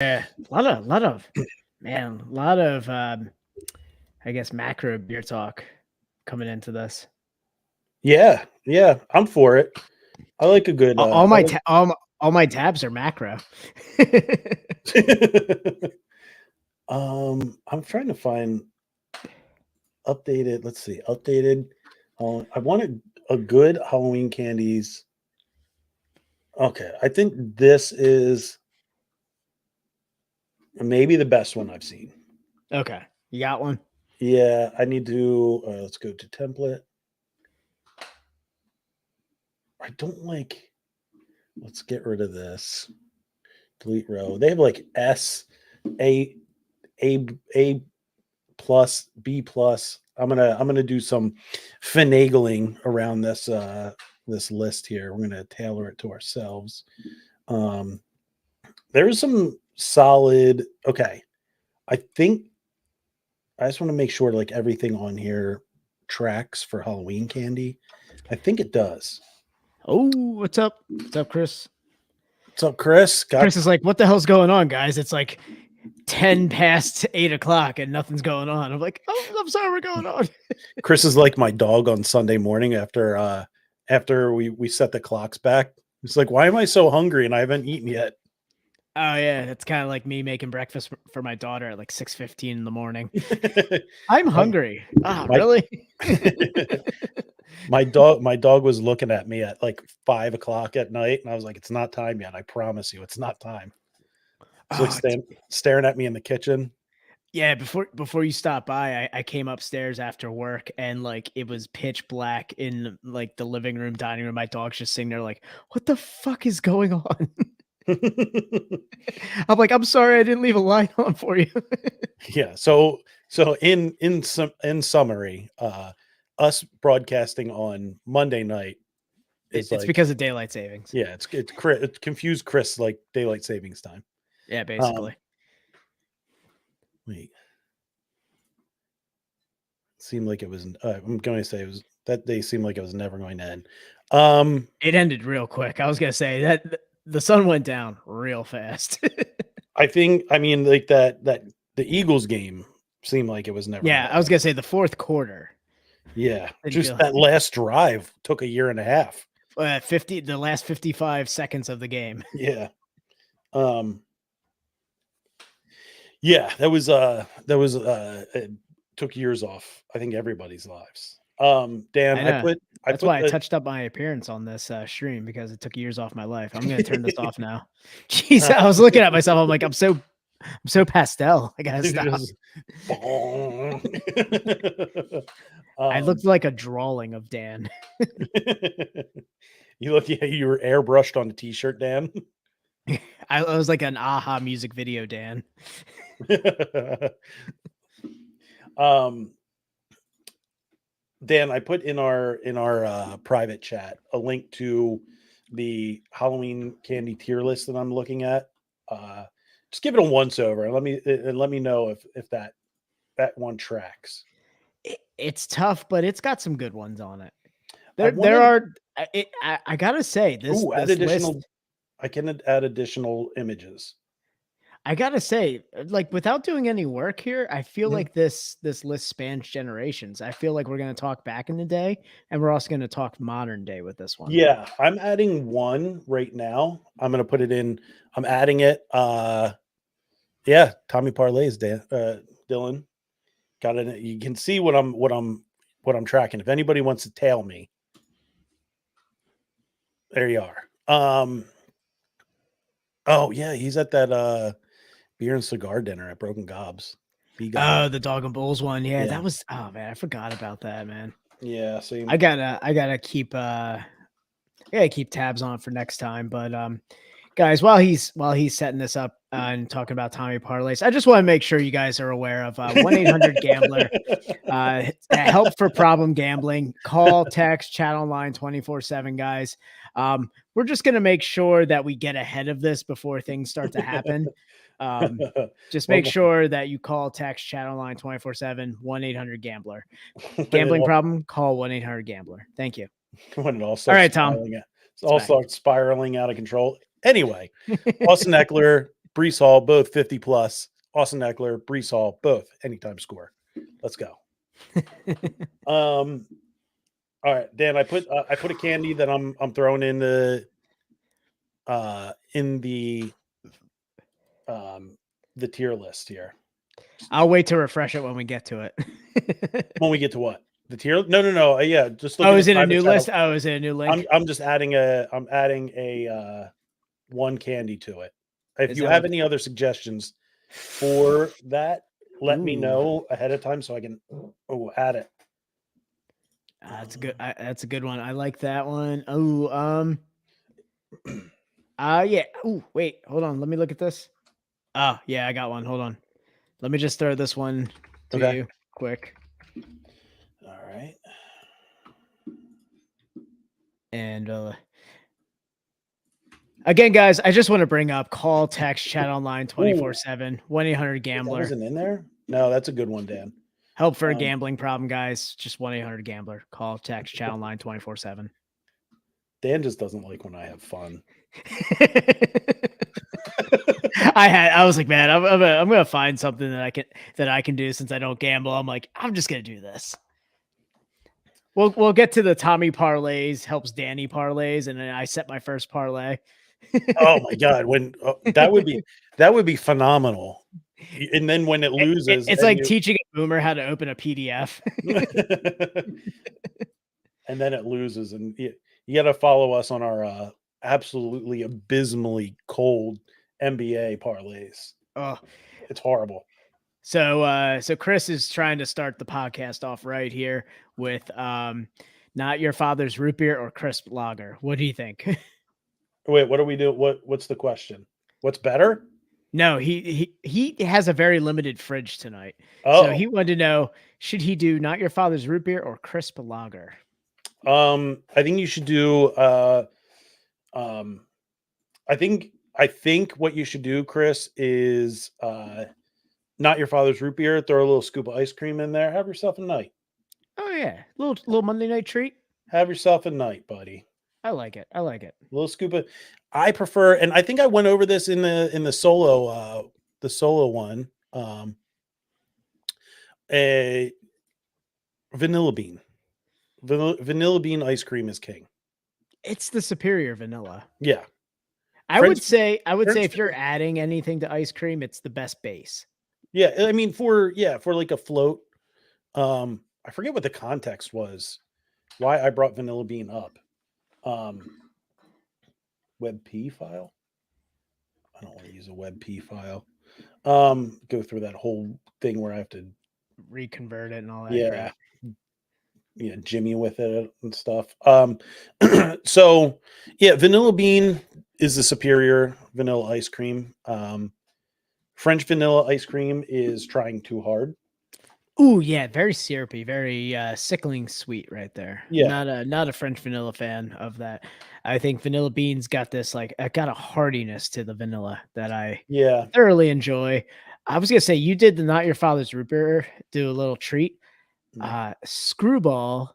Yeah, a lot of man, a lot of I guess macro beer talk coming into this. Yeah, yeah, I'm for it. I like a good. All I my like. all my tabs are macro. I'm trying to find updated. Let's see, updated. I wanted a good Halloween candies. Okay, I think this is maybe the best one I've seen. Okay, you got one. Yeah, I need to. Let's go to template. I don't like. Let's get rid of this. Delete row. They have like A, A, A plus, B plus. I'm gonna do some finagling around this list here. We're gonna tailor it to ourselves. Um, there's some solid. Okay, I think I just want to make sure like everything on here tracks for Halloween candy. I think it does. Oh, what's up? What's up, Chris? What's up, Chris? Got Chris is like, what the hell's going on, guys? It's like 10 past 8 o'clock and nothing's going on. I'm like, oh, I'm sorry, we're going on. Chris is like my dog on Sunday morning after we set the clocks back. It's like, why am I so hungry and I haven't eaten yet? Oh yeah, that's kind of like me making breakfast for my daughter at like 6:15 in the morning. I'm my, hungry. Ah, my really? my dog was looking at me at like 5 o'clock at night, and I was like, "It's not time yet. I promise you, it's not time." It's like Oh, staring at me in the kitchen. yeah, before you stopped by, I came upstairs after work and like it was pitch black in like the living room, dining room. My dog's just sitting there like, what the fuck is going on? I'm like, I'm sorry I didn't leave a light on for you. Yeah. So in summary, us broadcasting on Monday night is It's like, because of daylight savings. yeah, it's confused Chris like daylight savings time. Yeah, Um, basically. wait, seemed like it was. I'm going to say it was that day seemed like it was never going to end. It ended real quick. I was gonna say that the sun went down real fast. I mean, like that the Eagles game seemed like it was never going Yeah, to I was end. gonna say the fourth quarter. Yeah, Didn't just feel that last drive took a year and a half. 50 the last 55 seconds of the game. Yeah. Um, yeah, it took years off, I think, everybody's lives. Dan, I I know. put I That's put why I the touched up my appearance on this stream because it took years off my life. I'm gonna turn this off now. Jeez, I was looking at myself. I'm like, I'm so pastel. I gotta stop. just bong. I um, looked like a drawing of Dan. yeah, you were airbrushed on a t-shirt, Dan. I was like an Aha music video, Dan. um, Dan, I put in our private chat a link to the Halloween candy tier list that I'm looking at. Just give it a once over and let me know if that one tracks. It's tough, but it's got some good ones on it. I There wanted are. I gotta say this add this list. additional. I can add additional images. I gotta say, like, without doing any work here, I feel Mhm. like this list spans generations. I feel like we're gonna talk back in the day, and we're also gonna talk modern day with this one. Yeah, I'm adding one right now. I'm gonna put it in. I'm adding it. Yeah, Tommy Parlays, Dan, Dylan. Got it. You can see what I'm tracking. If anybody wants to tail me, there you are. Oh yeah, he's at that beer and cigar dinner at Broken Gobs. Oh, the Dog and Bulls one. Yeah, Yeah. that was. Oh man, I forgot about that, man. Yeah, I same. gotta I gotta keep I gotta keep tabs on for next time. But guys, while he's setting this up and talking about Tommy parlays, I just want to make sure you guys are aware of 1-800-GAMBLER. Help for problem gambling. Call, text, chat online 24/7, guys. We're just gonna make sure that we get ahead of this before things start to happen. Just make Well, sure that you call, text, chat online 24/7, 1-800-GAMBLER. when it Gambling all problem, call 1-800-GAMBLER. Thank you. when it all All starts right, Tom. spiraling, it It's back. starts spiraling out of control. Anyway, Austin Eckler Brees Hall, both 50 plus. Austin Eckler, Brees Hall, both anytime score. Let's go. All right, Dan. I put a candy that I'm throwing in the tier list here. I'll wait to refresh it when we get to it. When we get to what? The tier? No. Yeah, just look. Oh, is it a new list? Oh, is it a new link? I'm just adding a one candy to it. If you have any other suggestions for that, let me know ahead of time so I can add it. That's good. That's a good one. I like that one. Oh, yeah. Oh, wait, hold on. Let me look at this. Oh, yeah, I got one. Hold on. Let me just throw this one to you quick. All right. And again, guys, I just want to bring up call, text, chat online 24/7, 1-800-GAMBLER. That wasn't in there? No, that's a good one, Dan. Help for a gambling problem, guys. Just 1-800-GAMBLER. Call, text, chat online 24/7. Dan just doesn't like when I have fun. I was like, man, I'm gonna find something that I can do since I don't gamble. I'm like, I'm just gonna do this. We'll get to the Tommy parlays, helps Danny parlays, and then I set my first parlay. Oh my god, when that would be phenomenal. And then when it loses, it's like teaching a boomer how to open a PDF. And then it loses, and you got to follow us on our absolutely abysmally cold NBA parlays. Oh, it's horrible. So Chris is trying to start the podcast off right here with not your father's root beer or crisp lager. What do you think? Wait, what do we do? What's the question? What's better? No, he has a very limited fridge tonight. Oh. So he wanted to know, should he do not your father's root beer or crisp lager? I think you should do I think what you should do, Chris, is not your father's root beer. Throw a little scoop of ice cream in there. Have yourself a night. Oh yeah, little Monday night treat. Have yourself a night, buddy. I like it. A little scoop of. I prefer, and I think I went over this in the solo one. A vanilla bean. Vanilla bean ice cream is king. It's the superior vanilla. Yeah. I would say if you're adding anything to ice cream, it's the best base. Yeah, I mean for like a float. I forget what the context was. Why I brought vanilla bean up. WebP file. I don't want to use a WebP file. Go through that whole thing where I have to reconvert it and all that crap. Yeah, Jimmy with it and stuff. So yeah, vanilla bean is the superior vanilla ice cream. French vanilla ice cream is trying too hard. Ooh, yeah, very syrupy, very sickling sweet right there. Yeah. Not a French vanilla fan of that. I think vanilla beans got this got a hardiness to the vanilla that I thoroughly enjoy. I was gonna say, you did the not your father's root beer, do a little treat. Screwball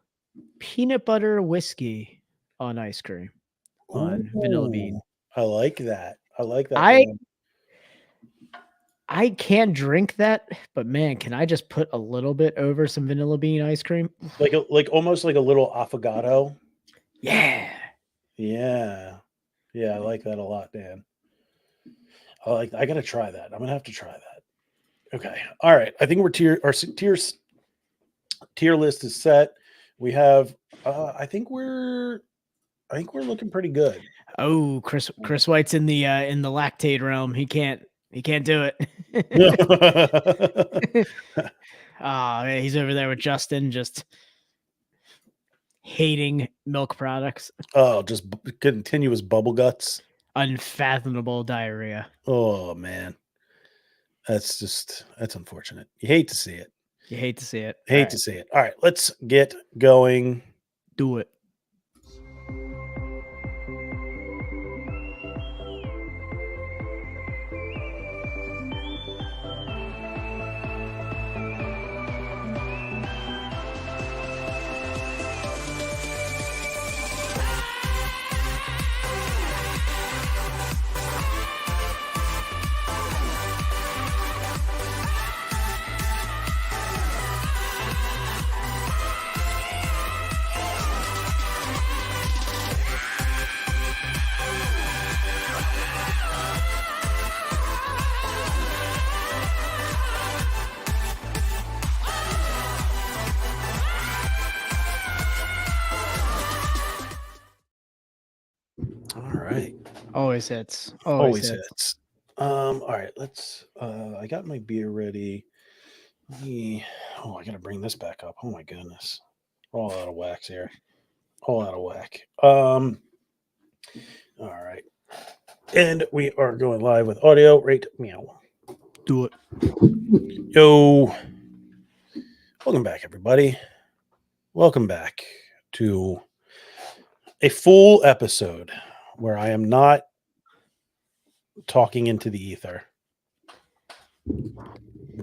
peanut butter whiskey on ice cream on vanilla bean. I like that. I can drink that, but man, can I just put a little bit over some vanilla bean ice cream? Like almost like a little affogato. Yeah. Yeah. Yeah, I like that a lot, Dan. I gotta try that. I'm gonna have to try that. Okay. All right. I think our tier list is set. We have I think we're looking pretty good. Oh, Chris White's in the lactate realm. He can't do it. Oh, man, he's over there with Justin, just hating milk products. Oh, just continuous bubble guts. Unfathomable diarrhea. Oh man. That's unfortunate. You hate to see it. Hate to see it. All right, let's get going. Do it. Always hits. Always hits. All right, let's. I got my beer ready. I gotta bring this back up. Oh my goodness, we're all out of wax here. All out of whack. All right, and we are going live with audio. Right, meow. Do it. Yo, welcome back, everybody. Welcome back to a full episode where I am not talking into the ether.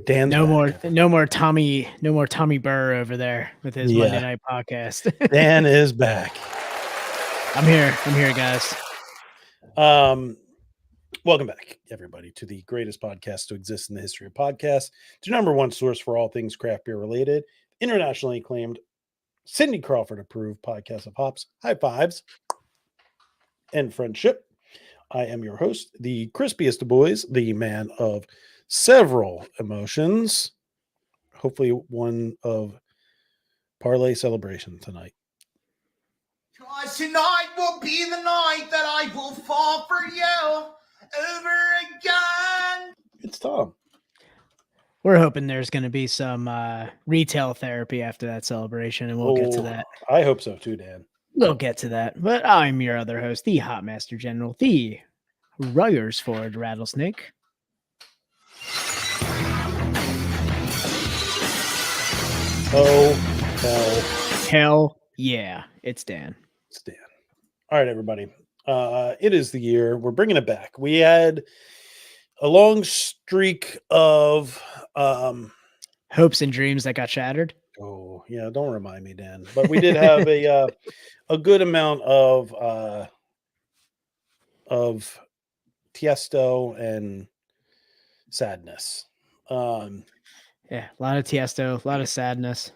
Dan's No back. more Tommy Burr over there with his Monday night podcast. Dan is back. I'm here, guys. Welcome back, everybody, to the greatest podcast to exist in the history of podcasts, to number one source for all things craft beer related, internationally acclaimed, Cindy Crawford approved podcast of hops, high fives, and friendship. I am your host, the crispiest of boys, the man of several emotions, hopefully one of parlay celebration tonight. Cause tonight will be the night that I will fall for you over again. It's Tom. We're hoping there's going to be some retail therapy after that celebration, and we'll get to that. I hope so too, Dan. We'll get to that. But I'm your other host, the Hot Master General, the Ryersford Rattlesnake. Oh, hell yeah, it's Dan. It's Dan. All right, everybody. It is the year. We're bringing it back. We had a long streak of hopes and dreams that got shattered. Oh, yeah, don't remind me, Dan. But we did have a good amount of Tiesto and sadness. Yeah, a lot of Tiesto, a lot of sadness.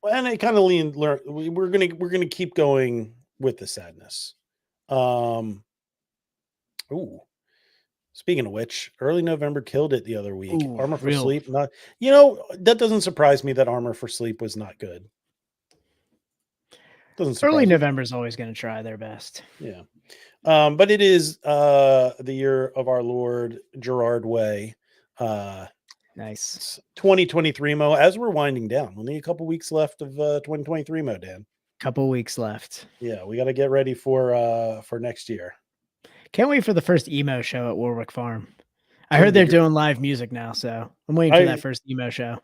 And I kind of we're gonna keep going with the sadness. Speaking of which, early November killed it the other week. Armor for Sleep, not, that doesn't surprise me that Armor for Sleep was not good. Doesn't surprise early me. November is always going to try their best. Yeah. But it is the year of our Lord Gerard Way. Nice. 2023 Mo, as we're winding down. Only a couple weeks left of 2023 Mo, Dan. Couple weeks left. Yeah, we got to get ready for next year. Can't wait for the first emo show at Warwick Farm. I heard they're doing live music now, so I'm waiting for that first emo show.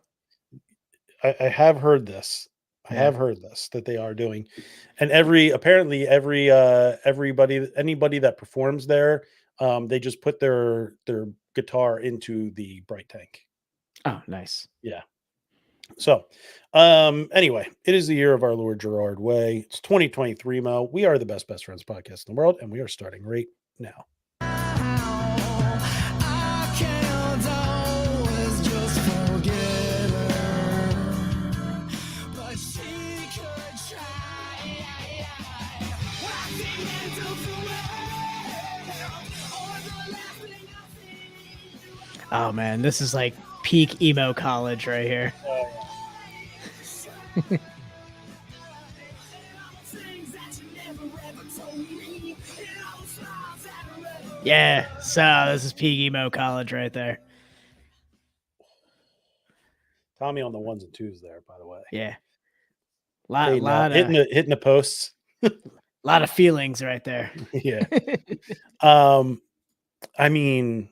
I have heard this. I have heard this, that they are doing, and anybody that performs there, they just put their guitar into the bright tank. Oh, nice. Yeah. So, anyway, it is the year of our Lord Gerard Way. It's 2023, Mo. We are the best friends podcast in the world, and we are starting right now. Oh man, this is like peak emo college right here. Yeah, so this is peak emo college right there. Tommy on the ones and twos there, by the way. Yeah, hitting the posts. A lot of feelings right there. Yeah. I mean,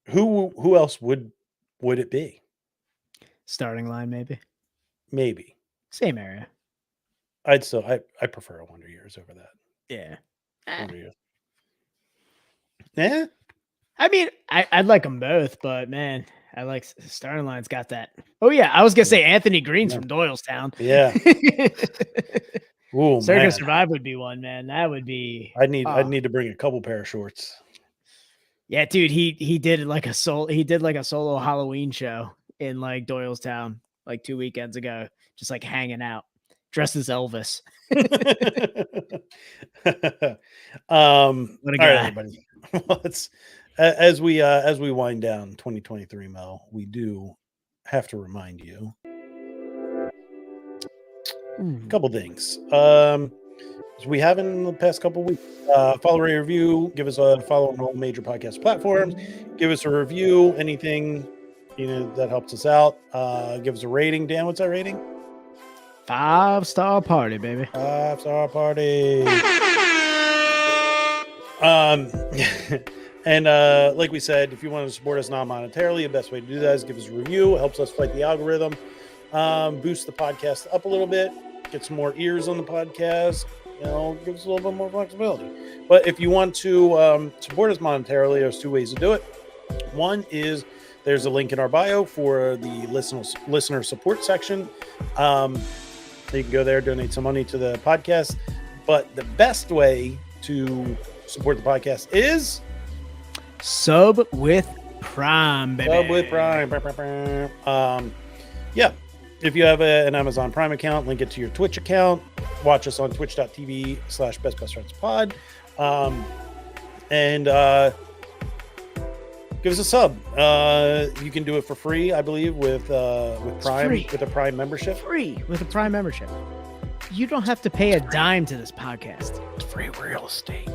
who else would it be? Starting line, Maybe. Same area. I prefer a Wonder Years over that. Yeah. Wonder Years. Yeah. I mean, I'd like them both, but man, I like starting line's got that. Oh yeah, I was gonna say Anthony Green's from Doylestown. Yeah. Ooh, Circus Survive would be one, man. That would be. I'd need to bring a couple pair of shorts. Yeah, dude, he did like a solo Halloween show in like Doylestown like 2 weekends ago, just like hanging out, dressed as Elvis. What a guy. All right, everybody. Let's as we wind down 2023, Mel, we do have to remind you a couple things. as we have in the past couple weeks. Follow, rate, review. Give us a follow on all major podcast platforms. Give us a review. Anything that helps us out. Give us a rating. Dan, what's that rating? 5-star party, baby. 5-star party. And like we said, if you want to support us non-monetarily, the best way to do that is give us a review. It helps us fight the algorithm. Boost the podcast up a little bit. Get some more ears on the podcast. Give us a little bit more flexibility. But if you want to support us monetarily, there's two ways to do it. One is there's a link in our bio for the listener support section. You can go there, donate some money to the podcast. But the best way to support the podcast is Sub with Prime, baby. Sub with Prime. Yeah. If you have an Amazon Prime account, link it to your Twitch account. Watch us on twitch.tv/bestbestfriendspod. And give us a sub. You can do it for free, I believe, with Prime, with a Prime membership. Free with a Prime membership. You don't have to pay a dime to this podcast. It's free real estate.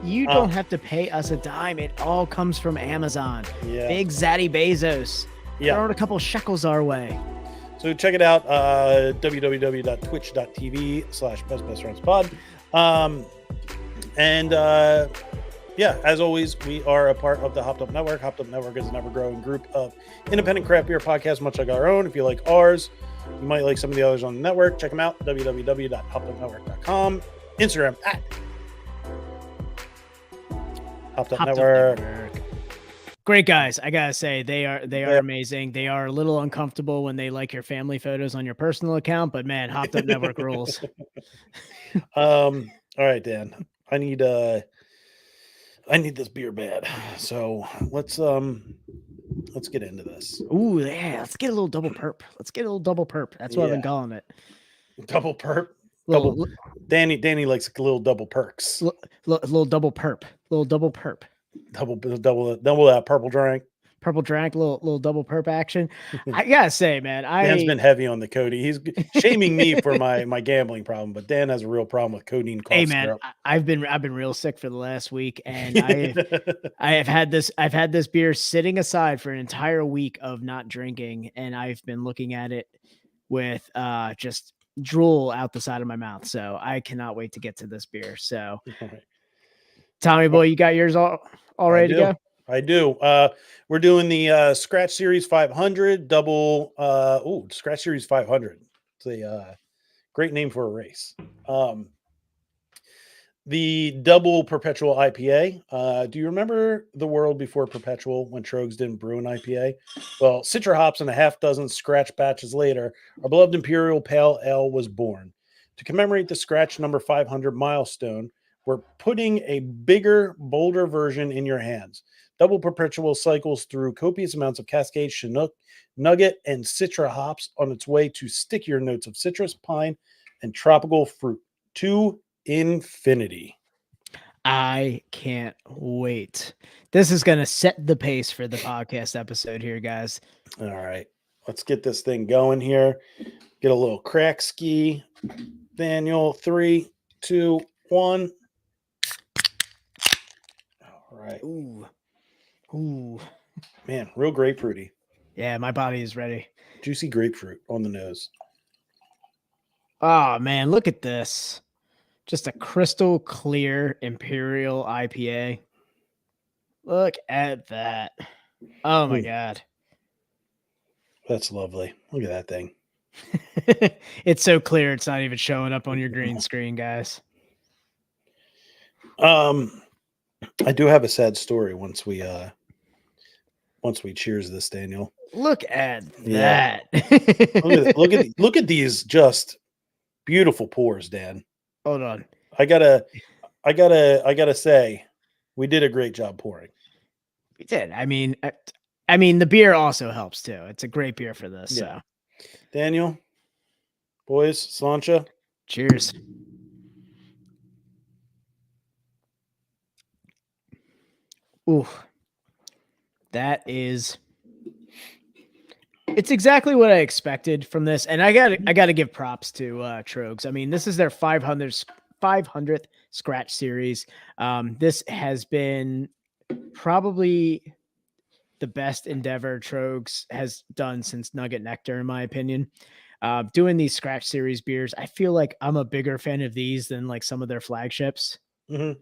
You don't have to pay us a dime. It all comes from Amazon. Yeah. Big Zaddy Bezos. Yeah. Throwing a couple shekels our way. So check it out. www.twitch.tv/bestbestfriendspod. Yeah, as always, we are a part of the Hopped Up Network. Hopped Up Network is an ever-growing group of independent craft beer podcasts, much like our own. If you like ours, you might like some of the others on the network. Check them out. www.hoppedupnetwork.com. Instagram @ Hopped Up Network. Great guys. I gotta say they are amazing. They are a little uncomfortable when they like your family photos on your personal account, but man, Hopped Up Network rules. All right, Dan. I need this beer bad. So let's get into this. Ooh, yeah. Let's get a little double perp. That's what I've been calling it. Double perp. Little, Danny likes a little double perks. Little double perp. Double that purple drink. Little double perp action. I gotta say, man, Dan's been heavy on the codeine. He's shaming me for my gambling problem, but Dan has a real problem with codeine. Hey, man, I've been real sick for the last week, and I've had this beer sitting aside for an entire week of not drinking, and I've been looking at it with just drool out the side of my mouth. So I cannot wait to get to this beer. So, Tommy boy, you got yours all ready to go? I do. We're doing the Scratch Series 500 double. Scratch Series 500. It's a great name for a race. The double perpetual IPA. Do you remember the world before perpetual when Trogs didn't brew an IPA? Well, Citra hops and a half dozen scratch batches later, our beloved Imperial Pale Ale was born. To commemorate the Scratch number 500 milestone, we're putting a bigger, bolder version in your hands. Double perpetual cycles through copious amounts of Cascade, Chinook, Nugget, and Citra hops on its way to stickier notes of citrus, pine, and tropical fruit to infinity. I can't wait. This is going to set the pace for the podcast episode here, guys. All right. Let's get this thing going here. Get a little crack ski. Daniel, 3, 2, 1. All right. Ooh. Man, real grapefruity. Yeah, my body is ready. Juicy grapefruit on the nose. Oh, man, look at this. Just a crystal clear Imperial IPA. Look at that. Oh, my God. That's lovely. Look at that thing. It's so clear it's not even showing up on your green screen, guys. I do have a sad story once we cheers this, Daniel. Look at that. look at these just beautiful pours, Dan. Hold on. I gotta say, we did a great job pouring. We did. I mean, the beer also helps too. It's a great beer for this. Yeah. So, Daniel, boys, Slancha. Cheers. Ooh, that is It's exactly what I expected from this, and I got to give props to Trogs. I mean, this is their 500th scratch series. This has been probably the best endeavor Trogs has done since Nugget Nectar, in my opinion. Doing these scratch series beers, I feel like I'm a bigger fan of these than like some of their flagships. Mm-hmm.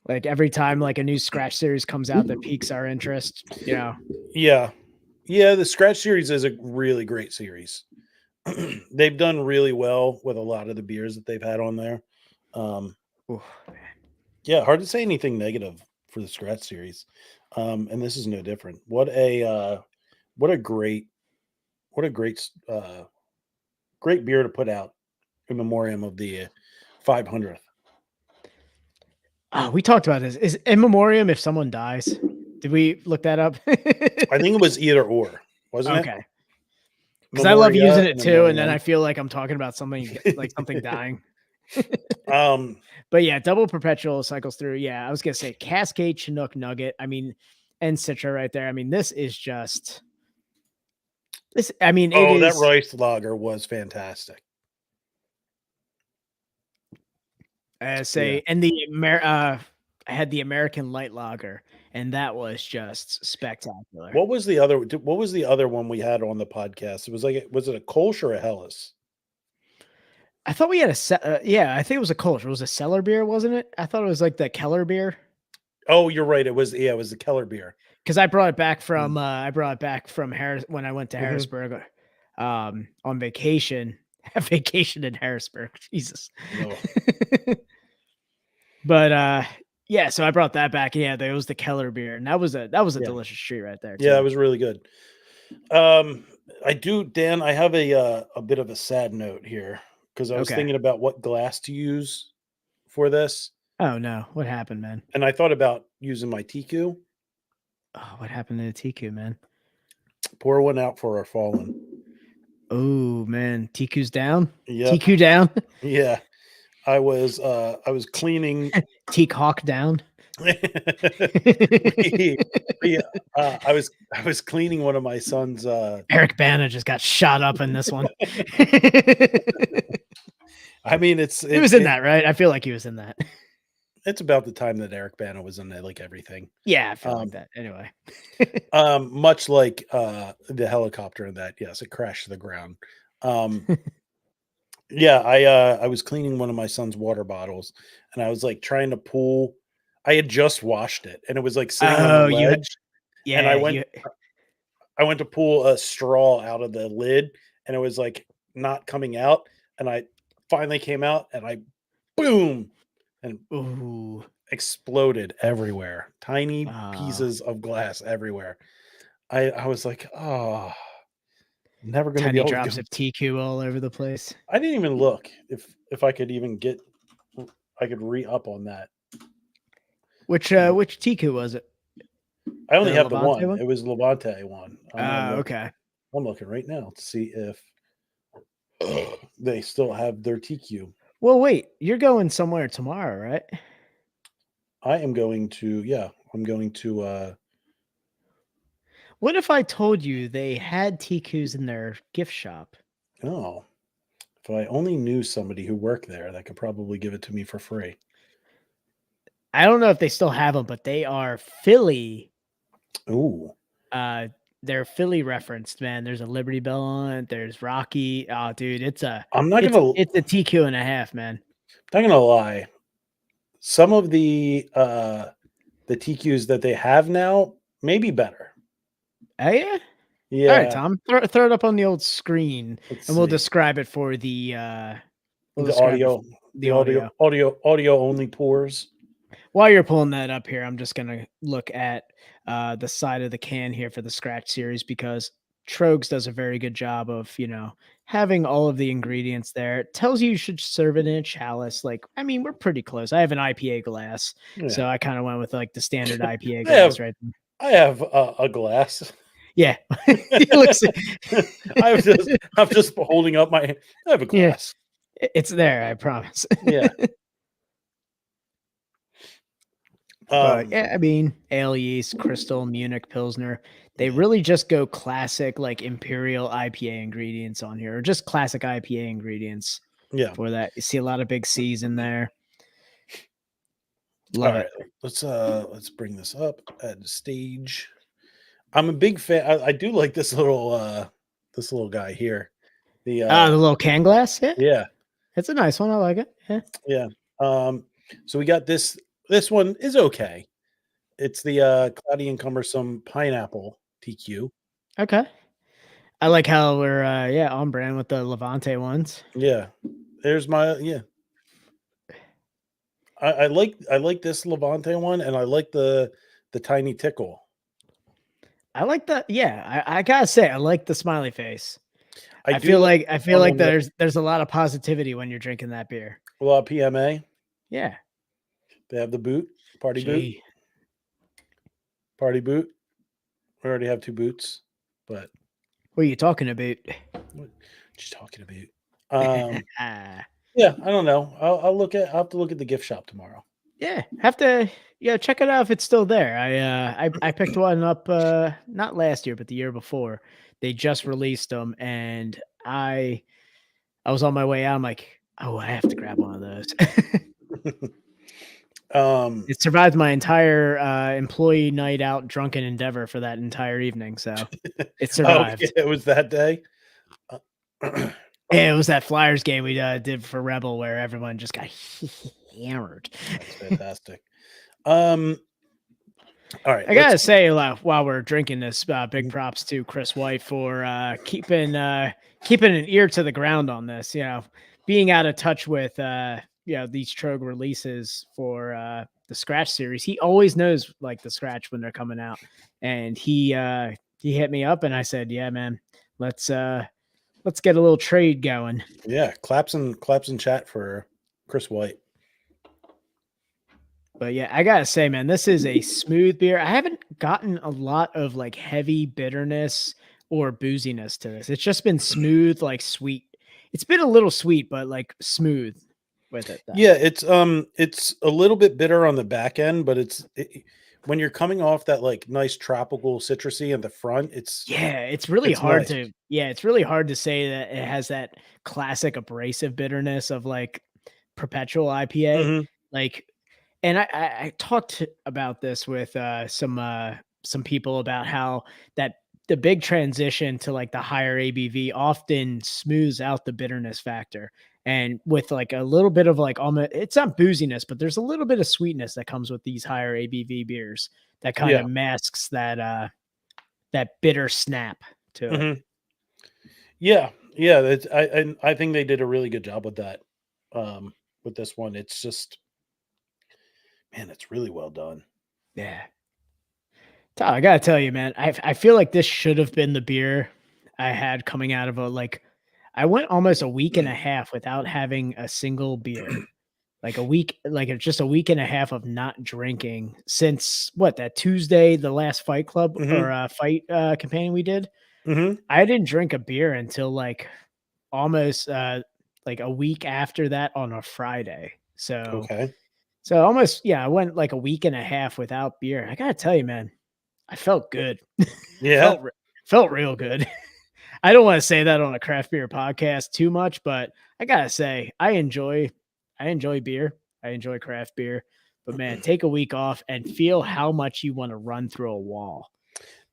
Like every time like a new scratch series comes out that piques our interest, you know. Yeah. Yeah, the Scratch series is a really great series. They've done really well with a lot of the beers that they've had on there. Oof. Yeah, hard to say anything negative for the Scratch series. And this is no different. What a great great beer to put out in memoriam of the 500th. Oh, we talked about this. Is in memoriam if someone dies? Did we look that up? I think it was either or, wasn't it? Okay. Because I love Memoria using it and too, and then memoriam. I feel like I'm talking about something like something dying. Um, But yeah, double perpetual cycles through. Yeah, I was gonna say Cascade, Chinook, Nugget. I mean, and Citra right there. I mean, this is just this. I mean, it oh, that is. rice lager was fantastic. Say, and I had the American Light Lager, and that was just spectacular. What was the other one we had on the podcast? It was like, was it a Kolsch or a Helles? I thought we had yeah, I think it was a Kolsch. It was a cellar beer, wasn't it? I thought it was like the Keller beer. Oh, you're right. It was the Keller beer. Because I brought it back from Harris when I went to Harrisburg on vacation. Vacation in Harrisburg. Jesus. No. But yeah, so I brought that back. Yeah, that was the Keller beer, and that was a Yeah. delicious treat right there. Yeah, too. it was really good. I do, Dan. I have a bit of a sad note here because I was Okay. thinking about what glass to use for this, Oh no, what happened, man? and I thought about using my TQ. Oh, what happened to the TQ, man? Pour one out for our fallen. Oh man, TQ's down. Yeah, TQ down. yeah. I was cleaning. Teak Hawk down. I was cleaning one of my son's. Eric Bana just got shot up in this one. I mean, he was in that, right? I feel like he was in that. It's about the time that Eric Bana was in like everything. Yeah, I feel like that. Anyway, much like the helicopter in that, yes, it crashed to the ground. Yeah, I was cleaning one of my son's water bottles, and I was like trying to pull. I had just washed it, and it was like sitting on the ledge. Yeah, and I went to pull a straw out of the lid, and it was like not coming out. And I finally came out, and I boom, and ooh, exploded everywhere. Tiny pieces of glass everywhere. I was like, oh, never going to be able to drops of TQ all over the place. I didn't even look if I could even get. I could re-up on that. Which TQ was it? I only have the Levante one. It was Levante one. Okay. I'm looking right now to see if they still have their TQ. Well, wait, you're going somewhere tomorrow, right? I am going to. Yeah, I'm going to. What if I told you they had TQs in their gift shop? Oh, if I only knew somebody who worked there that could probably give it to me for free. I don't know if they still have them, but they are Philly. Ooh. They're Philly referenced, man. There's a Liberty Bell on it. There's Rocky. Oh, dude, it's a TQ and a half, man. Not gonna lie. Some of the TQs that they have now may be better. Oh yeah. Yeah. All right, Tom. Throw it up on the old screen, and we'll see. describe it for the audio only pours. While you're pulling that up here, I'm just gonna look at the side of the can here for the scratch series because Trogs does a very good job of having all of the ingredients there. It tells you should serve it in a chalice. Like, I mean, we're pretty close. I have an IPA glass, so I kind of went with like the standard IPA glass, right? I have a glass. Yeah, I'm just holding up I have a glass. Yeah, it's there. I promise. Yeah. But yeah, I mean, ale yeast, crystal, Munich, Pilsner, they really just go classic like imperial IPA ingredients on here, or just classic IPA ingredients yeah. for that. You see a lot of big C's in there. All Love right, it. let's bring this up at the stage. I'm a big fan. I do like this little guy here. The The little can glass. Yeah, yeah, it's a nice one. I like it. Yeah. yeah. So we got this. This one is okay. It's the cloudy and cumbersome pineapple TQ. Okay. I like how we're on brand with the Levante ones. Yeah, there's my yeah. I like this Levante one, and I like the tiny tickle. I like that. Yeah, I gotta say, I like the smiley face. I do feel like like the one that- there's a lot of positivity when you're drinking that beer. a lot of PMA. Yeah. They have the boot, party boot, Gee. party boot. We already have 2 boots, but What are you talking about? what you talking about? Ah. Yeah, I don't know. I'll have to look at the gift shop tomorrow. Yeah, have to check it out if it's still there. I picked one up not last year but the year before. They just released them and I was on my way out. I'm like, oh, I have to grab one of those. It survived my entire employee night out drunken endeavor for that entire evening. So it survived. yeah, it was that day. Yeah, it was that Flyers game we did for Rebel where everyone just got hammered. That's fantastic. All right. I gotta say, while we're drinking this, big props to Chris White for keeping an ear to the ground on this. You know, being out of touch with these Trogue releases for the Scratch series. He always knows like the Scratch when they're coming out, and he hit me up and I said, "Yeah, man, let's get a little trade going." Yeah, claps in chat for Chris White. But yeah, I gotta say, man, this is a smooth beer. I haven't gotten a lot of like heavy bitterness or booziness to this. It's just been smooth, like sweet. It's been a little sweet, but like smooth with it. Though. Yeah, it's a little bit bitter on the back end, but when you're coming off that like nice tropical citrusy at the front, it's really hard nice. it's really hard to say that it has that classic abrasive bitterness of like perpetual IPA. Mm-hmm. Like, and I talked about this with some people about how that the big transition to like the higher ABV often smooths out the bitterness factor. And with like a little bit of like almost, it's not booziness, but there's a little bit of sweetness that comes with these higher ABV beers that kind of masks that bitter snap to it. Yeah, I think they did a really good job with that. With this one, it's just, man, it's really well done. Yeah. I gotta tell you, man, I feel like this should have been the beer I had coming out of I went almost a week and a half without having a single beer. Like a week, just a week and a half of not drinking since that Tuesday, the last Fight Club or fight campaign we did. I didn't drink a beer until like almost like a week after that on a Friday. So almost, I went like a week and a half without beer. I gotta tell you, man, I felt good. Yeah. felt real good. I don't want to say that on a craft beer podcast too much, but I gotta say, I enjoy beer. I enjoy craft beer, but man, take a week off and feel how much you want to run through a wall.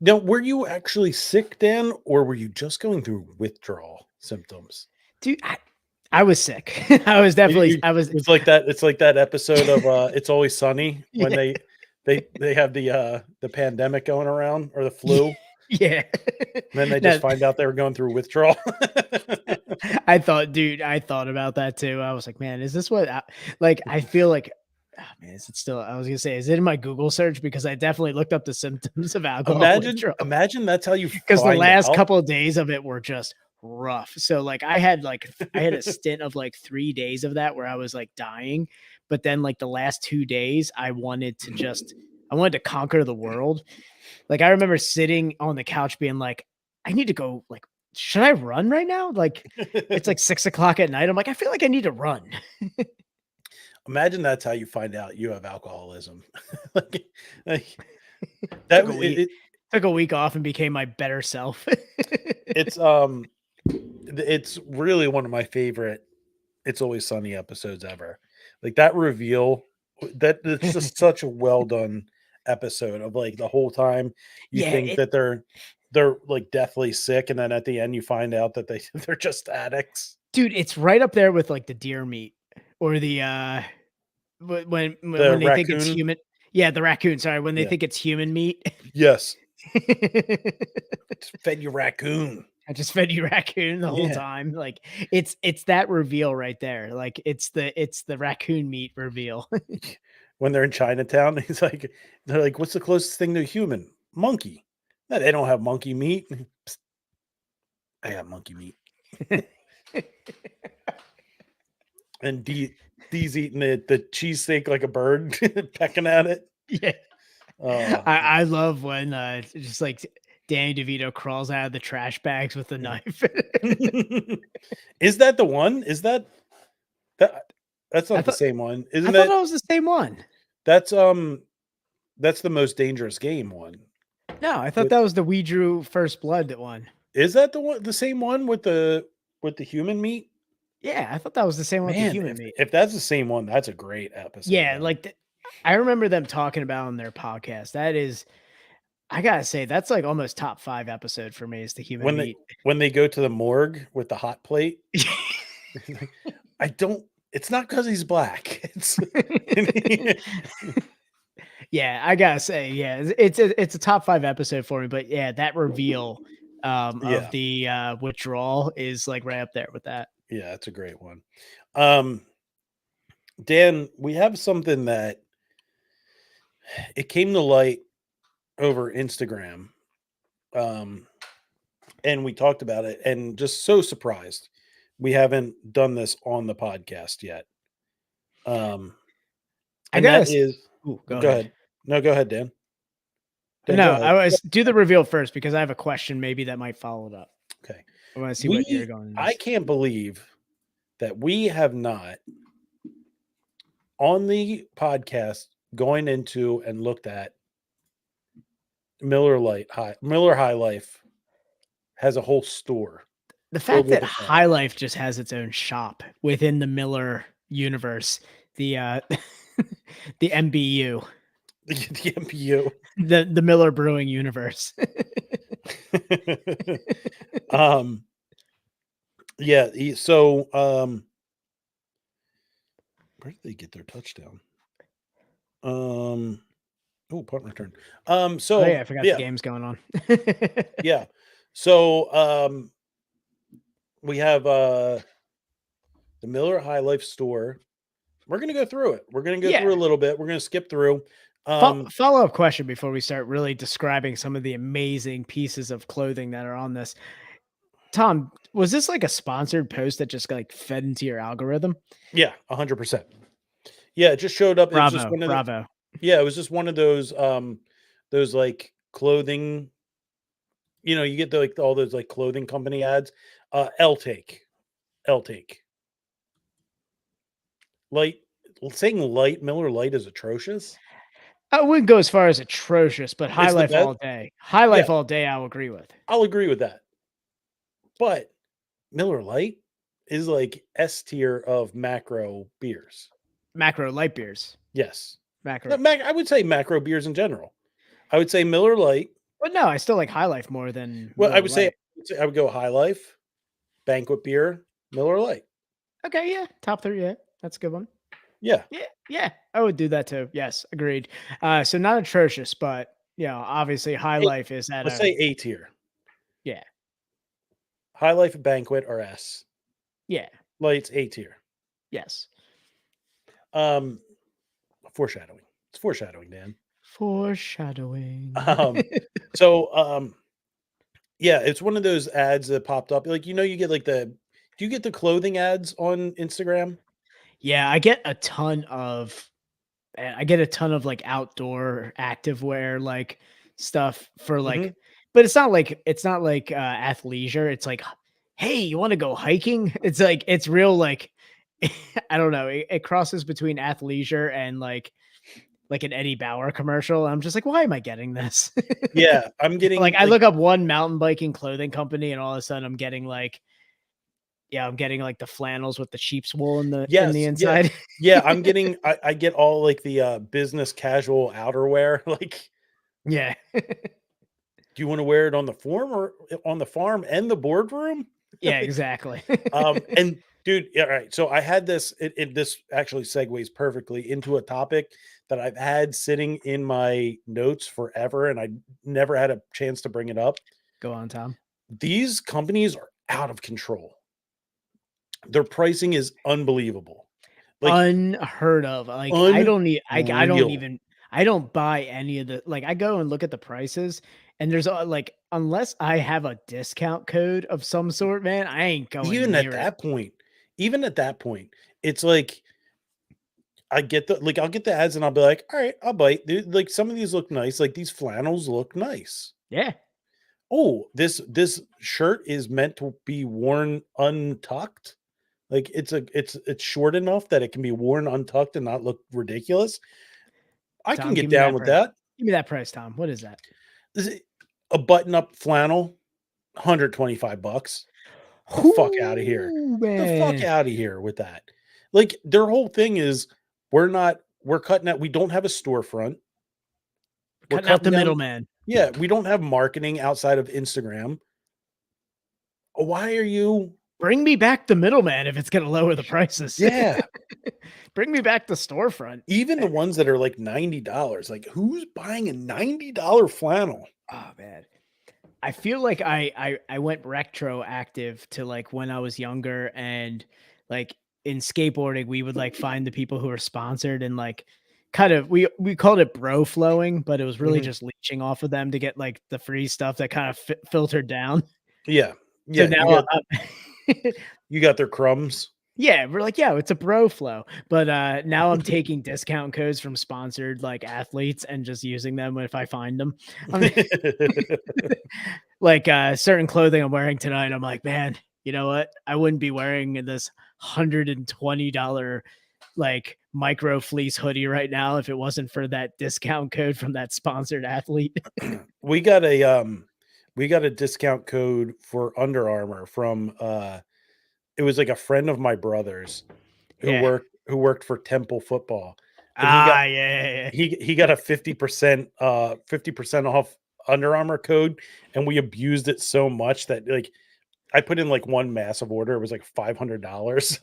Now, were you actually sick, Dan, or were you just going through withdrawal symptoms? Dude, I was sick. I was definitely, It's like that. It's like that episode of It's Always Sunny when they have the pandemic going around or the flu. Yeah. And then they just find out they were going through withdrawal. I thought about that too. I was like, man, is this what I feel like, oh man, is it still, I was gonna say, is it in my Google search? Because I definitely looked up the symptoms of alcohol withdrawal. Imagine that's how you, because the last couple of days of it were just rough. So like I had a stint of like 3 days of that where I was like dying, but then like the last 2 days I wanted to conquer the world. Like I remember sitting on the couch being like, I need to go, like, should I run right now? Like it's like 6 o'clock at night. I'm like, I feel like I need to run. Imagine that's how you find out you have alcoholism. like, like that. Took a It, week. it, Took a week off and became my better self. it's really one of my favorite It's Always Sunny episodes ever. Like that reveal, that it's just such a well done episode of like the whole time you Yeah, think that they're like deathly sick, and then at the end you find out that they're just addicts. dude, it's right up there with like the deer meat or the The when they think it's raccoon, human. Yeah, the raccoon. Sorry, when they yeah, think it's human meat. yes, fed you raccoon, I just fed you raccoon the whole yeah. time. Like it's that reveal right there. Like it's the raccoon meat reveal. When they're in Chinatown, they're like, what's the closest thing to a human? Monkey. No, they don't have monkey meat. Psst, I got monkey meat. And Dee's eating the cheesesteak like a bird, pecking at it. Yeah. Oh, I love when just like Danny DeVito crawls out of the trash bags with the knife. is that the one? Is that that's I not the thought same one? I Isn't thought that that was the same one. that's the Most Dangerous Game one? No, I thought With, that was the We Drew First Blood that one. is that the same one with the human meat? Yeah, I thought that was the same one with the Man, human meat. if that's the same one, that's a great episode. Yeah, then. like I remember them talking about on their podcast. That is, I gotta say, that's like almost top 5 episode for me is the human meat. When they go to the morgue with the hot plate. I don't. It's not because he's black. It's Yeah, I gotta say, yeah, it's a top 5 episode for me. But yeah, that reveal Yeah. of the withdrawal is like right up there with that. Yeah, it's a great one. Dan, we have something that it came to light over Instagram. And we talked about it and just so surprised we haven't done this on the podcast yet. And that is Ooh, go ahead. No, go ahead, Dan. Dan, No, go ahead. I was do the reveal first because I have a question maybe that might follow it up. Okay. I want to see what you're going. I can't believe that we have not on the podcast going into and looked at Miller High Life has a whole store. The fact that High Life just has its own shop within the Miller universe, the the MBU, the MBU, the Miller Brewing universe. Yeah. So, where did they get their touchdown? Oh, punt return. So oh, yeah, I forgot the game's going on. Yeah. So, we have the Miller High Life store. We're gonna go through it. We're gonna go through a little bit. We're gonna skip through. Follow-up question before we start really describing some of the amazing pieces of clothing that are on this. Tom, was this like a sponsored post that just like fed into your algorithm? Yeah, 100%. Yeah, it just showed up. Bravo, it was just one of bravo. Yeah, it was just one of those like clothing. You know, you get the, like all those like clothing company ads. L take. Saying light Miller Light is atrocious. I wouldn't go as far as atrocious, but High It's the Life best. all day. High Life all day, I'll agree with. I'll agree with that. But Miller Light is like S tier of macro beers. Macro light beers. Yes. Macro. I would say macro beers in general. I would say Miller Light. But no, I still like High Life more than Well, Miller I would say I would go High Life, Banquet Beer, Miller Light. Okay, yeah. Top 3, yeah. That's a good one. Yeah. Yeah. I would do that too. Yes, agreed. So not atrocious, but you know, obviously High Life is at Let's say A tier. Yeah. High Life and Banquet are S. Yeah. Light's A tier. Yes. Foreshadowing. It's foreshadowing, Dan. Foreshadowing. Yeah, it's one of those ads that popped up. Like, you know, you get like do you get the clothing ads on Instagram? Yeah, I get a ton of like outdoor activewear like stuff for like, but it's not like athleisure. It's like, hey, you want to go hiking? It's like it's real like I don't know. It crosses between athleisure and like an Eddie Bauer commercial. I'm just like, why am I getting this? Yeah, I'm getting Like I look up one mountain biking clothing company, and all of a sudden I'm getting like, yeah, I'm getting like the flannels with the sheep's wool in the yes, yeah, inside. yeah. I'm getting. I get all like the business casual outerwear. Like, Yeah. do you want to wear it on the farm or on the farm and the boardroom? Yeah, Like, exactly. and dude, yeah, all right. So I had this. This actually segues perfectly into a topic that I've had sitting in my notes forever, and I never had a chance to bring it up. Go on, Tom. These companies are out of control. Their pricing is unbelievable. Like Unheard of. Like I don't need I don't unreal. even I don't buy any of the like I go and look at the prices, and there's like unless I have a discount code of some sort, man, I ain't going Even at near it. that point, even at that point, it's like I get the like I'll get the ads and I'll be like, all right, I'll bite. Dude, like some of these look nice. Like these flannels look nice. Yeah. Oh, this shirt is meant to be worn untucked. Like it's short enough that it can be worn untucked and not look ridiculous. I can Tom, get give me down that with price. that. Give me that price, Tom. What is that? This is a button-up flannel, $125. The fuck out of here. Ooh, The fuck man. out of here with that. Like their whole thing is we're cutting out, we don't have a storefront. We're Cutting out cutting the down. middleman. Yeah, we don't have marketing outside of Instagram. Why are you? Bring me back the middleman if it's gonna lower the prices. Yeah, Bring me back the storefront. even the ones that are like $90. Like who's buying a $90 flannel? Oh man. I feel like I went retroactive to like when I was younger, and like in skateboarding we would like find the people who were sponsored, and like kind of we called it bro flowing, but it was really Mhm. just leeching off of them to get like the free stuff that kind of filtered down. Yeah. So Yeah, now you got their crumbs. yeah, we're like, yeah, it's a bro flow. But now I'm taking discount codes from sponsored like athletes and just using them if I find them. I mean, like certain clothing I'm wearing tonight, I'm like, man, you know what? I wouldn't be wearing this $120 like micro fleece hoodie right now if it wasn't for that discount code from that sponsored athlete. We got a discount code for Under Armour from it was like a friend of my brother's Yeah. who worked for Temple football, and Ah, yeah. he got a 50% 50% off Under Armour code, and we abused it so much that like I put in like one massive order, it was like $500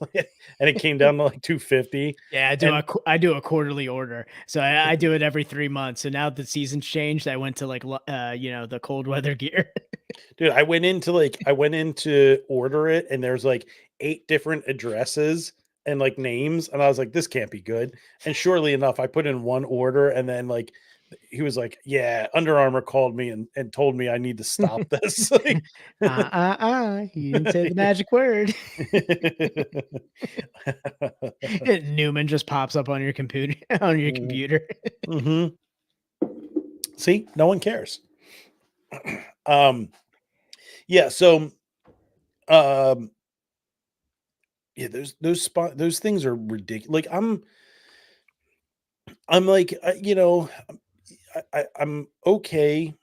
and it came down to like 250. Yeah, And I do a quarterly order, so I do it every 3 months. So now the season's changed, I went to like the cold weather gear. dude, I went in to order it, and there's like 8 different addresses and like names, and I was like, this can't be good. And surely enough, I put in one order, and then like he was like, yeah, Under Armour called me and told me I need to stop this. Like, You didn't say the magic word. Newman just pops up on your computer on your Mhm. computer. Mhm. See, no one cares. um yeah, so um yeah, those things are ridiculous. Like I'm like I'm okay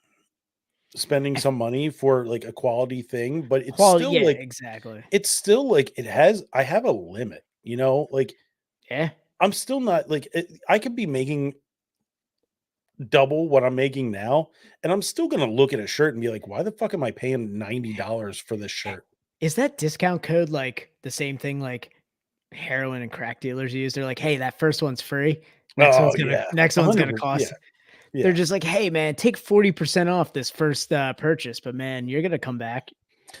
spending some money for like a quality thing, but Quality, yeah, exactly. it's still like I have a limit, like Yeah. I'm still not like I could be making double what I'm making now, and I'm still gonna look at a shirt and be like, why the fuck am I paying $90 for this shirt? Is that discount code like the same thing like heroin and crack dealers use? They're like, hey, that first one's free. Oh yeah, Next one's gonna 100%. Yeah, cost. They're yeah. just like, hey man, take 40% off this first purchase, but man, you're gonna come back.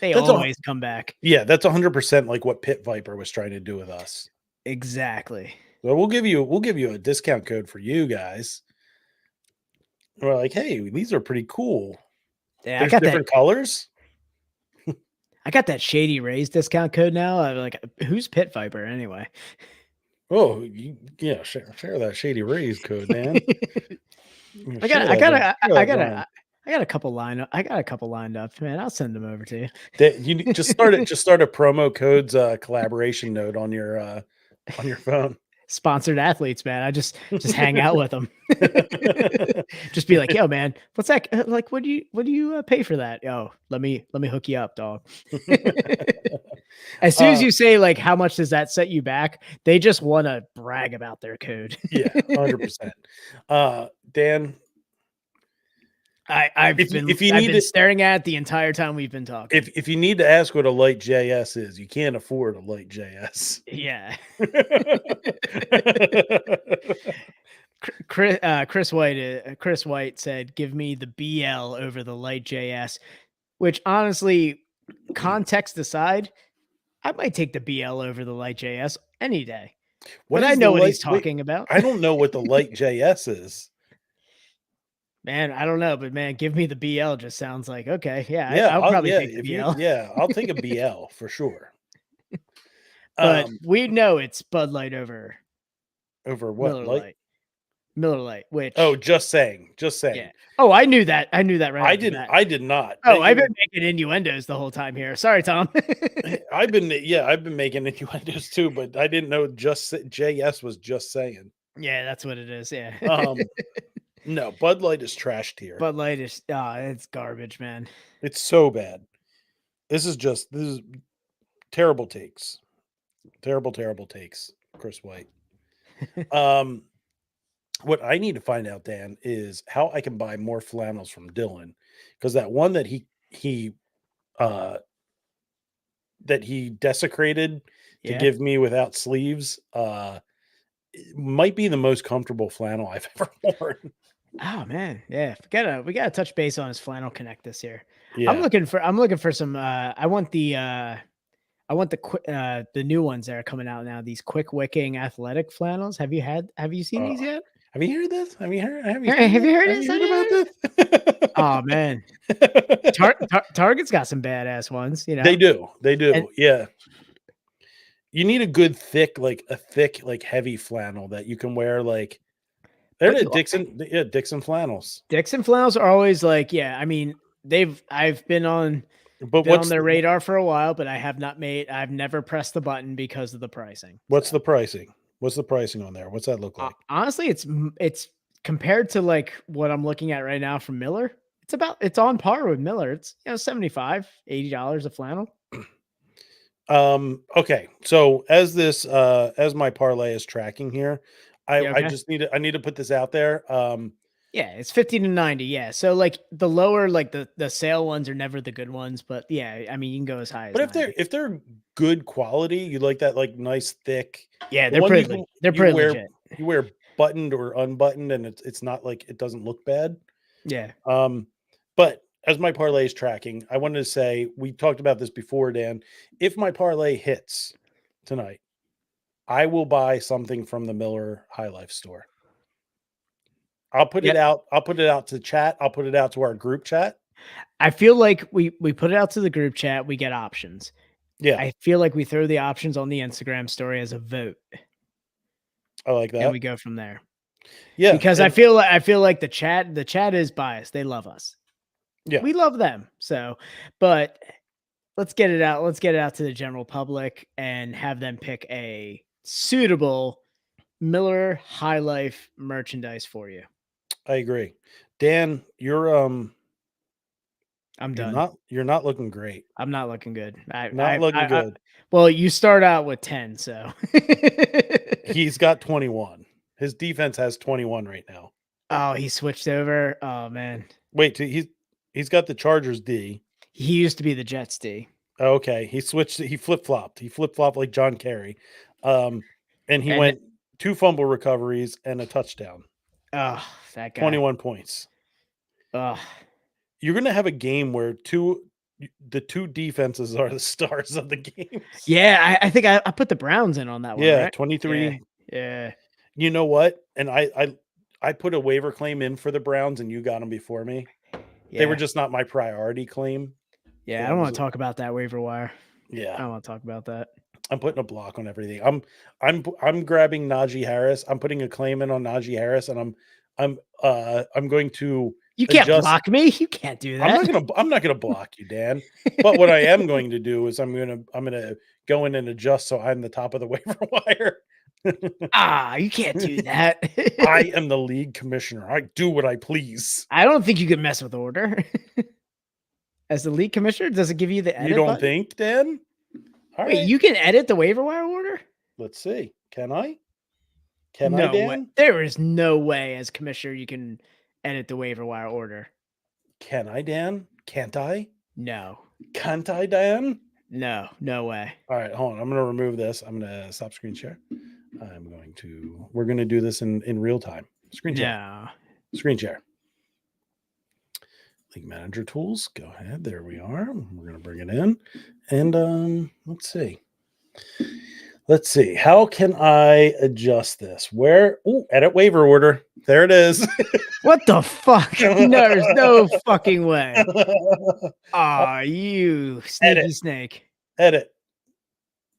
They That's a always come back. Yeah, that's 100% like what Pit Viper was trying to do with us. Exactly. So we'll give you a discount code for you guys. We're like, hey, these are pretty cool. Yeah, There's different colors. I got that Shady Rays discount code now. I'm like, who's Pit Viper anyway? Oh, yeah, share that Shady Rays code, man. I got a couple lined up. I got a couple lined up, man. I'll send them over to you. You just start a promo codes collaboration note on your phone. Sponsored athletes, man. I just hang out with them. Just be like, yo, man, what's that? Like, what do you pay for that? Yo, let me hook you up, dog. As soon as you say like, how much does that set you back? They just want to brag about their code. Yeah, 100%. Dan, I've if you been need to, staring at it the entire time we've been talking. if you need to ask what a light JS is, you can't afford a light JS. Yeah. Chris White said, "Give me the BL over the light JS," which honestly, context aside, I might take the BL over the light JS any day. What But is I know the what light- he's talking about. I don't know what the light JS is. Man, I don't know, but man, give me the BL just sounds like okay. Yeah, Yeah, I'll probably yeah, take the BL. I'll take a BL for sure. But we know it's Bud Light over Over what light? Miller Lite, which Oh, just saying. yeah. Oh, I knew that. I knew that right. I didn't. I did not. Oh, I've been making innuendos the whole time here. Sorry, Tom. I've been making innuendos too, but I didn't know just JS was just saying. Yeah, that's what it is. Yeah. No, Bud Light is trashed here. Bud Light is it's garbage, man. It's so bad. This is terrible takes. Terrible takes, Chris White. What I need to find out, Dan, is how I can buy more flannels from Dylan, because that one that he desecrated to give me without sleeves might be the most comfortable flannel I've ever worn. Oh man, yeah. We gotta touch base on his flannel connect this year. Yeah. I'm looking for some. I want the new ones that are coming out now. These quick wicking athletic flannels. Have you seen these yet? Have you heard this? Have you heard about this? Oh man, Target's got some badass ones. You know they do. And, yeah. You need a good thick, heavy flannel that you can wear. Like they're the Dixon flannels. Dixon flannels are always like, yeah. I mean, I've been on their radar for a while, but I've never pressed the button because of the pricing. What's the pricing? What's the pricing on there? What's that look like? Honestly, it's compared to like what I'm looking at right now from Miller. It's on par with Miller. It's $75, $80 a flannel. Okay. So as my parlay is tracking here, I need to put this out there. Yeah, it's 50 to 90. Yeah. So like the lower, like the sale ones are never the good ones, but yeah, I mean you can go as high as. But if they're good quality, you like that like nice thick. Yeah, they're pretty legit. You wear buttoned or unbuttoned, and it's not like it doesn't look bad. Yeah. But as my parlay is tracking, I wanted to say we talked about this before, Dan. If my parlay hits tonight, I will buy something from the Miller High Life store. I'll put it out. I'll put it out to chat. I'll put it out to our group chat. I feel like we put it out to the group chat. We get options. Yeah. I feel like we throw the options on the Instagram story as a vote. I like that. And we go from there. Yeah. Because I feel like the chat is biased. They love us. Yeah. We love them. So, but let's get it out. Let's get it out to the general public and have them pick a suitable Miller High Life merchandise for you. I agree. Dan, I'm done. You're not looking great. I'm not looking good. Not looking good. Well, you start out with 10, so he's got 21. His defense has 21 right now. Oh, he switched over. Oh man. Wait, he's got the Chargers D. He used to be the Jets D. Okay, he switched. He flip-flopped. He flip-flopped like John Kerry. And he went 2 fumble recoveries and a touchdown. Oh, that guy. 21 points. You're going to have a game where the two defenses are the stars of the game. Yeah, I think I put the Browns in on that one. Yeah, right? 23. Yeah. You know what? And I put a waiver claim in for the Browns, and you got them before me. Yeah. They were just not my priority claim. Yeah, I don't want to talk about that waiver wire. Yeah, I don't want to talk about that. I'm putting a block on everything. I'm grabbing Najee Harris. I'm putting a claim in on Najee Harris, and I'm going to. You can't block me. You can't do that. I'm not gonna block you, Dan. But what I am going to do is I'm gonna go in and adjust so I'm the top of the waiver wire You can't do that. I am the league commissioner. I do what I please. I don't think you can mess with order. As the league commissioner, does it give you the edit You don't button? think, Dan? All Wait, right. you can edit the waiver wire order? Let's see. Can I? Can I, No way. Dan? There is no way as commissioner you can edit the waiver wire order. Can I, Dan? Can't I? No. Can't I, Dan? No way. All right, hold on. I'm going to remove this. I'm going to stop screen share. We're going to do this in real time. Screen share. No. Screen share. League manager tools. Go ahead. There we are. We're going to bring it in. And let's see. Let's see. How can I adjust this? Where? Oh, edit waiver order. There it is. What the fuck? There's no fucking way. You sneaky Edit. snake. Edit.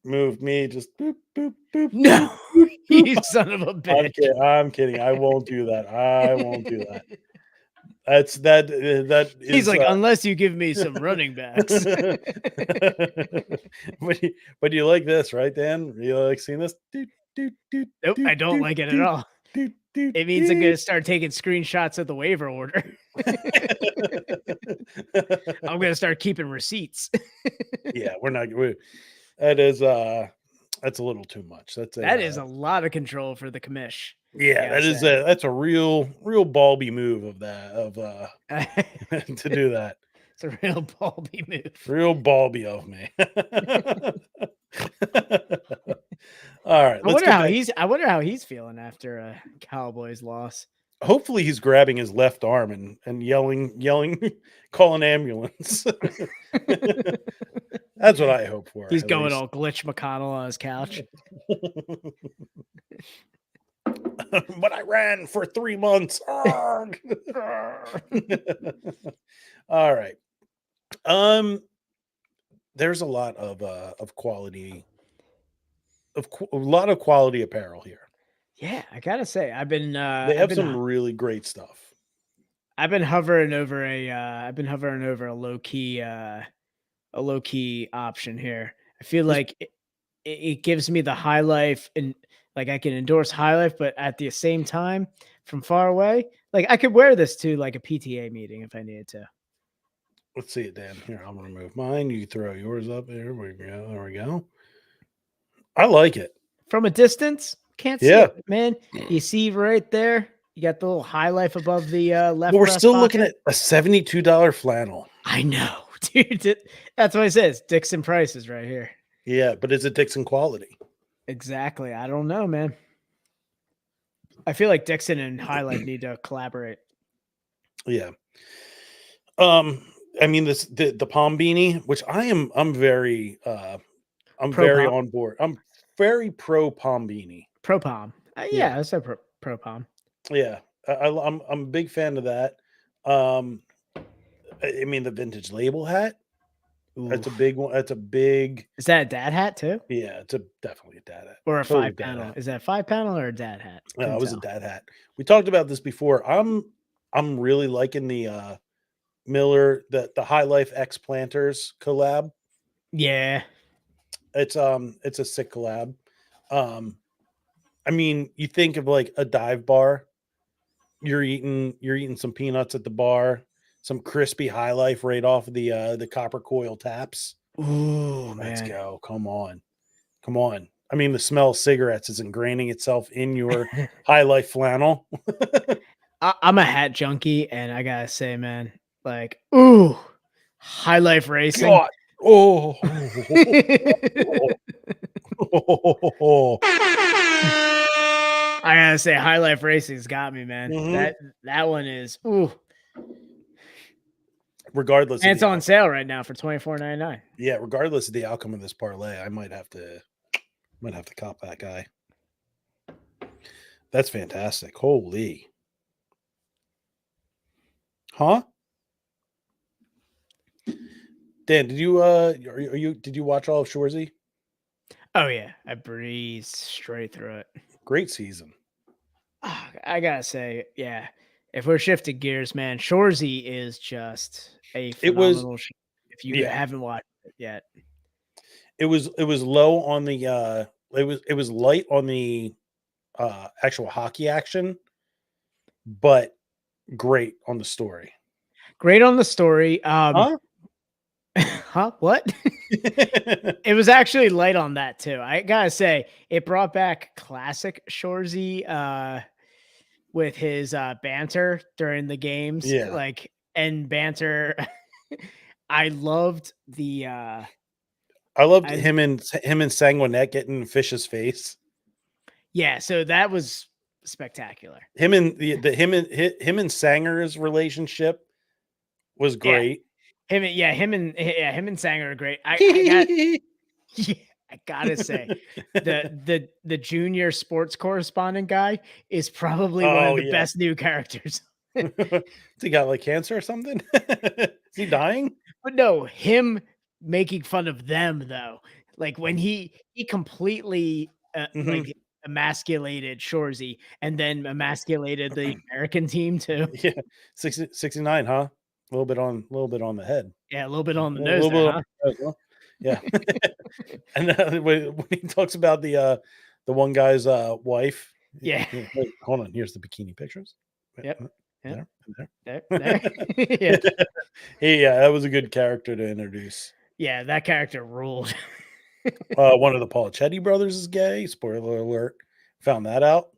Move me. Just boop, boop, boop. No, boop, boop. you son of a I'm bitch. kidding. I'm kidding. I won't do that. I won't do that. That He's is, like, unless you give me some running backs. but you like this, right, Dan? You like seeing this? Nope, I don't like it at all. It means I'm gonna start taking screenshots of the waiver order. I'm gonna start keeping receipts. Yeah, that is that's a little too much. That is a lot of control for the commish. Yeah, that's a real Balby move of to do that. It's a real Balby move. Real Balby of me. All right. I wonder how he's feeling after a Cowboys loss. Hopefully he's grabbing his left arm and yelling, call an ambulance. That's what I hope for. He's going all Glitch McConnell on his couch. But I ran for 3 months. All right. There's a lot of quality a lot of quality apparel here. Yeah, I gotta say, they have some really great stuff. I've been hovering over a low key option here. I feel like it gives me the high life, and like I can endorse high life, but at the same time, from far away, like I could wear this to like a PTA meeting if I needed to. Let's see it, Dan. Here, I'll remove mine. You throw yours up there. There we go. I like it. From a distance, can't see it, man. You see right there, you got the little high life above the left. Well, we're still looking at a $72 flannel. I know, dude. That's what I said. It's Dixon prices right here. Yeah, but is it Dixon quality? Exactly. I don't know, man. I feel like Dixon and High Life need to collaborate. Yeah. I mean, the Palm beanie, which I'm very very on board. I'm very pro Palm beanie. Pro Palm. Yeah, that's a pro Palm. Yeah, I'm a big fan of that. I mean, the vintage label hat. Ooh. That's a big one. That's a big. Is that a dad hat too? Yeah, it's definitely a dad hat. Or a totally 5-panel. Is that a 5-panel or a dad hat? No, it was a dad hat. We talked about this before. I'm really liking the Miller, the High Life X Planters collab. Yeah. It's a sick collab. I mean, you think of like a dive bar, you're eating some peanuts at the bar, some crispy High Life right off of the copper coil taps. Ooh, let's man. go. Come on. I mean, the smell of cigarettes is ingraining itself in your High Life flannel. I'm a hat junkie, and I gotta say, man, like, ooh, High Life Racing. God. Oh. I gotta say, High Life Racing's got me, man. Mm-hmm. That one is ooh. Regardless, and it's on sale right now for $24.99. Yeah, regardless of the outcome of this parlay, I might have to cop that guy. That's fantastic. Holy. Huh? Dan, did you watch all of Shoresy? Oh yeah, I breezed straight through it. Great season. I gotta say, yeah. If we're shifting gears, man, Shoresy is just a phenomenal show. If you haven't watched it yet, it was low on the it was light on the actual hockey action, but great on the story. Great on the story. Huh? Huh? What? It was actually light on that too. I gotta say, it brought back classic Shorzy with his banter during the games. Yeah. Like, and banter. I loved the I loved I- him and Sanguinet getting in Fish's face. yeah, so that was spectacular. Him and him and Sanger's relationship was great. Him and Sanger are great. I gotta say, the junior sports correspondent guy is probably one of the best new characters. Has he got like cancer or something? Is he dying? But no, him making fun of them though, like when he completely like emasculated Shorzy and then emasculated the American team too. Yeah, 69, huh? A little bit on the head. Yeah, a little bit on the nose there, huh? Huh? Yeah. And when he talks about the one guy's wife. Yeah. Wait, hold on. Here's the bikini pictures. Yep. There. There. Yeah. Yeah, that was a good character to introduce. Yeah, that character ruled. One of the Paulicetti brothers is gay. Spoiler alert. Found that out.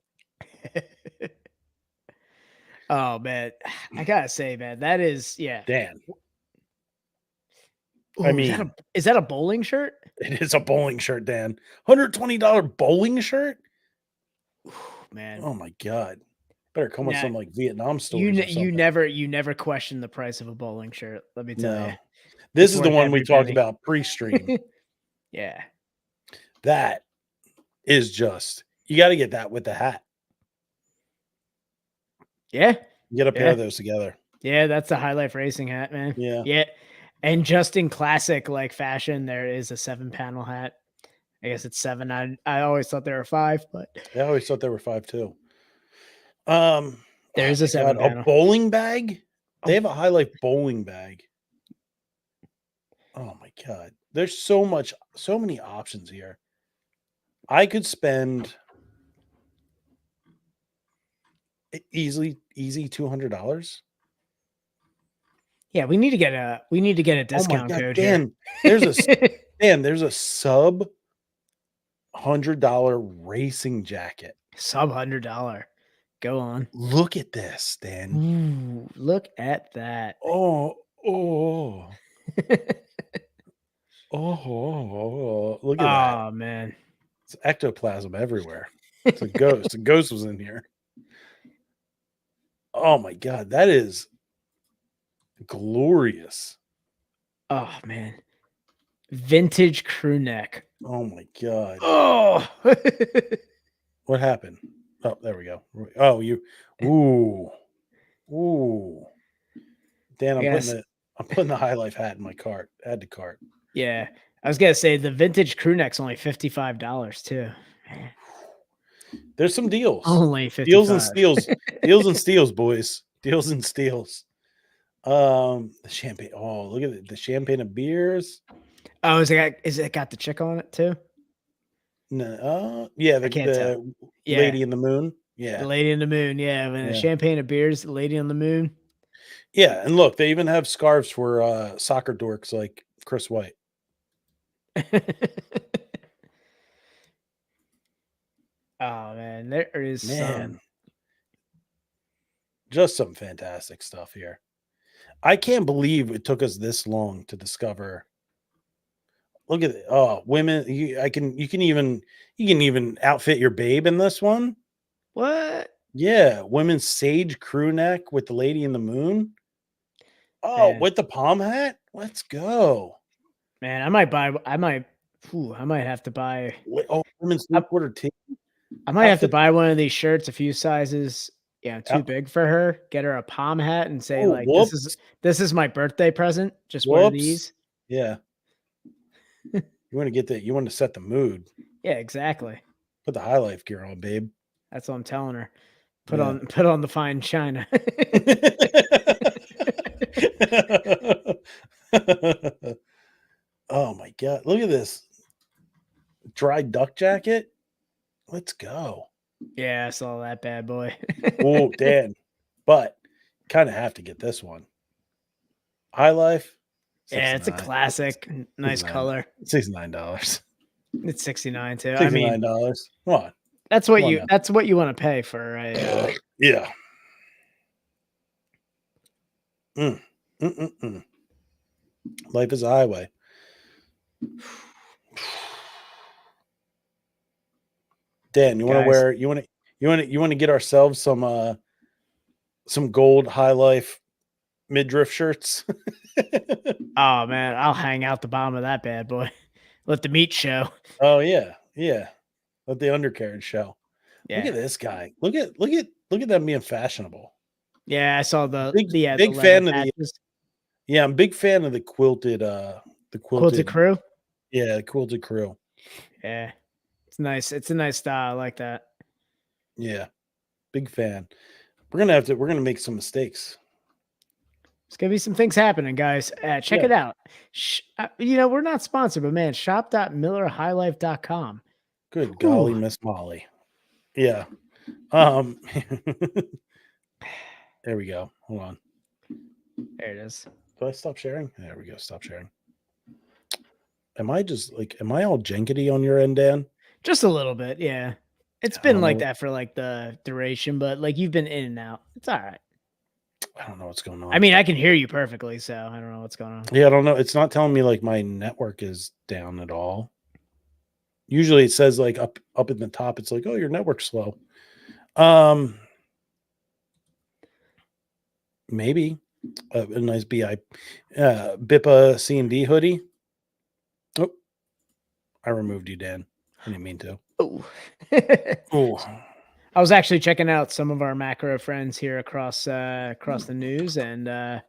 Oh man, I gotta say, man, that is Dan. Ooh, I mean, is that a bowling shirt? It is a bowling shirt, Dan. $120 bowling shirt. Ooh, man, oh my god, better come with some like Vietnam stories. You never question the price of a bowling shirt. Let me tell you. This is the one we talked about pre-stream. Yeah, that is just, you got to get that with the hat. Yeah, get a pair of those together. Yeah, that's the High Life Racing hat, man. Yeah. And just in classic like fashion, there is a 7-panel hat. I guess it's 7. I always thought there were 5, but I always thought there were 5 too. There's a 7-panel. A bowling bag. They have a High Life bowling bag. Oh my god, there's so many options here. I could spend easy $200. Yeah, we need to get a discount code. Dan, there's a sub $100 racing jacket. Sub $100. Go on. Look at this, Dan. Ooh, look at that. Oh. Look at that. Oh man. It's ectoplasm everywhere. It's a ghost. A ghost was in here. Oh my god, that is glorious. Oh man. Vintage crew neck. Oh my god. Oh. What happened? Oh, there we go. Oh, ooh. Dan, I'm putting the High Life hat in my cart. Add to cart. Yeah. I was gonna say the vintage crew neck's only $55 too. There's some deals. Only 55. Deals and steals. Deals and steals, boys. Deals and steals. The champagne. Oh, look at it. The champagne of beers. Oh, is it got the chick on it too? No. Yeah, the Lady in the Moon. Yeah. The Lady in the Moon. Yeah. The champagne of beers, the Lady on the Moon. Yeah, and look, they even have scarves for soccer dorks like Chris White. Oh man, there is just some fantastic stuff here. I can't believe it took us this long to discover. Look at it. Oh, women! You can even outfit your babe in this one. What? Yeah, women's sage crew neck with the Lady in the Moon. Oh, with the palm hat. Let's go, man! I might have to buy. Oh, women's 3/4 tee. I might have to buy one of these shirts a few sizes too big for her. Get her a palm hat and say this is my birthday present. Just one of these. Yeah. You want to get that? You want to set the mood. Yeah, exactly. Put the High Life gear on, babe. That's what I'm telling her. Put on the fine china. Oh my god! Look at this. dry duck jacket. Let's go. Yeah, I saw that bad boy. Oh, Dan. But kind of have to get this one. High Life. Yeah, it's a classic. Nice color. $69. It's 69 too. I mean, $69. Come on. that's what Come on you now. that's what you want to pay for a Yeah. Life is a highway. Dan, you want to Guys. wear you want to get ourselves some gold High Life midriff shirts? Oh man, I'll hang out the bottom of that bad boy. Let the meat show. Oh yeah. Yeah. Let the undercarriage show. Yeah. Look at this guy. Look at them being fashionable. Yeah, I saw the Big leather fan of the patches. Yeah, I'm a big fan of the quilted Quilted crew. Yeah, the quilted crew. Yeah. It's nice. It's a nice style. I like that. Yeah. Big fan. We're gonna make some mistakes. There's gonna be some things happening, guys. Check it out. We're not sponsored, but man, shop.millerhighlife.com. Good golly, Miss Molly. Yeah. There we go. Hold on. There it is. Did I stop sharing? There we go. Stop sharing. Am I all jankety on your end, Dan? Just a little bit, yeah. It's been like that for like the duration, but like you've been in and out. It's all right. I don't know what's going on. I mean, I can hear you perfectly, so I don't know what's going on. Yeah, I don't know. It's not telling me like my network is down at all. Usually it says like up at the top, it's like, oh, your network's slow. Maybe a nice BIPA C&D hoodie. Oh, I removed you, Dan. I didn't mean to. Oh. Oh. I was actually checking out some of our macro friends here across the news, and yeah,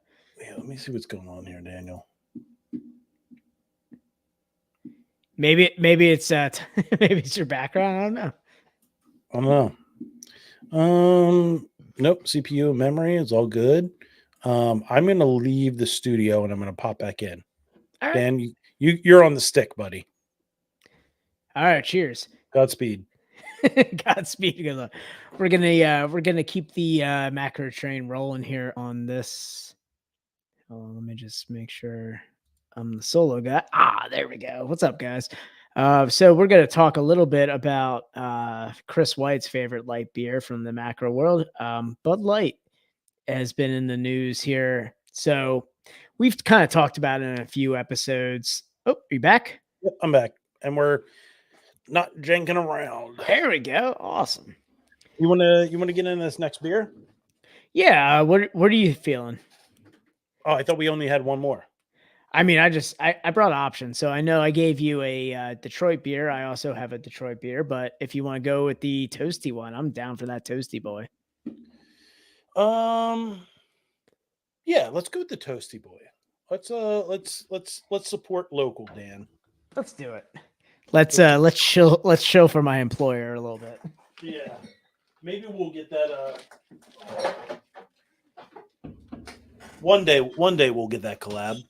let me see what's going on here, Daniel. maybe it's maybe it's your background. I don't know. Nope. CPU and memory is all good. I'm gonna leave the studio and I'm gonna pop back in. All right. Dan, you're on the stick, buddy. All right. Cheers. Godspeed. Godspeed. Good luck. We're gonna keep the macro train rolling here on this. Hold on, let me just make sure I'm the solo guy. There we go. What's up, guys? So we're gonna talk a little bit about Chris White's favorite light beer from the macro world. Bud Light has been in the news here. So we've kind of talked about it in a few episodes. Oh, are you back? Yep, I'm back. And we're not janking around. There we go. Awesome. You wanna get into this next beer? Yeah. What are you feeling? Oh, I thought we only had one more. I mean, I brought options. So I know I gave you a Detroit beer. I also have a Detroit beer, but if you want to go with the toasty one, I'm down for that toasty boy. Yeah, let's go with the toasty boy. Let's support local, Dan. Let's do it. Let's chill for my employer a little bit. Yeah. Maybe we'll get that one day we'll get that collab.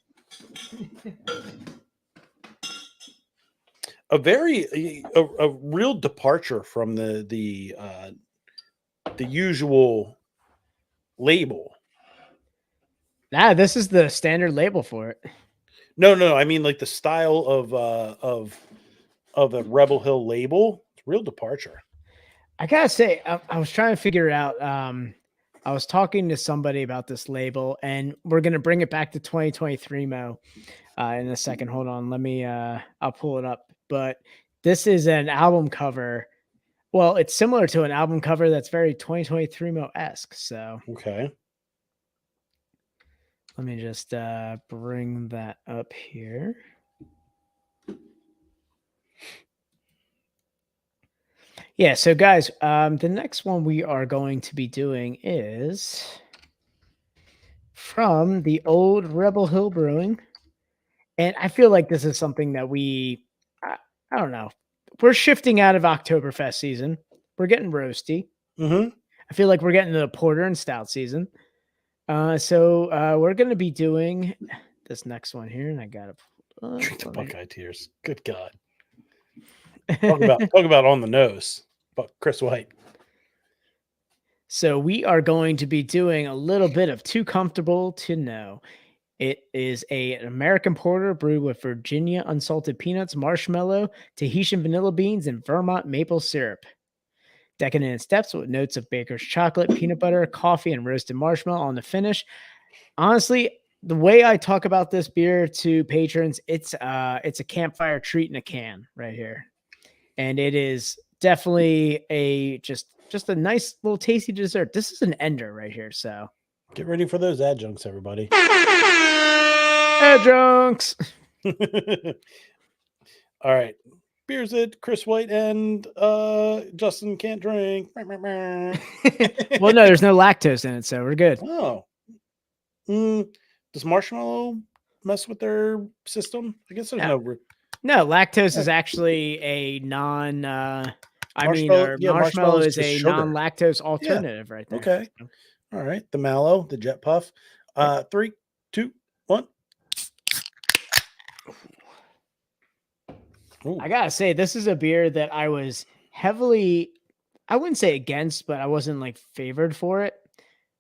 A real departure from the usual label. Nah, this is the standard label for it. No, I mean like the style of a Rebel Hill label. It's a real departure. I gotta say, I was trying to figure out. I was talking to somebody about this label, and we're gonna bring it back to 2023 Mo in a second. Hold on, let me. I'll pull it up. But this is an album cover. Well, it's similar to an album cover that's very 2023 Mo-esque. So okay. Let me just bring that up here. Yeah, so guys, the next one we are going to be doing is from the old Rebel Hill Brewing. And I feel like this is something that I don't know. We're shifting out of Oktoberfest season. We're getting roasty. Mm-hmm. I feel like we're getting to the porter and stout season. So we're going to be doing this next one here, and I got to drink the Buckeye tears. Good God. talk about on the nose. But Chris White. So we are going to be doing a little bit of Too Comfortable to Know. It is an American porter brewed with Virginia unsalted peanuts, marshmallow, Tahitian vanilla beans, and Vermont maple syrup. Decadent in steps with notes of baker's chocolate, peanut butter, coffee, and roasted marshmallow on the finish. Honestly, the way I talk about this beer to patrons, it's a campfire treat in a can right here. And it is definitely just a nice little tasty dessert. This is an ender right here, so Get ready for those adjuncts, everybody. adjuncts. All right. Beers that Chris White and Justin can't drink. Well, no, there's no lactose in it, so we're good. Oh. Does marshmallow mess with their system? I guess there's no. No, lactose is actually a non. Marshmallow is just a sugar. non-lactose alternative, right there. Okay. So. All right. The mallow, the jet puff. 3, 2, 1. Ooh. I gotta say, this is a beer that I was heavily, I wouldn't say against, but I wasn't like favored for it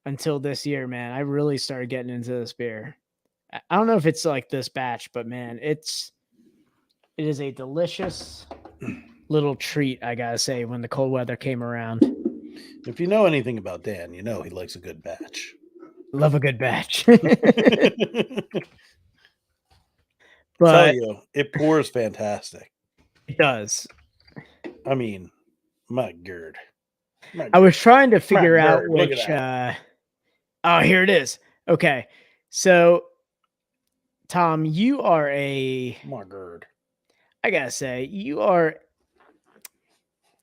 until this year, man. I really started getting into this beer. I don't know if it's like this batch, but man, it is a delicious little treat, I gotta say, when the cold weather came around. If you know anything about Dan, you know he likes a good batch. Love a good batch. But tell But you, it pours fantastic. it does. I mean, my gird. I was trying to figure My out bird, look which. at Oh, here it is. Okay, so Tom, you are a. My gird. I gotta say, you are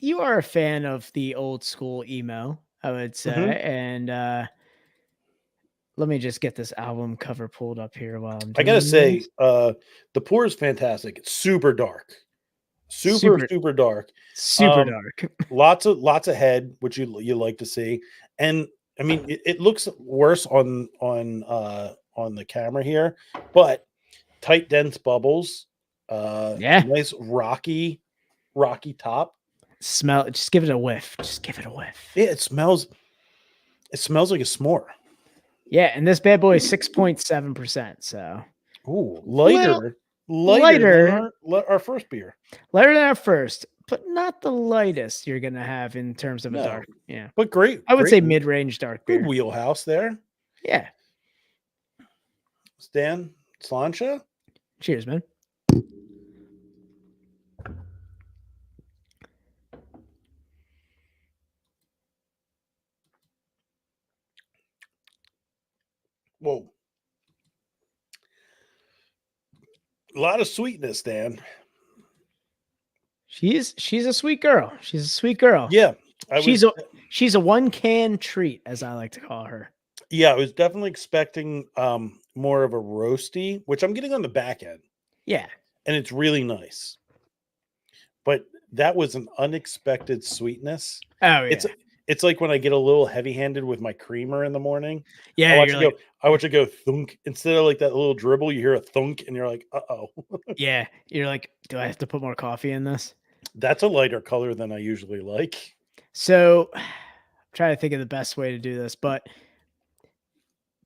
a fan of the old school emo, I would say, and let me just get this album cover pulled up here while I'm doing I gotta say, this. the pour is fantastic. It's super dark, super dark, Super dark. lots of head, which you like to see, and I mean it looks worse on the camera here, but tight, dense bubbles, Yeah. nice rocky top. Smell. Just give it a whiff. Just give it a whiff. Yeah, it smells like a s'more. Yeah, and this bad boy is 6.7%. So Ooh, lighter than our first beer. Lighter than our first, but not the lightest you're gonna have in terms of a dark. Yeah, but great. I would say mid-range dark beer. Good wheelhouse there. Yeah. Stan, Slancha. Cheers, man. Whoa. A lot of sweetness, Dan. She's a sweet girl. She's a sweet girl. Yeah. She's a one can treat, as I like to call her. Yeah, I was definitely expecting more of a roasty, which I'm getting on the back end. Yeah. And it's really nice. But that was an unexpected sweetness. Oh, yeah. It's like when I get a little heavy-handed with my creamer in the morning. Yeah, I watch it go thunk. Instead of like that little dribble, you hear a thunk and you're like, uh-oh. Yeah. You're like, do I have to put more coffee in this? That's a lighter color than I usually like. So I'm trying to think of the best way to do this, but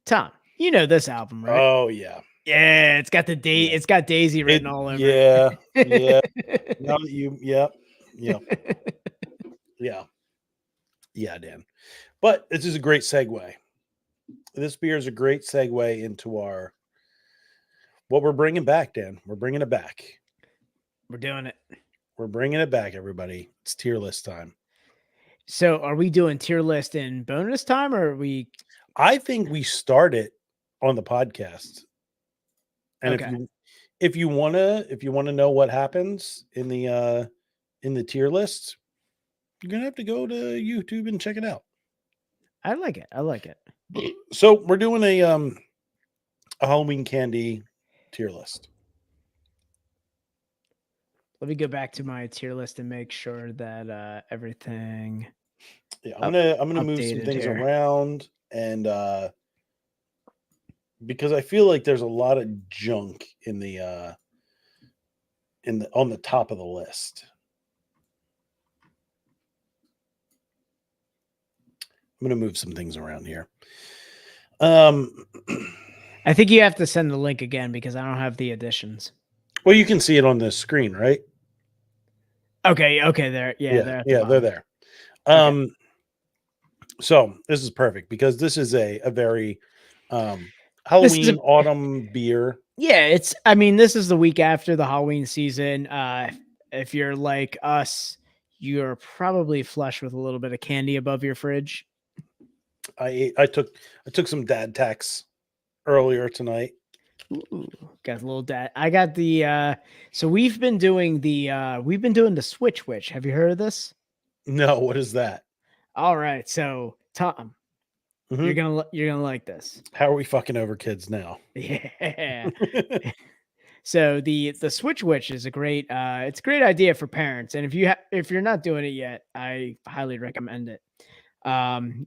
Tom, you know this album, right? Oh yeah. Yeah, it's got it's got Daisy written all over it. Yeah. Yeah. Now that yeah. Yeah, Dan. But this is a great segue. This beer is a great segue into what we're bringing back, Dan. We're bringing it back. We're doing it. We're bringing it back, everybody. It's tier list time. So are we doing tier list in bonus time, or are we? I think we start it on the podcast. And okay. if you wanna know what happens in the tier list, you're gonna have to go to YouTube and check it out. I like it. So we're doing a Halloween candy tier list. Let me go back to my tier list and make sure that everything. Yeah, I'm gonna move some things around, and because I feel like there's a lot of junk on the top of the list. I'm gonna move some things around here. Um, I think you have to send the link again because I don't have the additions. well, you can see it on the screen, right? Okay, there. Yeah, they're at the they're bottom. there. Okay. So this is perfect because this is a very This is Halloween a, autumn beer. yeah, I mean, this is the week after the Halloween season. If you're like us, you're probably flush with a little bit of candy above your fridge. I took some dad tax earlier tonight. Ooh, got a little dad. I got the so we've been doing the Switch Witch. Have you heard of this? No, what is that? All right, so Tom, Mhm. you're gonna like this. How are we fucking over kids now? Yeah. So the Switch Witch is a great it's a great idea for parents, and if you're not doing it yet, I highly recommend it.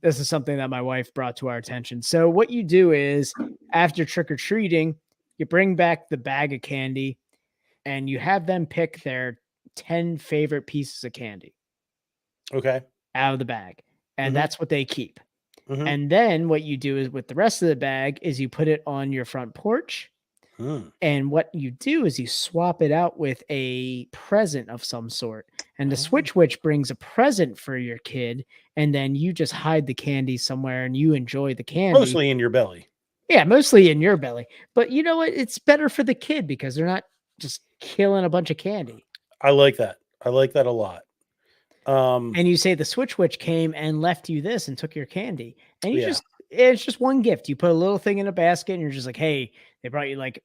This is something that my wife brought to our attention. So what you do is after trick or treating, you bring back the bag of candy, and you have them pick their 10 favorite pieces of candy Okay. out of the bag, and Mhm. that's what they keep. Mhm. And then what you do is with the rest of the bag is you put it on your front porch. Mm. And what you do is you swap it out with a present of some sort. And the Oh. Switch Witch brings a present for your kid, and then you just hide the candy somewhere and you enjoy the candy. Mostly in your belly. Yeah, mostly in your belly. But you know what? It's better for the kid because they're not just killing a bunch of candy. I like that. I like that a lot. And you say the Switch Witch came and left you this and took your candy. And you Yeah. it's just one gift. You put a little thing in a basket and you're just like, hey, they brought you like,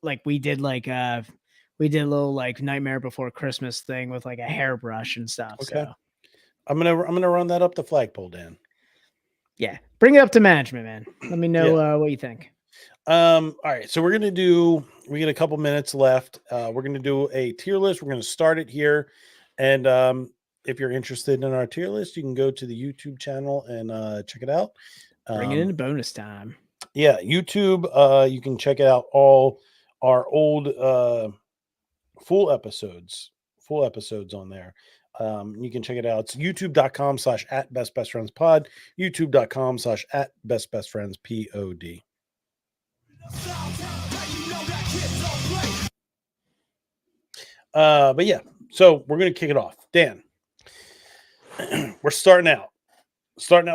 like we did a little like Nightmare Before Christmas thing with like a hairbrush and stuff. Okay. So I'm gonna run that up the flagpole, Dan. yeah, bring it up to management, man. Let me know Yeah. what you think. All right, so we get a couple minutes left. We're gonna do a tier list. We're gonna start it here. And if you're interested in our tier list, you can go to the YouTube channel and check it out. Bring it into bonus time. Yeah, YouTube. You can check out all our old full episodes on there. You can check it out. It's youtube.com/at best friends pod, youtube.com/at best friends pod. But yeah, so we're gonna kick it off. Dan, we're starting out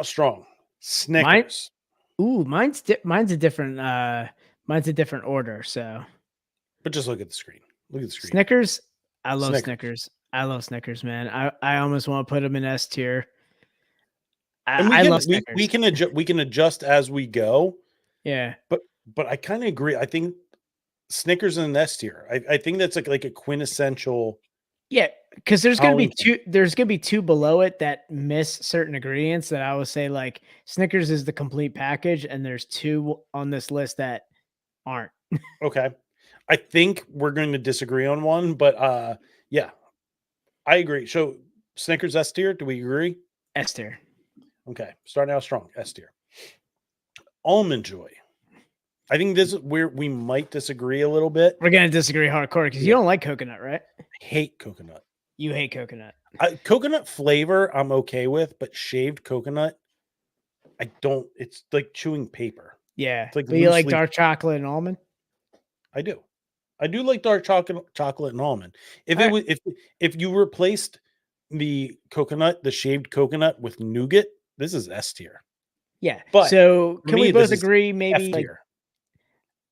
strong. Snickers. Mine's a different order. So But just look at the screen. Look at the screen. Snickers, I love Snickers. I love Snickers, man. I almost want to put them in S tier. I love Snickers. We can adjust as we go. Yeah. But I kind of agree. I think Snickers in an S tier. I think that's like a quintessential. Yeah, because there's gonna be Halloween there's gonna be two below it that miss certain ingredients that I would say like Snickers is the complete package, and there's two on this list that aren't. Okay. I think we're going to disagree on one, but yeah, I agree. So Snickers S tier, do we agree? S tier. Okay, starting out strong, S tier. Almond Joy. I think this is where we might disagree a little bit. We're gonna disagree hardcore because you don't like coconut, right? I hate coconut. You hate coconut. Coconut flavor, I'm okay with, but shaved coconut, I don't. It's like chewing paper. Yeah, It's like but you like loosely- dark chocolate and almond. I do like dark chocolate and almond. If All it right. was if you replaced the shaved coconut with nougat, this is S tier. Yeah. But so for can me, we both this is agree? F Maybe like tier.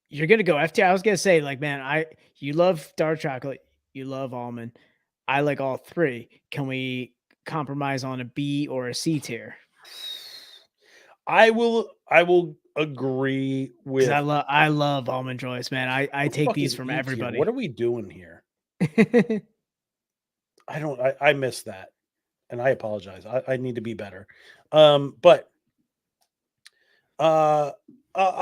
you're gonna go F tier. I was gonna say like, man, you love dark chocolate, you love almond. I like all three. Can we compromise on a B or a C tier? I will agree with. Because I love almond joys, man. I take these from E tier. everybody. What are we doing here? I missed that, and I apologize. I need to be better. But I'll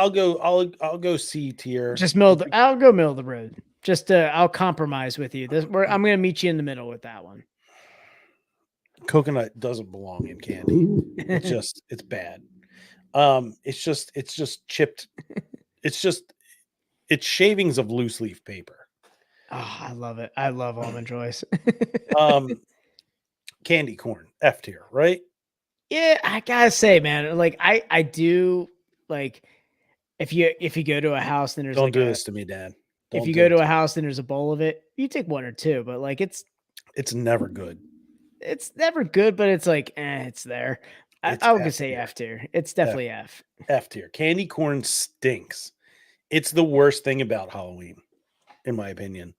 go C tier. Just I'll go middle of the road. Just I'll compromise with you. I'm gonna meet you in the middle with that one. Coconut doesn't belong in candy. It's bad. It's just chipped. It's shavings of loose leaf paper. Oh, I love it. I love almond joys. Candy corn, F tier, right? Yeah, I gotta say, man, like I do like if you go to a house and there's Don't like do a this to me, Dad. if Don't you do go it to a to me. house and there's a bowl of it, you take one or two, but like It's never good. it's never good, but it's like it's there. It's I would F say tier. F tier. It's F, definitely F. F tier. Candy corn stinks. It's the worst thing about Halloween, in my opinion.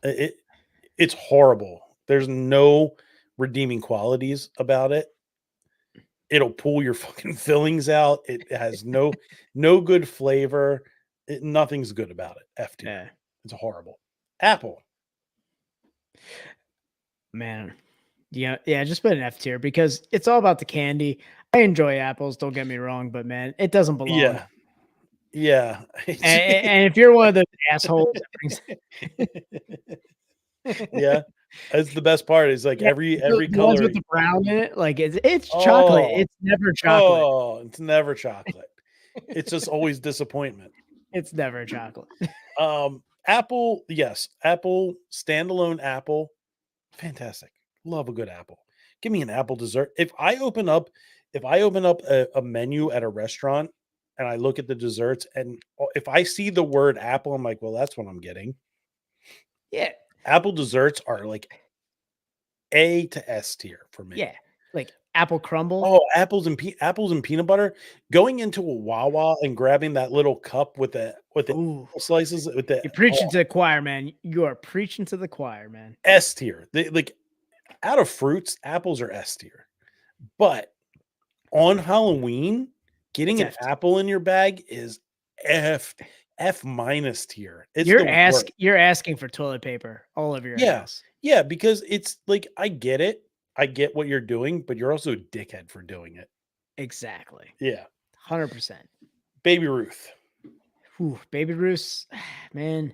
It's horrible. There's no redeeming qualities about it. It'll pull your fucking fillings out. It has no good flavor. Nothing's good about it. F tier. Yeah, It's horrible. Apple. man. Yeah, just put an F tier because it's all about the candy. I enjoy apples, don't get me wrong, but man, it doesn't belong. Yeah. And if you're one of those assholes that brings Yeah. That's the best part. Is like yeah, every the ones with coloring. the brown in it, like it's chocolate. Oh, It's never chocolate. it's never chocolate. It's just always disappointment. It's never chocolate. Apple, yes, apple, standalone apple, fantastic. Love a good apple. Give me an apple dessert. If I open up a menu at a restaurant and I look at the desserts, and if I see the word apple, I'm like, well, that's what I'm getting. Yeah. Apple desserts are like A to S tier for me. Yeah. Like apple crumble. Oh, apples and peanut butter. Going into a Wawa and grabbing that little cup with the Ooh. slices with the You're preaching to the choir, man. You are preaching to the choir, man. S tier. Like out of fruits, apples are S tier. But on Halloween, getting an It's F. apple in your bag is F minus tier. It's You're the worst. you're asking for toilet paper all over your Yeah. house. Yeah, because it's like I get it. I get what you're doing, but you're also a dickhead for doing it. Exactly. Yeah. 100%. Baby Ruth. Ooh, Baby Ruths, man.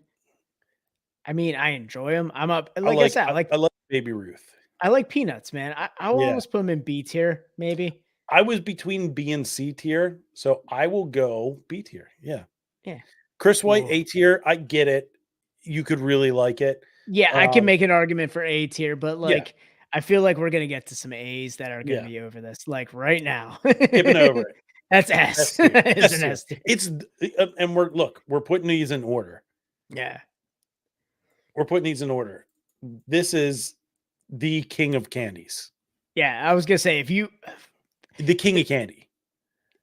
I mean, I enjoy them. I'm up. Like I said, I love Baby Ruth. I like peanuts, man. I will Yeah. almost put them in B tier, maybe. I was between B and C tier, so I will go B tier. Yeah. Yeah. Chris White, Ooh. A tier. I get it. You could really like it. Yeah, I can make an argument for A tier, but Yeah. like I feel like we're gonna get to some A's that are gonna Yeah. be over this, like right now. Skipping over it. That's S. S tier. It's S an tier. S tier. It's and we're putting these in order. Yeah. We're putting these in order. This is the king of candies. Yeah, I was gonna say if you The king of candy.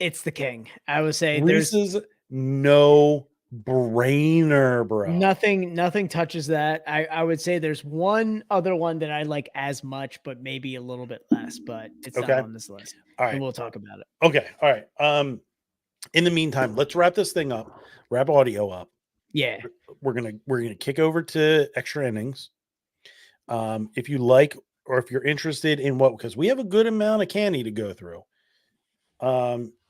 it's the king. I would say there's Reese's no brainer, bro. nothing touches that. I would say there's one other one that I like as much, but maybe a little bit less, but it's Okay. not on this list. All And right. we'll talk about it. Okay. All right. In the meantime, let's wrap this thing up. Wrap audio up. Yeah. We're gonna kick over to extra innings. If you like, or if you're interested in what, because we have a good amount of candy to go through,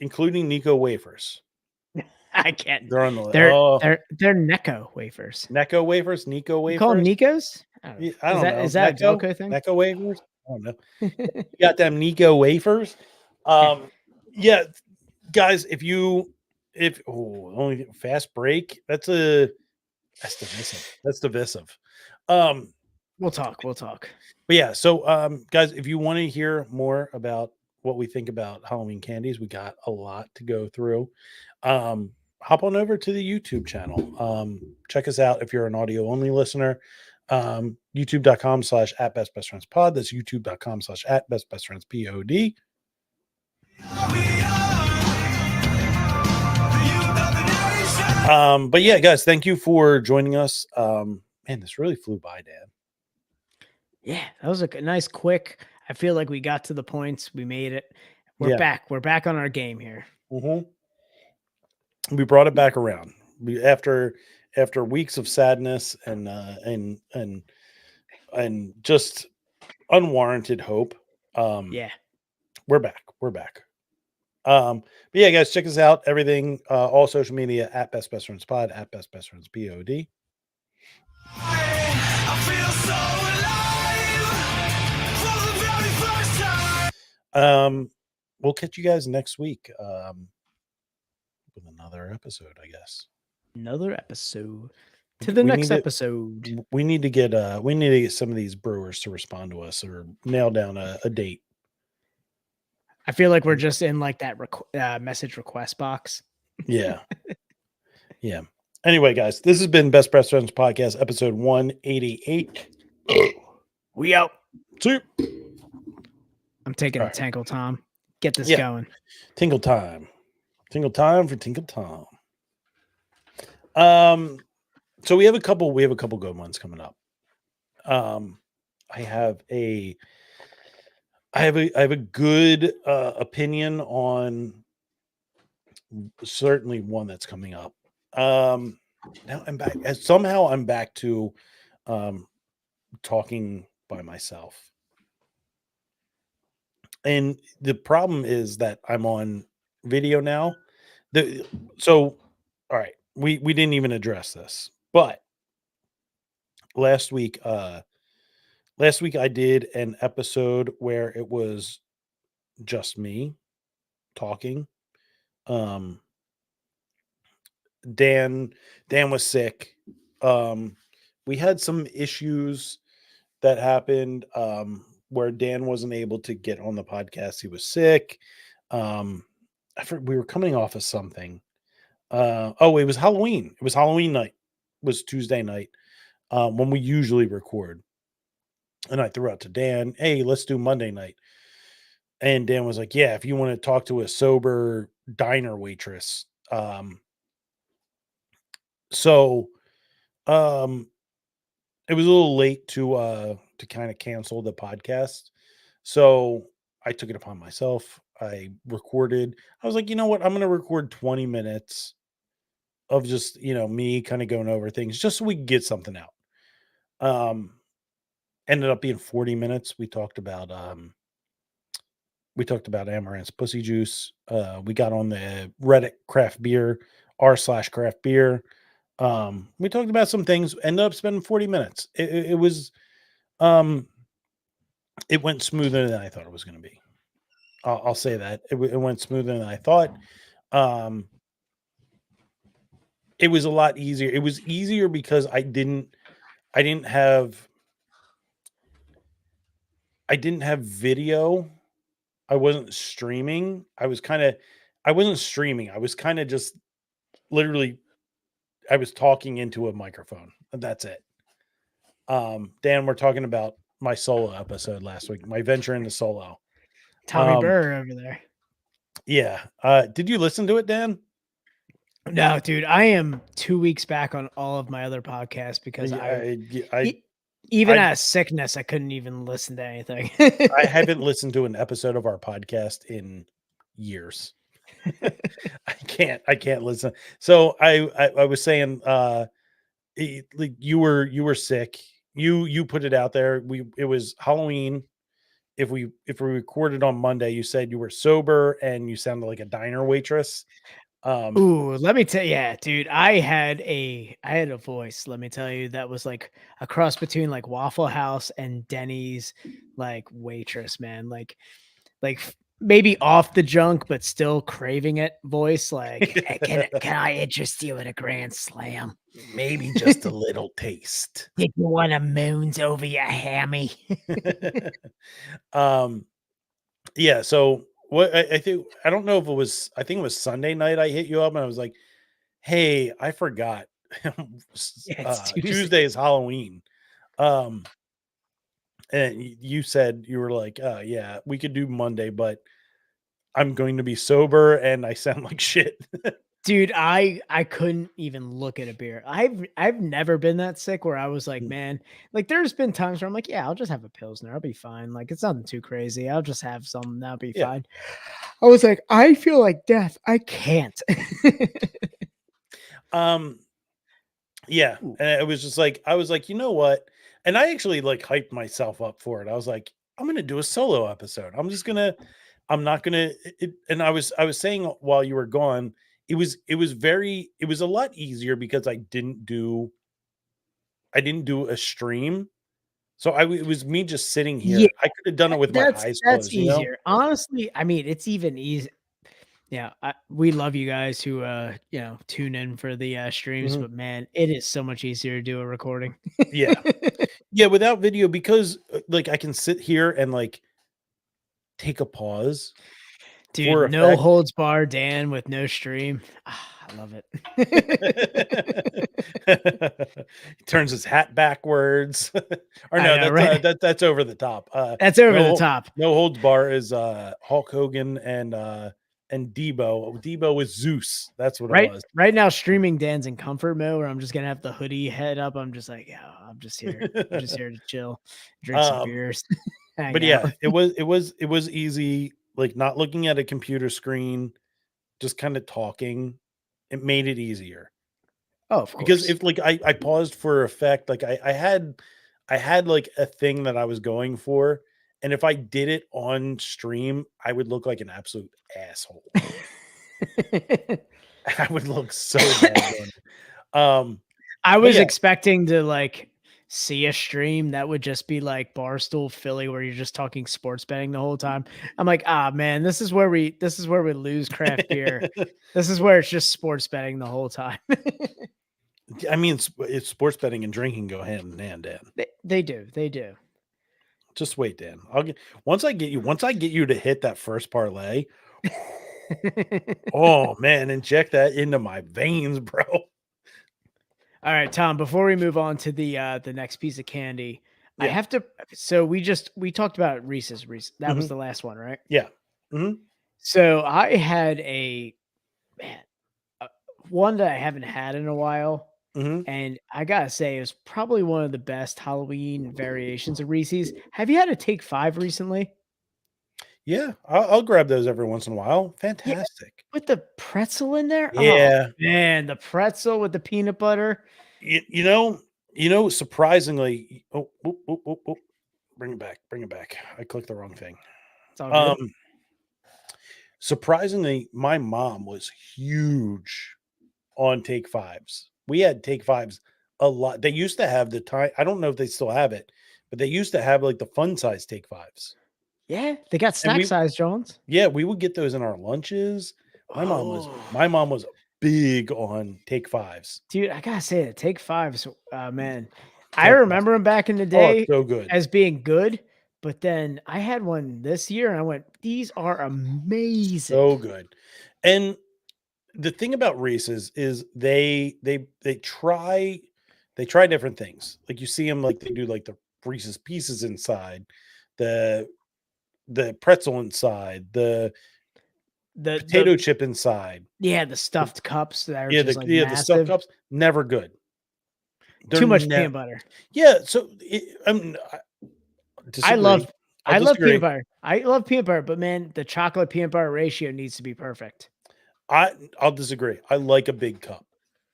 including Nico wafers. I can't. They're on the They're Necco wafers. Necco wafers, Nico wafers. You call them Nicos? Yeah, I don't know. Is that a Necco? Velcro thing? Necco wafers? I don't know. You got them Nico wafers. Yeah, guys, only fast break, that's divisive. That's divisive. We'll talk. But yeah, so guys, if you want to hear more about what we think about Halloween candies, we got a lot to go through. Hop on over to the YouTube channel. Check us out if you're an audio only listener. YouTube.com/@bestbestfriendspod. That's YouTube.com/@bestbestfriendspod. But yeah, guys, thank you for joining us. Man, this really flew by, Dan. Yeah, that was a nice, quick. I feel like we got to the points. We made it. We're Yeah. back. We're back on our game here. We brought it back around. After weeks of sadness and just unwarranted hope. Yeah. We're back. But yeah, guys, check us out. Everything, all social media at Best Best Friends Pod, at Best Best Friends POD. I feel so alive for the very first time. We'll catch you guys next week with another episode, I guess. Another episode. To the next episode. We need to get some of these brewers to respond to us or nail down a date. I feel like we're just in like that message request box. Yeah. Yeah. Anyway, guys, this has been Best Best Friends Podcast, episode 188. We out. See you. I'm taking All a right. Tinkle Tom. Get this Yeah. going. Tinkle time. Tinkle time for Tinkle Tom. So we have a couple good ones coming up. I have a good opinion on certainly one that's coming up. Now I'm back. Somehow I'm back to talking by myself. And the problem is that I'm on video now. So all right, we didn't even address this, but last week I did an episode where it was just me talking. Dan was sick. We had some issues that happened where Dan wasn't able to get on the podcast. He was sick. We were coming off of something. It was Halloween. It was Halloween night. It was Tuesday night when we usually record. And I threw out to Dan, hey, let's do Monday night. And Dan was like, yeah, if you want to talk to a sober diner waitress. So it was a little late to kind of cancel the podcast. So I took it upon myself. I recorded. I was like, you know what? I'm going to record 20 minutes of just, me kind of going over things just so we can get something out. Ended up being 40 minutes. We talked about Amaranth's pussy juice. We got on the Reddit craft beer, r/craft beer. We talked about some things, ended up spending 40 minutes. It was, it went smoother than I thought it was going to be. I'll say that it went smoother than I thought. It was a lot easier. It was easier because I didn't have video. I wasn't streaming. I wasn't streaming. I was kind of just literally, I was talking into a microphone. That's it. Dan, we're talking about my solo episode last week, my venture into solo. Tommy Burr over there. Yeah. Did you listen to it, Dan? No, dude, I am 2 weeks back on all of my other podcasts because even out of sickness, I couldn't even listen to anything. I haven't listened to an episode of our podcast in years. I can't listen. So I was saying, like you were sick. You put it out there. It was Halloween. If we recorded on Monday, you said you were sober and you sounded like a diner waitress. Ooh, let me tell you, yeah, dude, I had a voice, let me tell you, that was like a cross between like Waffle House and Denny's like waitress, man. Like maybe off the junk, but still craving it voice. Like, hey, can I interest you in a grand slam? Maybe just a little taste. Did you want to moons over your hammy? Yeah. So what I think, I don't know if it was, I think it was Sunday night. I hit you up and I was like, hey, I forgot. Tuesday is Halloween. And you said, you were like, yeah, we could do Monday, but I'm going to be sober and I sound like shit. Dude, I couldn't even look at a beer. I've never been that sick where I was like, man, like there's been times where I'm like, yeah, I'll just have a Pilsner. I'll be fine. Like it's nothing too crazy. I'll just have some. That'll be fine. I was like, I feel like death. I can't. Yeah. And it was just like, I was like, you know what? And I actually like hyped myself up for it. I was like, I'm going to do a solo episode. I'm not going to, and I was saying while you were gone, it was a lot easier because I didn't do a stream. So it was me just sitting here. Yeah, I could have done it with my eyes closed. That's easier. Honestly, I mean, it's even easy. Yeah, we love you guys who tune in for the streams, but man, it is so much easier to do a recording. Yeah. Yeah, without video, because like I can sit here and like take a pause Dude, no holds bar Dan with no stream. I love it. He turns his hat backwards. Or I no, know, that's right? that's over the top. That's over the no, top. no holds bar is Hulk Hogan and Debo. Debo was Zeus. That's what it was. Right now, streaming Dan's in comfort mode where I'm just gonna have the hoodie head up. I'm just like, yeah, I'm just here. I'm just here to chill, drink some beers, hang But out. yeah, it was easy. Like not looking at a computer screen, just kind of talking. It made it easier. Oh, of Because course. if like I paused for effect, like I had like a thing that I was going for, and if I did it on stream, I would look like an absolute asshole. I would look so bad doing it. I But was yeah. expecting to like see a stream that would just be like Barstool Philly where you're just talking sports betting the whole time. I'm like, man, this is where we lose craft beer. This is where it's just sports betting the whole time. I mean, it's sports betting and drinking go hand in hand, Dan. They do. Just wait, Dan. Once I get you to hit that first parlay. Oh man, inject that into my veins, bro. All right, Tom, before we move on to the next piece of candy, I Yeah. have to so we talked about Reese's. That was Mhm. the last one, right? Yeah. Mhm. So I had one that I haven't had in a while. Mhm. And I gotta say, it was probably one of the best Halloween variations of Reese's. Have you had a Take 5 recently? Yeah, I'll grab those every once in a while. Yeah, Fantastic. with the pretzel in there? Oh, Yeah. man, the pretzel with the peanut butter. Surprisingly, bring it back. Bring it back. I clicked the wrong thing. It's all good. Surprisingly, my mom was huge on Take Fives. We had Take Fives a lot. They used to have the time. I don't know if they still have it, but they used to have like the fun size Take Fives. Yeah, they got And snack size, Jones. yeah, we would get those in our lunches. My mom was big on Take Fives. Dude, I gotta say, the Take 5s, man, I Fantastic. remember them back in the Oh, day so good. as being good, but then I had one this year and I went, these are amazing. So good. And the thing about Reese's is they try different things. Like you see them like they do like the Reese's Pieces inside, the pretzel inside, the potato chip inside. Yeah, the stuffed cups that are Yeah, just like the stuffed massive. cups, never good. Too much peanut butter. Yeah, so I love disagree. peanut butter. I love peanut butter, but man, the chocolate peanut butter ratio needs to be perfect. I'll disagree. I like a big cup.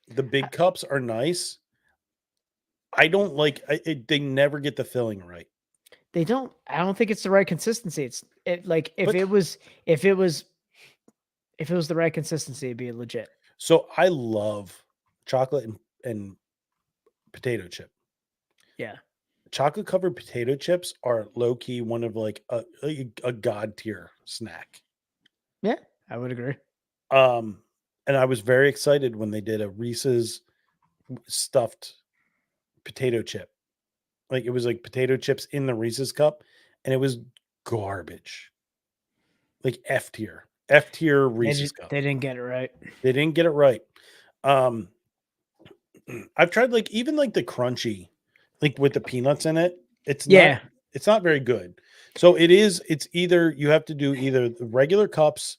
The big cups are nice. I don't like they never get the filling right. They don't. I don't think it's the right consistency. If it was the right consistency, it'd be legit. So I love chocolate and potato chip. Yeah. Chocolate covered potato chips are low key one of like a god tier snack. Yeah, I would agree. And I was very excited when they did a Reese's stuffed potato chip. Like it was like potato chips in the Reese's cup, and it was garbage. Like F tier Reese's cup. They didn't get it right. They didn't get it right. I've tried like even like the crunchy, like with the peanuts in it. It's not very good. So it's either you have to do either the regular cups,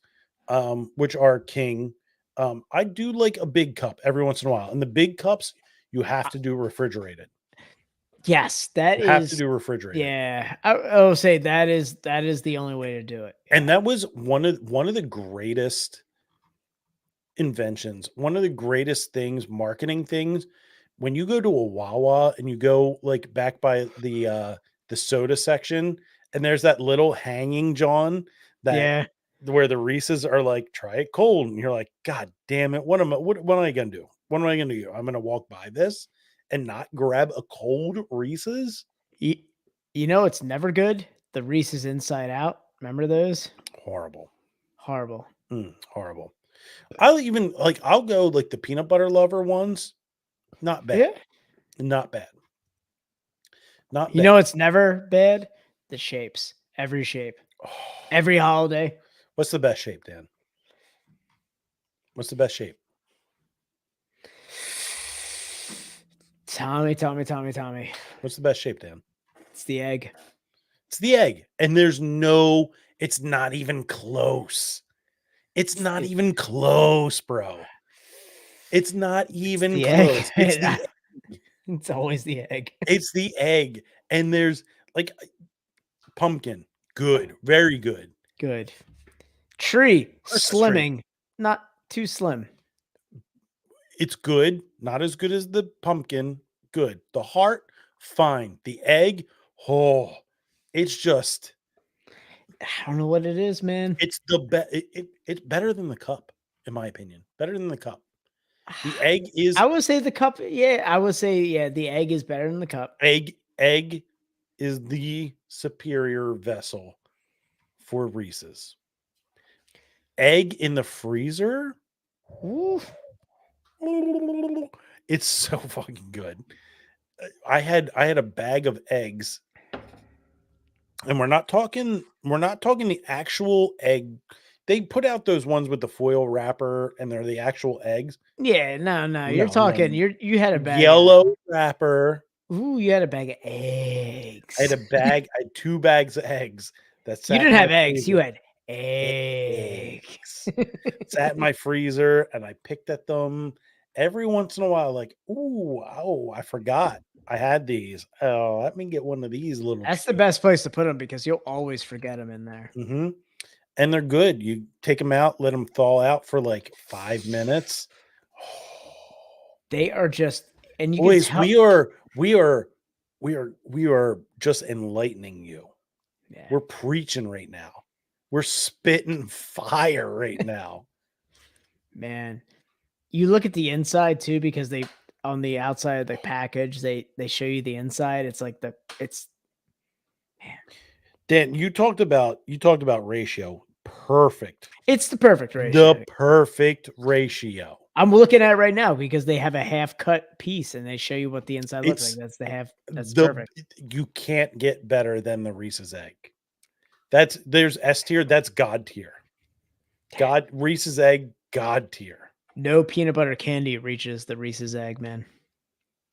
which are king. I do like a big cup every once in a while. And the big cups, you have to do refrigerated. Yes, you have to do refrigerated. Yeah. I will say that is the only way to do it. Yeah. And that was one of the greatest inventions, one of the greatest things, marketing things. When you go to a Wawa and you go like back by the soda section, and there's that little hanging John that where the Reese's are like, try it cold, and you're like, God damn it, what am I gonna do? What am I gonna do? I'm gonna walk by this and not grab a cold Reese's. You know it's never good. The Reese's Inside Out. Remember those? Horrible. Horrible. Horrible. I'll go like the peanut butter lover ones. Not bad. Yeah. Not bad. Not bad. You know it's never bad? The shapes. Every shape. Every holiday. What's the best shape, Dan? What's the best shape? Tommy. What's the best shape, Dan? It's the egg. It's the egg. And it's not even close. It's not even close, bro. It's not even the close. egg. It's always the egg. It's the egg. And there's like pumpkin. Good. Very good. Good. Tree. Christmas Slimming. tree. Not too slim. It's good. Not as good as the pumpkin. Good. The heart, fine. The egg, oh, it's just. I don't know what it is, man. It's the best. It's better than the cup, in my opinion. Better than the cup. The egg is. I would say the cup. Yeah, I would say the egg is better than the cup. Egg is the superior vessel for Reese's. Egg in the freezer. Ooh. It's so fucking good. I had a bag of eggs, and we're not talking the actual egg. They put out those ones with the foil wrapper, and they're the actual eggs. Yeah, no. You're No, talking. no. You had a bag. Yellow wrapper. Ooh, you had a bag of eggs. I had 2 bags of eggs. That You sat didn't in have my eggs. freezer. You had eggs. Sat in my freezer, and I picked at them every once in a while. Like, ooh, oh, I forgot I had these. Oh, let me get one of these little. That's the best place to put them because you'll always forget them in there. Mm-hmm. And they're good. You take them out, let them thaw out for like 5 minutes. They are just, and you Boys, can tell. we are just enlightening you. Yeah. We're preaching right now. We're spitting fire right now. Man, you look at the inside too, because they on the outside of the package they show you the inside. It's like Dan, you talked about ratio. Perfect. it's the perfect ratio. The perfect ratio. I'm looking at it right now because they have a half cut piece and they show you what the inside looks like. That's perfect. You can't get better than the Reese's egg. There's S tier, that's God tier. Reese's egg, God tier. No peanut butter candy reaches the Reese's egg, man.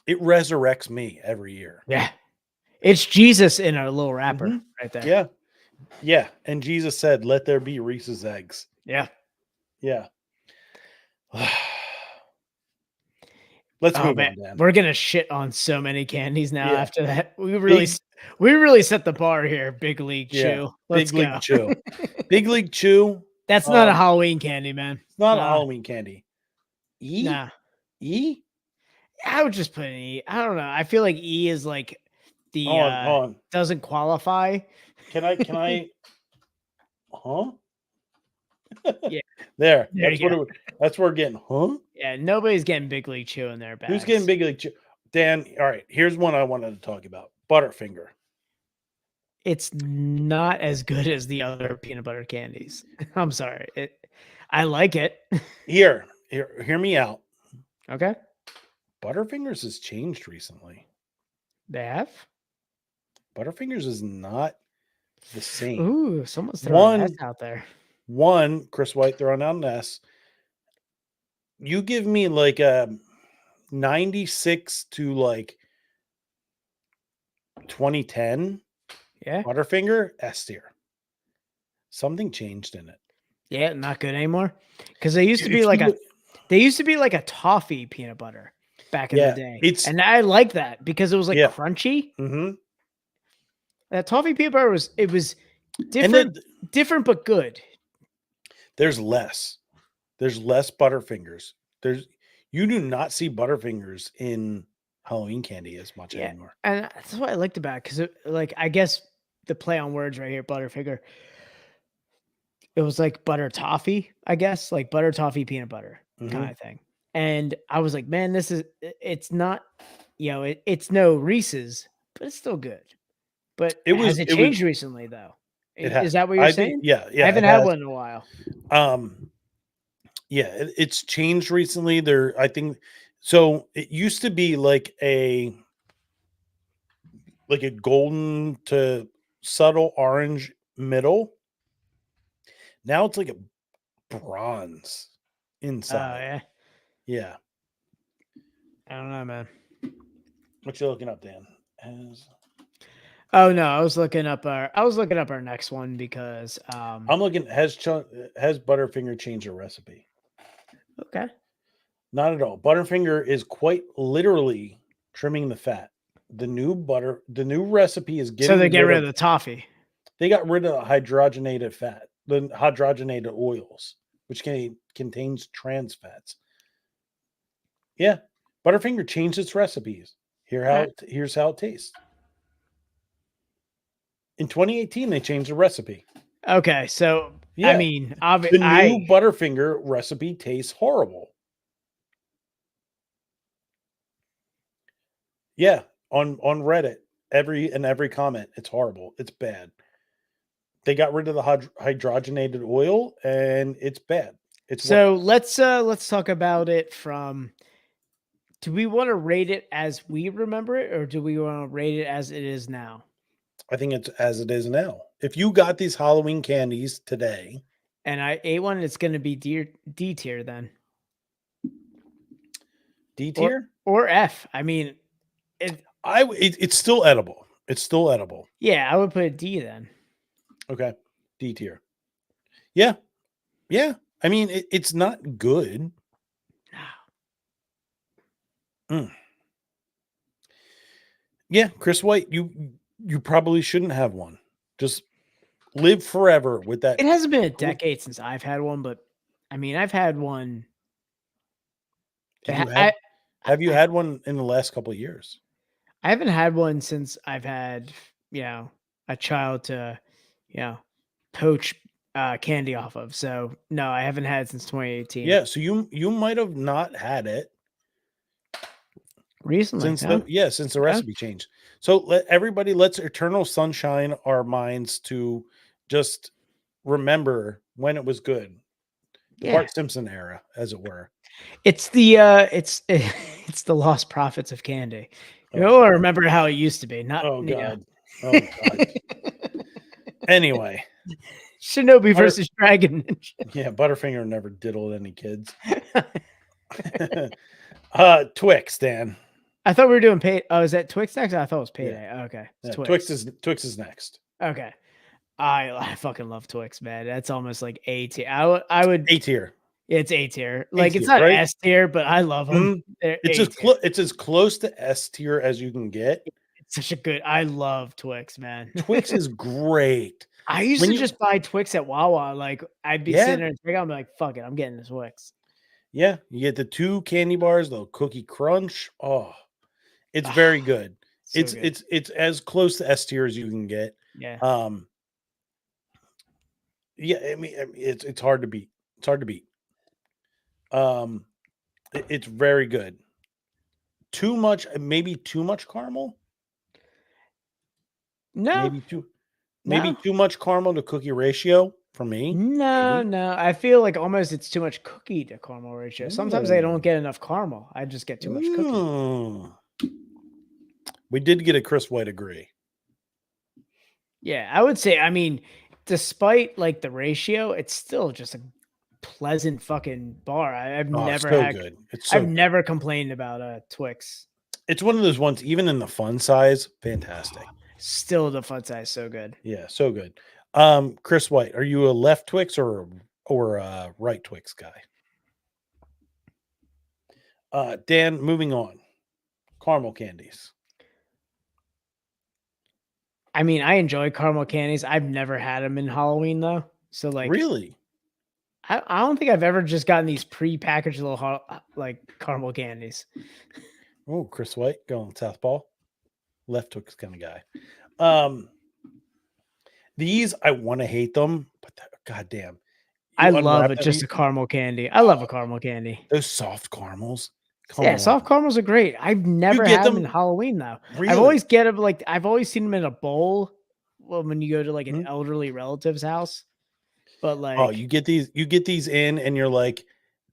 It resurrects me every year. Yeah. It's Jesus in a little wrapper right there. Yeah. Yeah. And Jesus said, let there be Reese's eggs. Yeah. Yeah. Let's move on, Dan. We're gonna shit on so many candies now after that. We really set the bar here. Big League Chew. Let's Big go. League Chew. Big League Chew. That's not a Halloween candy, man. It's not a Halloween candy. E? Nah. E? I would just put an E. I don't know. I feel like E is like the Hold on. doesn't qualify. Can I huh? Yeah. There. There That's what we're getting. Huh? Yeah, nobody's getting Big League Chew in their bags. Who's getting Big League Chew? Dan, all right. Here's one I wanted to talk about. Butterfinger. It's not as good as the other peanut butter candies. I'm sorry. I like it. Hear me out. Okay. Butterfingers has changed recently. They have? Butterfingers is not the same. Ooh, someone's throwing an S out there. One, Chris White throwing out an S. You give me like a 96 to like 2010. Yeah. Butterfinger, S tier. Something changed in it. Yeah, not good anymore. Because they used to be like a toffee peanut butter back in the day. And I like that because it was like crunchy. Mm-hmm. That toffee peanut butter was different but good. There's less Butterfingers. You do not see Butterfingers in Halloween candy as much anymore. And that's what I liked about it, because like, I guess the play on words right here, Butterfinger, it was like butter toffee, I guess, like butter toffee peanut butter kind of thing. And I was like, man, it's not, it's no Reese's, but it's still good. But has it changed recently though? Is that what you're saying? Yeah. I haven't had one in a while. Yeah, it's changed recently. I think so. It used to be like a golden to subtle orange middle. Now it's like a bronze Oh inside. yeah. Yeah. I don't know, man. What you looking up, Dan? Has Oh no, I was looking up our next one because I'm looking. Has Butterfinger changed their recipe? okay. Not at all. Butterfinger is quite literally trimming the fat. The new recipe is So getting they get rid rid of. of the toffee. They got rid of the hydrogenated fat, the hydrogenated oils, which contains trans fats. Yeah, Butterfinger changed its recipes. Here's how it tastes. In 2018, they changed the recipe. Okay, so Yeah, I mean, the new Butterfinger recipe tastes horrible. Yeah, on Reddit, every comment, it's horrible. It's bad. They got rid of the hydrogenated oil, and it's bad. It's so let's talk about it from. Do we want to rate it as we remember it, or do we want to rate it as it is now? I think it's as it is now. If you got these Halloween candies today, And I ate one, it's going to be D tier then, D tier, or F. I mean, it's still edible. It's still edible. yeah, I would put a D then. Okay, D tier. Yeah, yeah. I mean, it's not good. Yeah, Chris White, you probably shouldn't have one. Just live forever with that. It hasn't been a decade since I've had one, but I mean, I've had one. Have you had one in the last couple of years? I haven't had one since I've had, a child to, poach candy off of. So no, I haven't had it since 2018. Yeah, so you might have not had it Recently, since the recipe changed. So let's eternal sunshine our minds to just remember when it was good. The Bart Simpson era, as it were. It's the it's the lost profits of candy. I remember how it used to be. Not Oh god. Oh god. Anyway, Shinobi versus Dragon Ninja. Yeah, Butterfinger never diddled any kids. Twix, Dan. I thought we were doing pay. Oh, is that Twix next? I thought it was Payday. Yeah. Okay, Yeah, Twix is next. Okay, I fucking love Twix, man. That's almost like A tier. I would A tier. It's A tier. Like it's not right? S tier, but I love them. It's as close to S tier as you can get. It's such a good. I love Twix, man. Twix is great. I used to just buy Twix at Wawa. Like I'd be sitting there and I'm like, fuck it, I'm getting this Twix. Yeah, you get the 2 candy bars, the cookie crunch. Oh, it's very good. It's as close to S tier as you can get. Yeah. Yeah, I mean it's hard to beat. It's hard to beat. It's very good. Maybe too much caramel. No, maybe too much caramel to cookie ratio for me. No. I feel like almost it's too much cookie to caramel ratio. Sometimes I don't get enough caramel. I just get too much cookie. We did get a Chris White agree. Yeah, I would say. I mean, despite like the ratio, it's still just a pleasant fucking bar. I've never had. Good. I've never complained about a Twix. It's one of those ones, even in the fun size, fantastic. Still, the fun size so good. Yeah, so good. Chris White, are you a left Twix or a right Twix guy? Dan, moving on. Caramel candies. I mean, I enjoy caramel candies. I've never had them in Halloween though. So like, really, I don't think I've ever just gotten these pre-packaged little like caramel candies. Oh, Chris White going southpaw, left Twix kind of guy. These I want to hate them, but goddamn, I love it. Just a caramel candy. I love a caramel candy. Those soft caramels. Soft caramels are great. I've never had them in Halloween though. Really? I've always seen them in a bowl when you go to like an elderly relative's house. But like, you get these in, and you're like,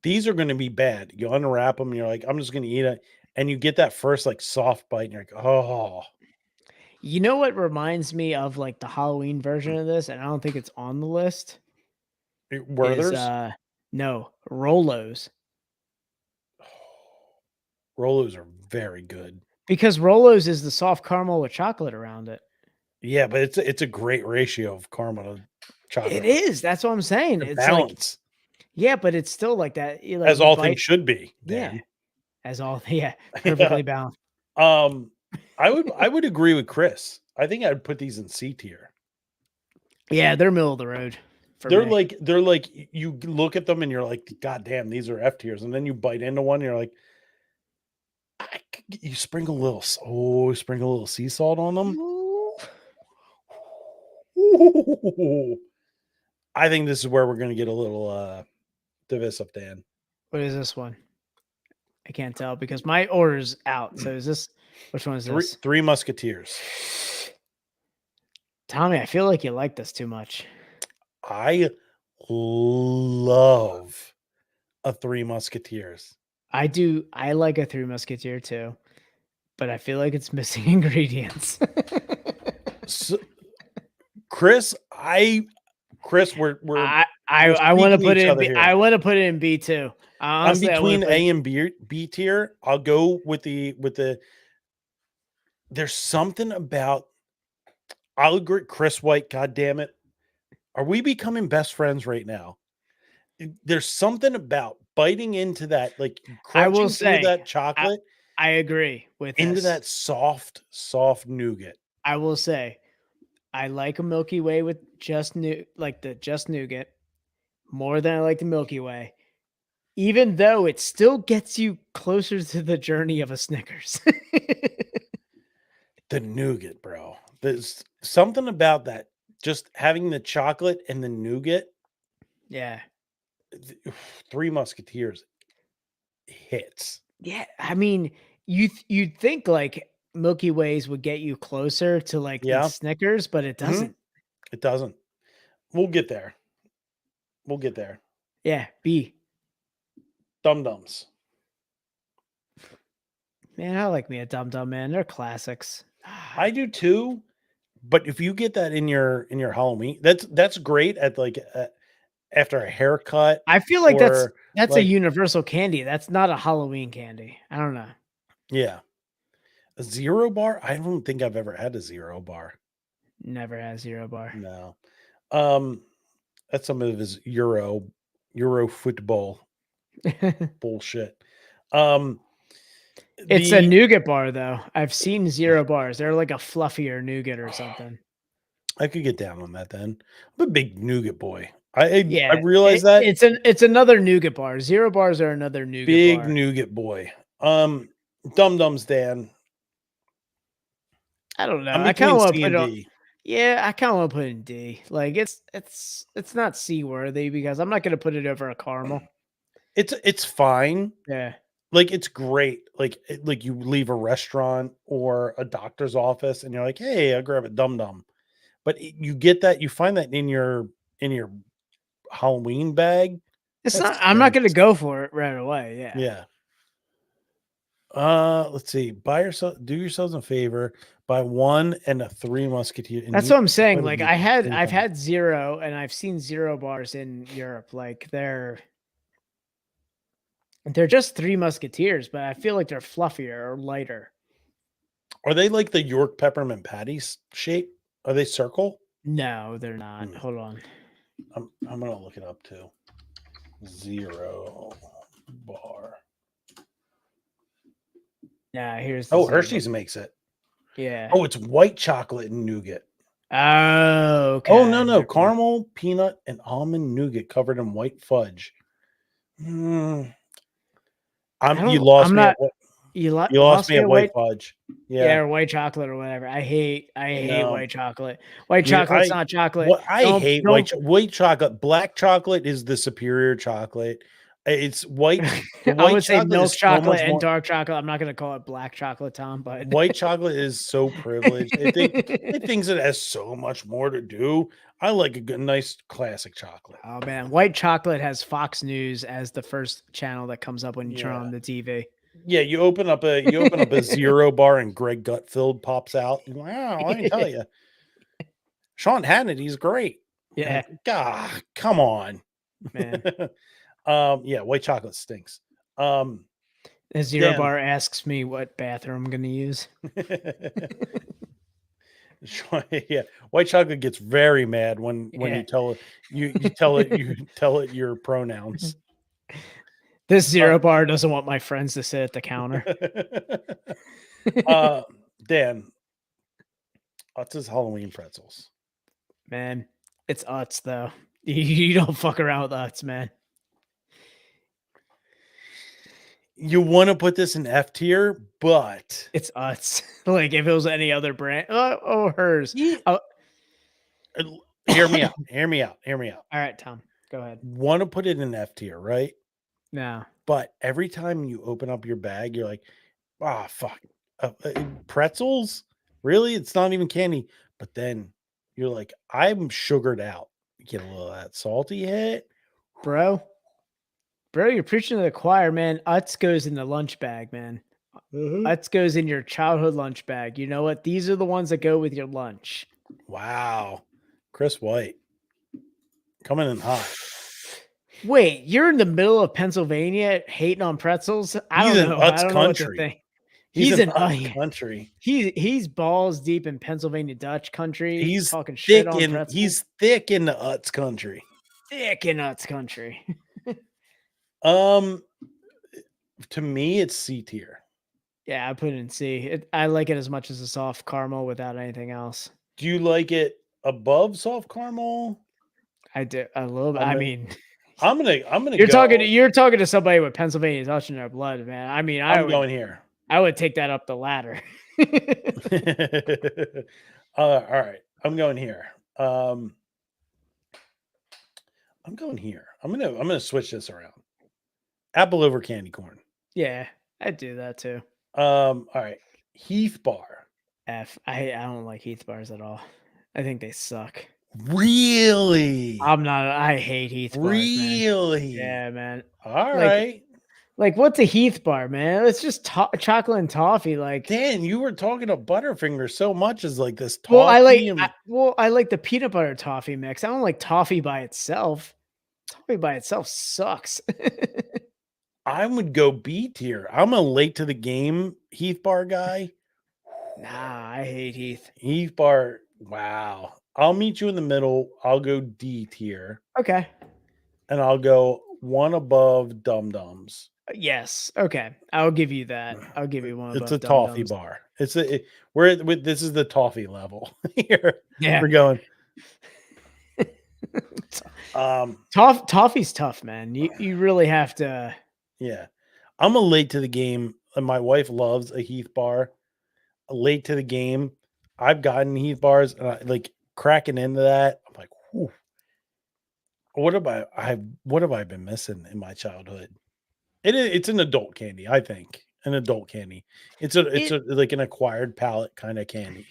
these are going to be bad. You unwrap them, and you're like, I'm just going to eat it, and you get that first like soft bite, and you're like, oh. You know what reminds me of like the Halloween version of this, and I don't think it's on the list. is Werther's? no Rolos. Rolos are very good. Because Rolos is the soft caramel with chocolate around it. Yeah, but it's a great ratio of caramel to chocolate. It is. That's what I'm saying. The It's balance, like, yeah, but it's still like that. Like as you all bite, things should be. yeah, Dan. as all, yeah, Yeah. perfectly balanced. I would agree with Chris. I think I'd put these in C tier. Yeah, they're middle of the road for They're me. like you look at them and you're like, God damn, these are F tiers, and then you bite into one, and you're like, you sprinkle a little sea salt on them. Ooh. I think this is where we're going to get a little divisive, Dan. What is this one? I can't tell because my order's out. So is this, which one is this? Three Musketeers. Tommy, I feel like you like this too much. I love a Three Musketeers. I do. I like a Three Musketeer too, but I feel like it's missing ingredients. So, Chris, we're I want to speaking put each it in other B. here. I want to put it in B too. Honestly, I'm between A and B tier. I'll go with the. There's something about. I'll agree, Chris White. God damn it, are we becoming best friends right now? There's something about biting into that, like I will crunching through say, that chocolate I agree with into this. that soft nougat. I will say, I like a Milky Way with just nougat more than I like the Milky Way, even though it still gets you closer to the journey of a Snickers. The nougat, bro. There's something about that. Just having the chocolate and the nougat. Yeah. Three Musketeers hits. Yeah. I mean, you'd think like Milky Ways would get you closer to like Yeah. these Snickers, but it doesn't. It doesn't. We'll get there. Yeah. B. Dum Dums. Man, I like me a Dum Dum, man. They're classics. I do too. But if you get that in your Halloween, that's great at like after a haircut. I feel like that's a like- universal candy. That's not a Halloween candy. I don't know. Yeah. A Zero Bar? I don't think I've ever had a Zero Bar. Never had Zero Bar. No. That's some of his Euro football bullshit. It's a nougat bar though. I've seen Zero Bars. They're like a fluffier nougat or something. I could get down on that then. I'm a big nougat boy. I realize that it's another nougat bar. Zero Bars are another nougat big bar. nougat boy. Dum Dums, Dan. I don't know. I'm I kind of want to C put and it. D. Yeah, I kind of want to put it in D. Like it's not C worthy because I'm not going to put it over a caramel. It's fine. Yeah. Like it's great. Like you leave a restaurant or a doctor's office and you're like, hey, I'll grab a Dum Dum. But you get that, you find that in your Halloween bag. It's not. I'm not going to go for it right away. Yeah. Yeah. Let's see. Do yourselves a favor. Buy one and a Three Musketeer. That's what I'm saying. Like I've had Zero and I've seen Zero Bars in Europe. Like they're just Three Musketeers, but I feel like they're fluffier or lighter. Are they like the York peppermint patties shape? Are they circle? No, they're not. Hold on. I'm gonna look it up too. Zero Bar. Yeah, here's. Hershey's makes it. Yeah. Oh, it's white chocolate and nougat. Oh, okay. Oh no, caramel, peanut, and almond nougat covered in white fudge. You lost me at white fudge. Yeah, or white chocolate or whatever. I hate white chocolate. White chocolate's not chocolate. I hate white chocolate. Black chocolate is the superior chocolate. It's white. I would say milk chocolate and dark chocolate. I'm not going to call it black chocolate, Tom, but white chocolate is so privileged. It thinks it has so much more to do. I like a good, nice classic chocolate. Oh man, white chocolate has Fox News as the first channel that comes up when you turn on the TV. Yeah, you open up a Zero Bar and Greg Gutfeld pops out. You're like, oh, let me tell you, Sean Hannity's great. Yeah. God, come on. man. Yeah, white chocolate stinks. Um, Zero Dan. Bar asks me what bathroom I'm gonna use. Yeah, white chocolate gets very mad when Yeah. you tell it your pronouns. This Zero Bar doesn't want my friends to sit at the counter. uh, Dan, what's his Halloween pretzels? Man, it's Utz though. You don't fuck around with Utz, man. You want to put this in F tier, but It's Utz. Like if it was any other brand, hers. Yeah. Oh. Hear me out. Hear me out. Hear me out. All right, Tom, go ahead. Want to put it in F tier, right? No, But every time you open up your bag, you're like, "Ah, fuck, pretzels? Really? It's not even candy." But then you're like, "I'm sugared out." You get a little of that salty hit. bro. Bro, you're preaching to the choir, man. Utz goes in the lunch bag, man. Utz goes in your childhood lunch bag. You know what? These are the ones that go with your lunch. Wow, Chris White coming in hot. Wait, you're in the middle of Pennsylvania hating on pretzels? I He's don't in know. Utz I don't know what to country. think. He's in oh, Utz yeah. country. He's balls deep in Pennsylvania Dutch country. He's talking shit on pretzels. He's thick in the Utz country. Thick in Utz country. To me, it's C tier. Yeah, I put it in C. I like it as much as a soft caramel without anything else. Do you like it above soft caramel? I do a little bit. I mean, I'm gonna. You're talking to somebody with Pennsylvania Dutch in their blood, man. I mean, I'm going here. I would take that up the ladder. All right, I'm going here. I'm going here. I'm gonna switch this around. Apple over candy corn. Yeah, I'd do that too. All right, Heath bar. F. I don't like Heath bars at all. I think they suck. Really? I hate Heath bars. Really? Man. Yeah, man. All right. Like, what's a Heath bar, man? It's just chocolate and toffee. Like, Dan, you were talking to Butterfinger so much as like this toffee. I like the peanut butter toffee mix. I don't like toffee by itself. Toffee by itself sucks. I would go B tier. I'm a late to the game Heath bar guy. Nah, I hate Heath. Heath bar. Wow. I'll meet you in the middle. I'll go D tier. Okay. And I'll go one above Dum Dums. Yes. Okay. I'll give you that. I'll give you one. It's a toffee bar. This is the toffee level here. Yeah. We're going. Toffee's tough, man. You really have to. Yeah. I'm a late to the game. And my wife loves a Heath bar. Late to the game. I've gotten Heath bars and I like cracking into that. I'm like, whew. What have I been missing in my childhood? It's an adult candy, I think. An adult candy. It's like an acquired palate kind of candy.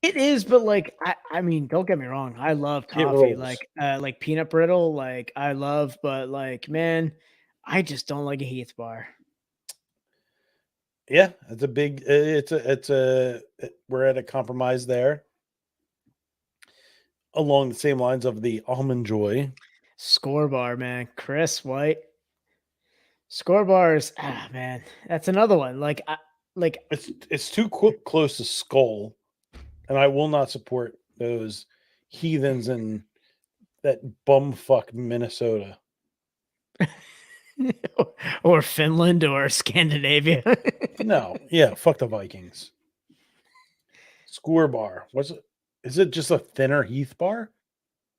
It is, but like I mean, don't get me wrong. I love toffee, like peanut brittle. Like I love, but like man, I just don't like a Heath bar. Yeah, it's a big. We're at a compromise there. Along the same lines of the Almond Joy. Score bar, man. Chris White. Score bars. Ah, man. That's another one. Like it's too close to Skull. And I will not support those heathens in that bumfuck Minnesota. or Finland or Scandinavia. No. Yeah, fuck the Vikings. Score bar. Is it just a thinner Heath bar?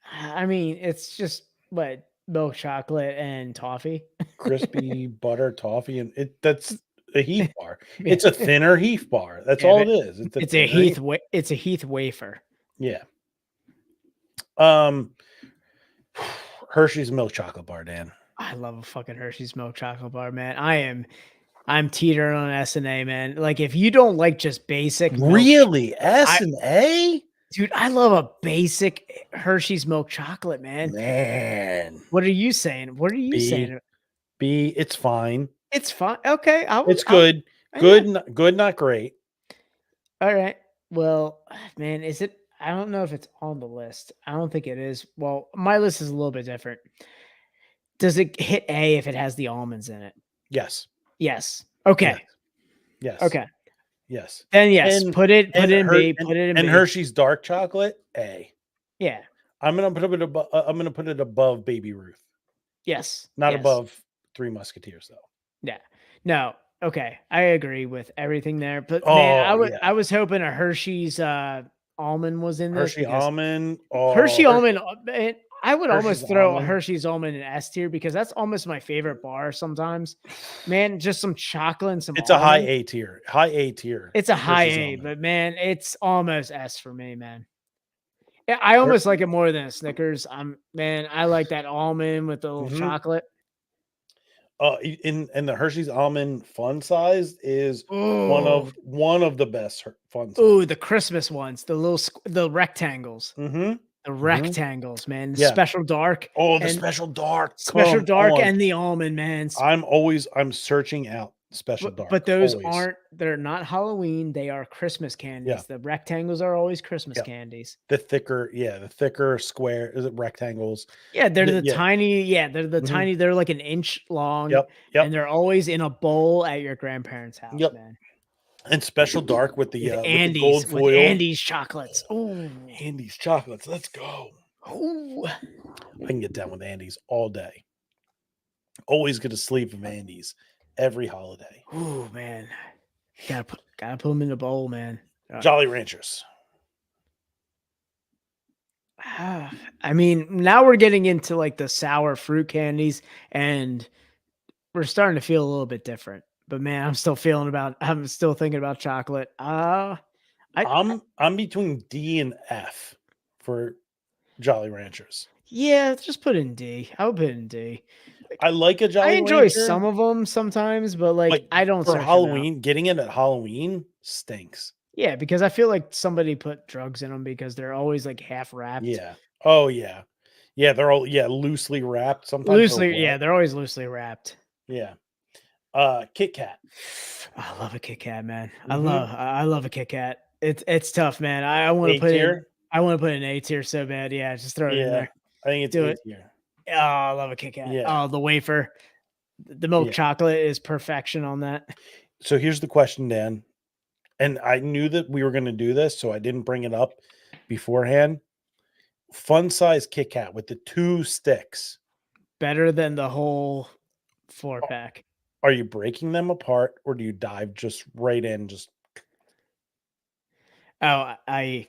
I mean, it's just what milk chocolate and toffee. Crispy butter toffee and that's a Heath bar. It's a thinner Heath bar. That's all it is. It's a Heath wafer. Yeah. Hershey's milk chocolate bar, Dan. I love a fucking Hershey's milk chocolate bar, man. I'm teetering on S and A, man. Like if you don't like just basic really S and A, dude, I love a basic Hershey's milk chocolate, man. Man, what are you saying? What are you saying? B, it's fine. It's fine. Okay, it's good. Good, not great. All right. Well, man, is it? I don't know if it's on the list. I don't think it is. Well, my list is a little bit different. Does it hit A if it has the almonds in it? Yes. Yes. Okay. Yes. Okay. Yes. Then yes, put it in B. And, Put it in and B. Hershey's dark chocolate, A. Yeah. I'm gonna put it above Baby Ruth, Yes. not yes. above Three Musketeers though. Yeah. No. Okay. I agree with everything there. But man, Oh yeah, I was hoping a Hershey's almond was in this Hershey because almond. Hershey Oh, almond. Man, I would Hershey's almost throw a almond. Hershey's almond in S tier because that's almost my favorite bar sometimes. Man, just some chocolate and some It's a high almond. A tier. High A tier. It's a high Hershey's A, almond. but man, it's almost S for me, man. Yeah, I almost like it more than a Snickers. I like that almond with the little chocolate. In the Hershey's almond fun size is one Oh, of the best fun size. ooh, the Christmas ones, the rectangles, Mm-hmm. the rectangles, man. The Yeah. special dark. Oh, the and special dark. special Come dark on. and the almond, man. I'm searching out special dark. But those always. they're not Halloween. They are Christmas candies. Yeah. The rectangles are always Christmas Yeah. candies. The thicker square. Is it rectangles? Yeah, they're the Yeah. tiny. Yeah, they're the Mhm. tiny. They're like an inch long. Yep. And they're always in a bowl at your grandparents' house, Yep. man. And special dark with the Andes, with the gold foil. with Andes chocolates. Ooh, Andes chocolates. Let's go. ooh. I can get down with Andes all day. Always get a sleeve of Andes every holiday. Ooh, man. Gotta put them in the bowl, man. Jolly Ranchers. I mean, now we're getting into like the sour fruit candies, and we're starting to feel a little bit different. But man, I'm still thinking about chocolate. I'm between D and F for Jolly Ranchers. Yeah, just put it in D. I would put it in D. I like a Jolly I enjoy Rancher. some of them sometimes, but like I don't for search them out. Halloween. Getting it at Halloween stinks. Yeah, because I feel like somebody put drugs in them because they're always like half wrapped. Yeah. Oh yeah. Yeah, they're all loosely wrapped. Sometimes they're always loosely wrapped. Yeah. Kit Kat. I love a Kit Kat, man. Mhm. I love a Kit Kat. It's tough, man. I want to put an A tier so bad. Yeah, just throw it in there. I think it's Do A it. tier. Oh, I love a Kit Kat. Yeah. Oh, the wafer. The milk chocolate is perfection on that. So here's the question, Dan. And I knew that we were going to do this, so I didn't bring it up beforehand. Fun size Kit Kat with the 2 sticks. Better than the whole 4-pack. Are you breaking them apart, or do you dive just right in? Oh, I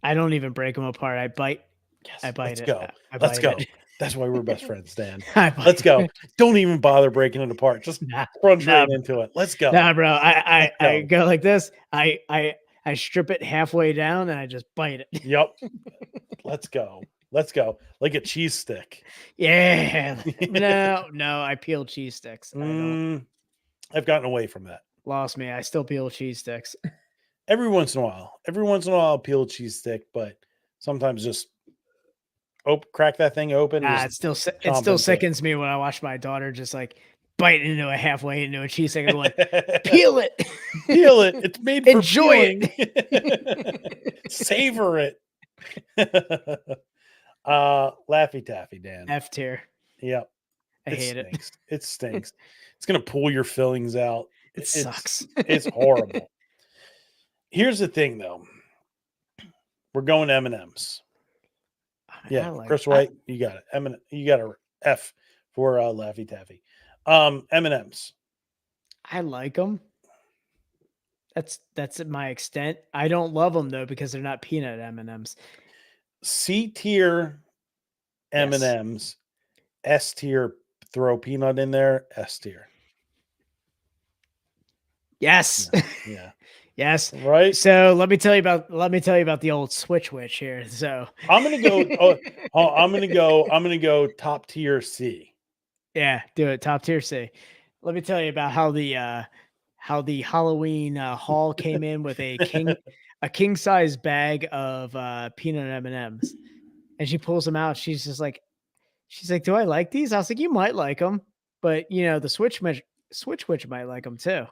don't even break them apart. I bite. Yes, I bite let's it. go. Let's go. That's why we're best friends, Dan. Let's go. Don't even bother breaking it apart. Just crunch right into it. Let's go. Nah, bro. I go like this. I strip it halfway down and I just bite it. Yep. Let's go. Let's go. Like a cheese stick. Yeah. No, I peel cheese sticks. I've gotten away from that. Lost me. I still peel cheese sticks. Every once in a while. I'll peel a cheese stick, but sometimes just crack that thing open. It still sickens me when I watch my daughter just like bite into a halfway into a cheese stick. I'm like, peel it. Peel it. It's made for enjoy peeling. it. Savor it. Laffy Taffy, Dan. F tier. Yep. I hate it. It stinks. It's gonna pull your fillings out. It sucks. It's horrible. Here's the thing, though. We're going M&Ms. Yeah, Chris White, you got it. You got a F for Laffy Taffy. M&Ms. I like them. That's at my extent. I don't love them though because they're not peanut M&Ms. C tier M&Ms. S tier, throw peanut in there. S tier. Yes. Yeah. Yes. Right. So let me tell you about the old Switch Witch here. So I'm gonna go. I'm gonna go top tier C. Yeah, do it. Top tier C. Let me tell you about how the Halloween haul came in with a king size bag of peanut M&Ms, and she pulls them out. She's like, "Do I like these?" I was like, "You might like them, but you know the Switch Witch might like them too."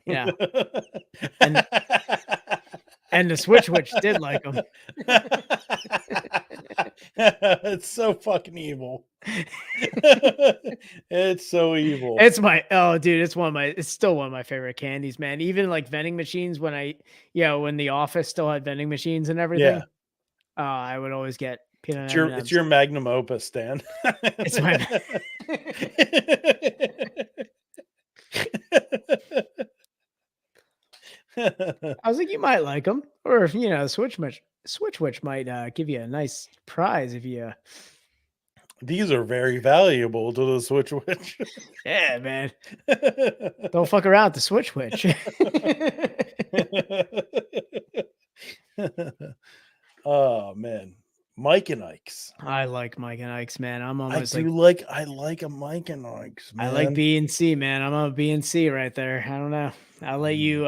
Yeah. And And the Switch did like them. It's so fucking evil. It's so evil. It's dude, it's still one of my favorite candies, man. Even like vending machines when when the office still had vending machines and everything. I would always get peanut It's M&Ms. your magnum opus, Stan. It's my I was like, you might like them, or if Switch might give you a nice prize if you. These are very valuable to the Switch Witch. Yeah, man. Don't fuck around with the Switch Witch. Oh man, Mike and Ike's. I like Mike and Ike's, man. I'm I almost I like a Mike and Ike's, man. I like B and C, man. I'm a B and C right there. I don't know. I'll let you.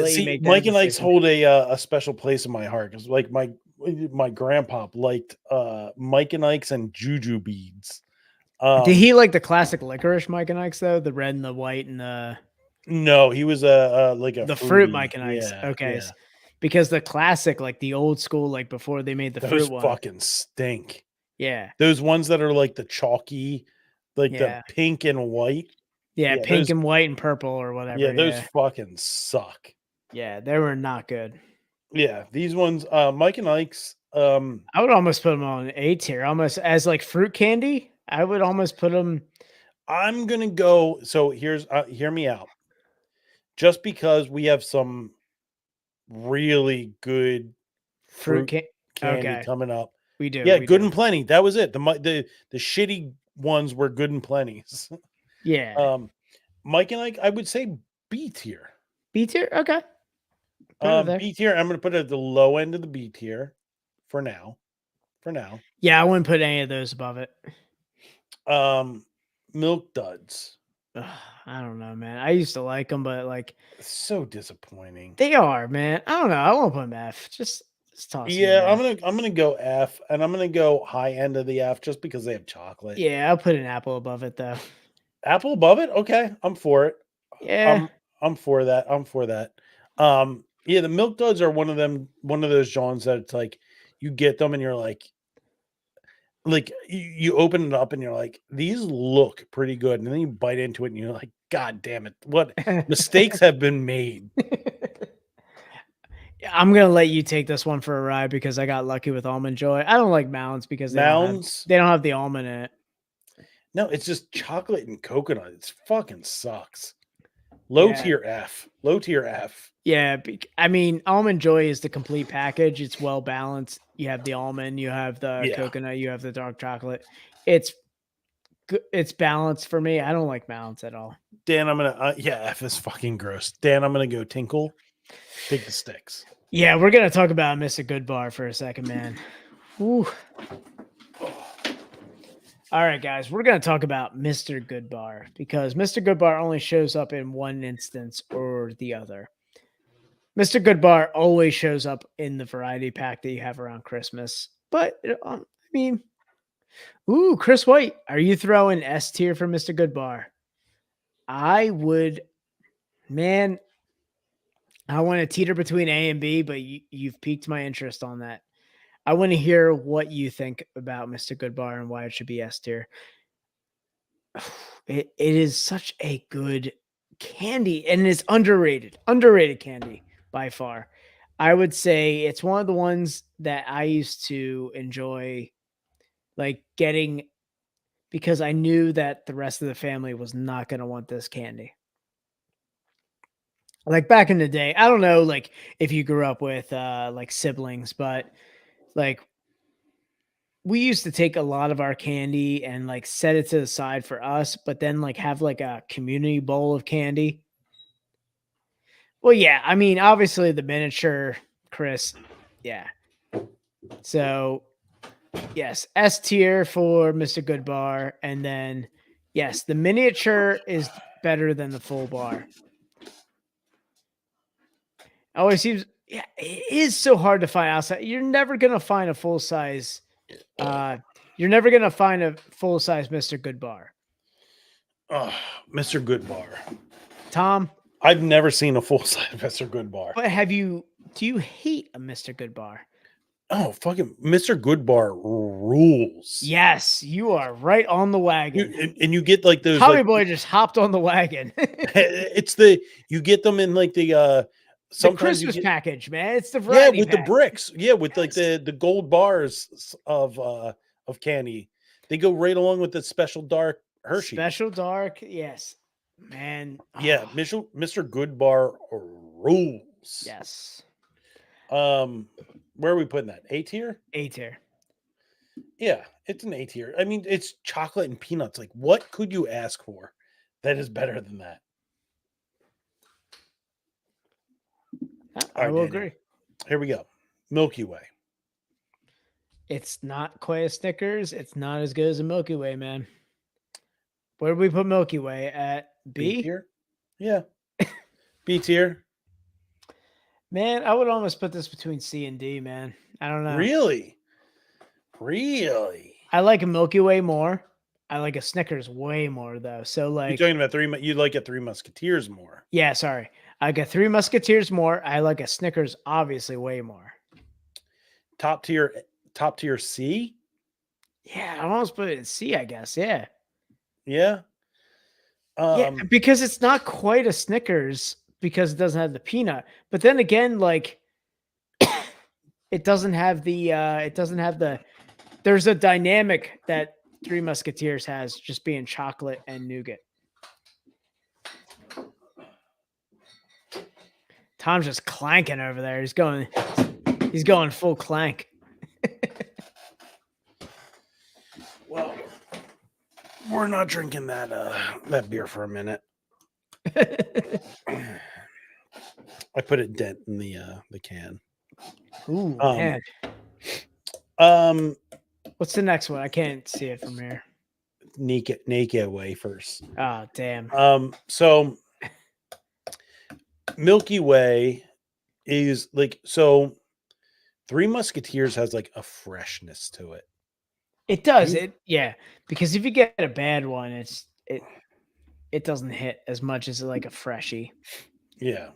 See, Mike and Ike's hold a special place in my heart because, like, my grandpa liked Mike and Ike's and Juju beads. Did he like the classic licorice Mike and Ike's though? The red and the white and the. No, he was like a the fruity, fruit Mike and Ike's. yeah, Okay, yeah. because the classic, like the old school, like before they made the Those fruit one. fucking stink. Yeah, those ones that are like the chalky, like the pink and white. Yeah, pink and white and purple or whatever. Yeah, those fucking suck. Yeah, they were not good. Yeah, these ones, Mike and Ike's. I would almost put them on A tier, almost as like fruit candy. I would almost put them. I'm gonna go. So hear me out. Just because we have some really good fruit candy coming up, we do. Yeah, good and plenty. That was it. The shitty ones were good and plenties. Yeah. Mike and Ike, I would say B tier. B tier, okay. B tier. I'm gonna put it at the low end of the B tier for now. Yeah, I wouldn't put any of those above it. Milk Duds. Ugh, I don't know, man. I used to like them, but like so disappointing. They are, man. I don't know. I won't put them F. Just toss. Yeah, I'm gonna go F, and I'm gonna go high end of the F just because they have chocolate. Yeah, I'll put an apple above it though. Apple above it? Okay, I'm for it. Yeah, I'm for that. Yeah, the Milk Duds are one of those Johns that it's like you get them and you're like you open it up and you're like, these look pretty good, and then you bite into it and you're like, God damn it, what mistakes have been made. I'm gonna let you take this one for a ride because I got lucky with Almond Joy. I don't like Mounds because they don't have the almond in it. No, it's just chocolate and coconut. It's fucking sucks. Low tier F. Yeah, I mean, Almond Joy is the complete package. It's well balanced. You have the almond, you have the coconut, you have the dark chocolate. It's balanced for me. I don't like Mounds at all. Dan, I'm gonna F is fucking gross. Dan, I'm gonna go Tinkle. Take the sticks. Yeah, we're gonna talk about Mr. Goodbar for a second, man. Whew. All right, guys, we're going to talk about Mr. Goodbar because Mr. Goodbar only shows up in one instance or the other. Mr. Goodbar always shows up in the variety pack that you have around Christmas. But, I mean, Chris White, are you throwing S tier for Mr. Goodbar? I would, man, I want to teeter between A and B, but you've piqued my interest on that. I want to hear what you think about Mr. Goodbar and why it should be S tier. It is such a good candy, and it's underrated candy by far. I would say it's one of the ones that I used to enjoy, like getting, because I knew that the rest of the family was not going to want this candy. Like back in the day, I don't know, like if you grew up with like siblings, but like we used to take a lot of our candy and like set it to the side for us, but then like have like a community bowl of candy. Well, yeah, I mean, obviously the miniature, Chris. Yeah. So yes, S tier for Mr. Goodbar. And then yes, the miniature is better than the full bar. Always seems, yeah, it is so hard to find outside. You're never gonna find a full size. You're never gonna find a full size Mr. Goodbar. Oh, Mr. Goodbar. Tom, I've never seen a full size Mr. Goodbar. But do you hate a Mr. Goodbar? Oh, fucking Mr. Goodbar rules. Yes, you are right on the wagon. And you get like those Tommy like Boy just hopped on the wagon. it's you get them in like The sometimes you Christmas get package, man. It's the yeah variety with the pack. bricks. Yeah, with like Yes. the gold bars of candy. They go right along with the special dark Hershey. Special dark, yes. Man. Yeah, oh, Mr. Goodbar rules. yes. Where are we putting that? A tier? A tier. Yeah, it's an A tier. I mean, it's chocolate and peanuts. Like, what could you ask for that is better than that? I right, will Daniel. agree. Here we go. Milky Way. It's not quite a Snickers. It's not as good as a Milky Way, man. Where do we put Milky Way? At B? tier? Yeah. B tier. Man, I would almost put this between C and D, man. I don't know. Really? Really? I like a Milky Way more. I like a Snickers way more, though. So, You're like, talking about you like a Three Musketeers more. yeah, sorry. I like a Three Musketeers more. I like a Snickers, obviously, way more. Top tier C? Yeah, I almost put it in C, I guess. Yeah. Yeah. Yeah, because it's not quite a Snickers because it doesn't have the peanut. But then again, like it doesn't have the there's a dynamic that Three Musketeers has just being chocolate and nougat. Tom's just clanking over there. He's going full clank. Well, we're not drinking that beer for a minute. I put a dent in the can. Ooh, man. What's the next one? I can't see it from here. Naked wafers. Oh, damn. So Milky Way is like Three Musketeers has like a freshness to it. It does. Yeah. Because if you get a bad one, it doesn't hit as much as like a freshie. Yeah.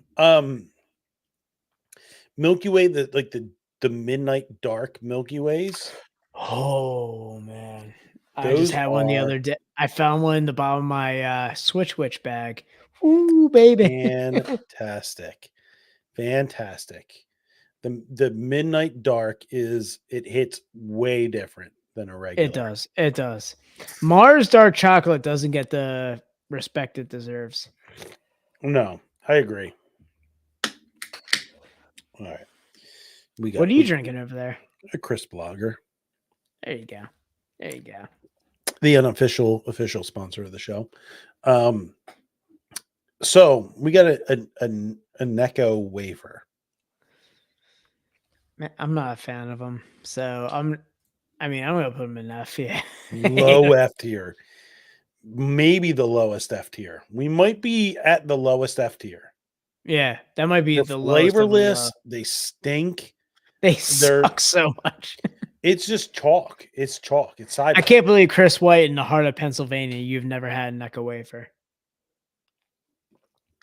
Milky Way, the midnight dark Milky Ways. Oh man. I just had one the other day. I found one in the bottom of my Switch Witch bag. Ooh, baby. Fantastic. Fantastic. The midnight dark it hits way different than a regular. It does. It does. Mars dark chocolate doesn't get the respect it deserves. No, I agree. All right. What are you drinking over there? A crisp lager. There you go. There you go. The unofficial sponsor of the show. So we got a Necco wafer. Man, I'm not a fan of them. So I'm gonna put them in F. Yeah. Low F tier. Maybe the lowest F tier. We might be at the lowest F tier. Yeah, that might be They're the lowest. Flavorless. They stink. They suck so much. It's just chalk. It's chalk. It's sidewalk. I can't believe Chris White in the heart of Pennsylvania. You've never had a Necco wafer.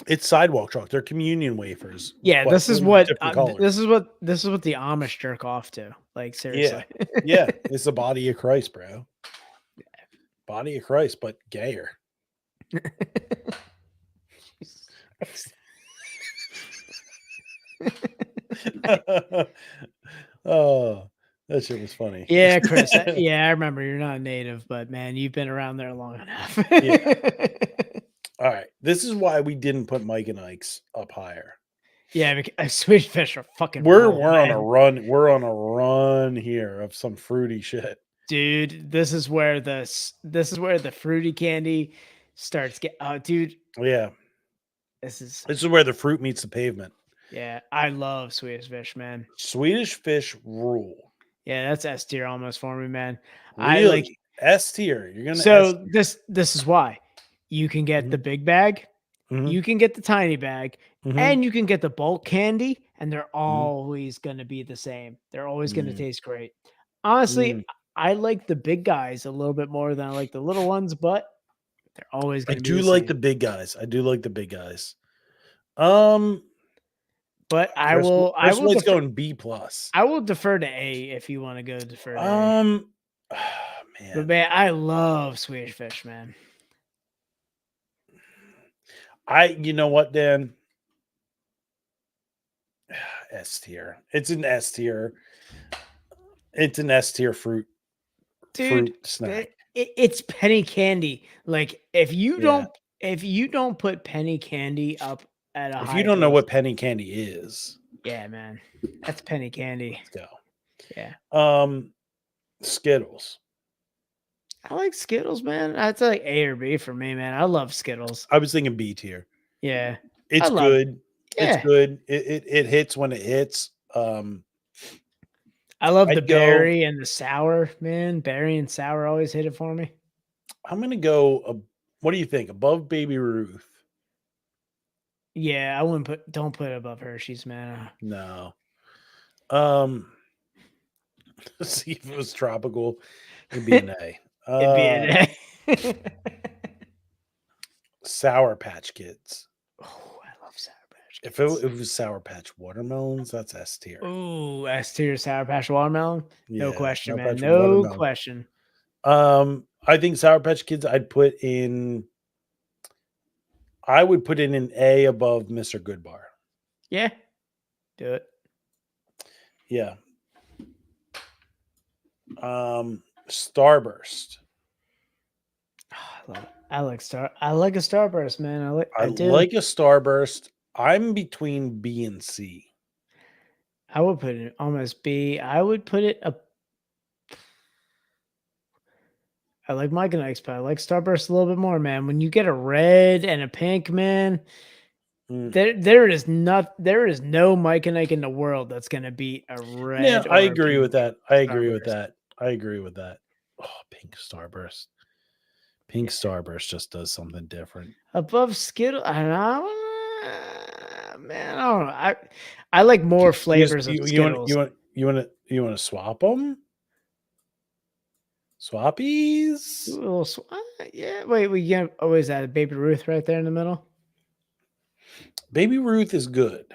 It's sidewalk chalk. They're communion wafers. Yeah, this is what the Amish jerk off to. Like seriously. Yeah. It's the body of Christ, bro. Body of Christ, but gayer. Oh, that shit was funny. Yeah, Chris. I remember you're not a native, but man, you've been around there long enough. Yeah. All right. This is why we didn't put Mike and Ike's up higher. Yeah, because Swedish Fish are fucking. We're on a run. We're on a run here of some fruity shit. Dude, this is where the fruity candy starts get. Oh, dude. Yeah. This is where the fruit meets the pavement. Yeah, I love Swedish Fish, man. Swedish Fish rule. Yeah, that's S tier almost for me, man. Really? I like S tier. You're gonna. So this is why you can get the big bag, Mhm. you can get the tiny bag, Mhm. and you can get the bulk candy, and they're always going to be the same. They're always going to taste great. Honestly, I like the big guys a little bit more than I like the little ones, but they're always I going to be do the like same. the big guys. I do like the big guys. But I Chris, will Chris White's defer, going B plus. I will defer to A if you want to go defer to A. But Man, man, I love Swedish Fish, man. you know what, Dan? S tier. It's an S tier. It's an S tier fruit Dude, snack. it's penny candy. Like if you Yeah. don't put penny candy up at a If high you don't know place, what penny candy is, yeah, man, that's penny candy. let's go. Yeah, Skittles. I like Skittles, man. That's like A or B for me, man. I love Skittles. I was thinking B tier. Yeah, It's love it. good. It's Yeah, good. It hits when it hits. I love the I'd go. berry and the sour, man. Berry and sour always hit it for me. I'm gonna go. What do you think? Above Baby Ruth? Yeah, I wouldn't don't put it above Hershey's, man. No. See if it was tropical. It'd be an A. It'd be an A. Sour Patch Kids. Oh, I love Sour Patch If Kids. it was Sour Patch Watermelons, that's S tier. Ooh, S tier Sour Patch Watermelon. No Yeah, question, Sour man. Patch No Watermelon. question. I think Sour Patch Kids I'd put in. I would put it in A above Mr. Goodbar. Yeah, do it. Yeah. Starburst. Oh, I love it. I like a Starburst, man. I do. like a Starburst. I'm between B and C. I would put it almost B. I would put it up. I like Mike and Ike's, but I like Starburst a little bit more, man. When you get a red and a pink, man, there is no Mike and Ike in the world that's gonna beat a red. Yeah, or I a agree with pink that. I agree with Starburst. that. I agree with that. Oh, pink Starburst. Pink Starburst just does something different. Above Skittle, I don't know. Man, I don't know. I like more flavors of Skittles. You want to swap them? Swappies? Ooh, a little yeah. Wait, we get always that Baby Ruth right there in the middle. Baby Ruth is good.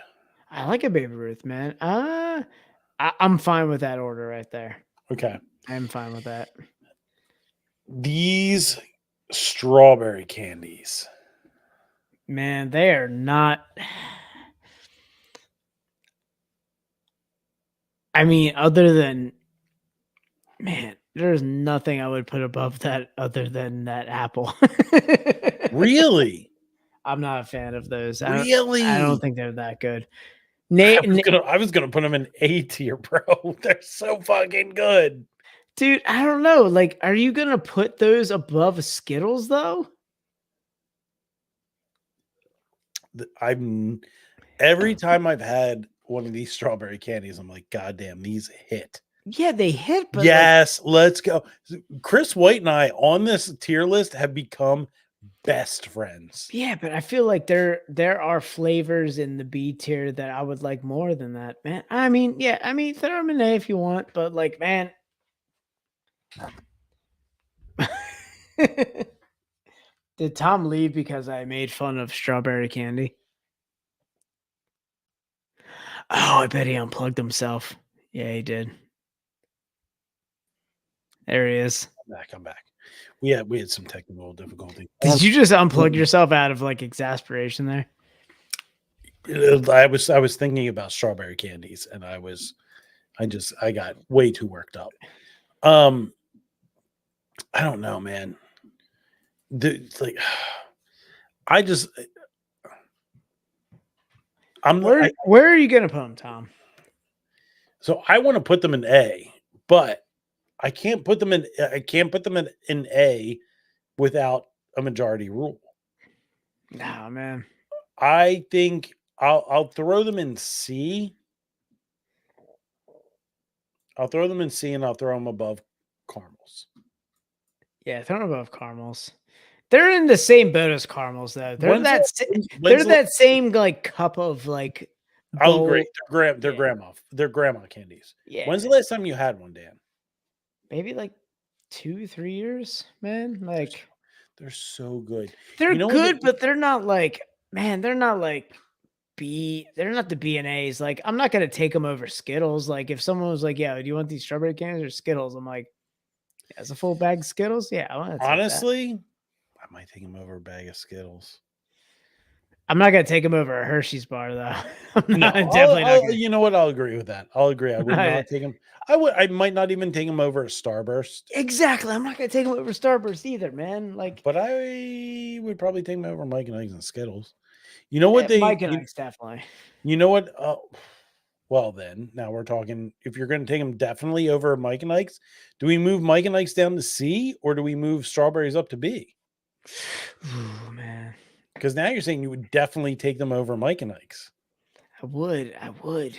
I like a Baby Ruth, man. I'm fine with that order right there. Okay. I'm fine with that. These strawberry candies. Man, they are not. I mean, other than, man, there's nothing I would put above that other than that apple. Really? I'm not a fan of those. Really? I don't think they're that good. I was gonna put them in A tier, bro. They're so fucking good. Dude, I don't know. Like, are you gonna put those above Skittles though? Every time I've had one of these strawberry candies, I'm like, God damn, these hit. Yeah, they hit, but yes, let's go. Chris White and I on this tier list have become best friends. Yeah, but I feel like there are flavors in the B tier that I would like more than that, man. I mean, yeah, throw them in A if you want, but like, man. Did Tom leave because I made fun of strawberry candy? Oh, I bet he unplugged himself. Yeah, he did. There he is. I'm back. We had some technical difficulty. Did you just unplug yourself out of like exasperation there? I was thinking about strawberry candies, and I got way too worked up. I don't know, man. Where are you gonna put them, Tom? So I want to put them in A, but I can't put them in A without a majority rule. Nah, man. I think I'll throw them in C. I'll throw them in C, and I'll throw them above caramels. Yeah, throw them above caramels. They're in the same boat as caramels, though. They're that same like cup of like. I'll agree. They're grandma candies. Yeah. When's the last time you had one, Dan? Maybe like 2-3 years, man. Like they're so good. They're good, but they're not like, man. They're not like they're not the B and A's. Like, I'm not gonna take them over Skittles. Like, if someone was like, "Yeah, do you want these strawberry candies or Skittles?" I'm like, "Yeah, it's a full bag of Skittles. Yeah, I want to take that." Honestly, I might take him over a bag of Skittles. I'm not gonna take them over a Hershey's bar though. I'm No, not, definitely not gonna. you know what? I'll agree with that. I'll agree. I would not take him. I might not even take him over a Starburst. Exactly. I'm not gonna take them over Starburst either, man. Like, But I would probably take him over Mike and Ike's and Skittles. You know what Mike and Ike's definitely. You know what? Well, then now we're talking. If you're going to take them definitely over Mike and Ike's, do we move Mike and Ike's down to C or do we move Strawberries up to B? Oh man, because now you're saying you would definitely take them over Mike and Ike's. I would.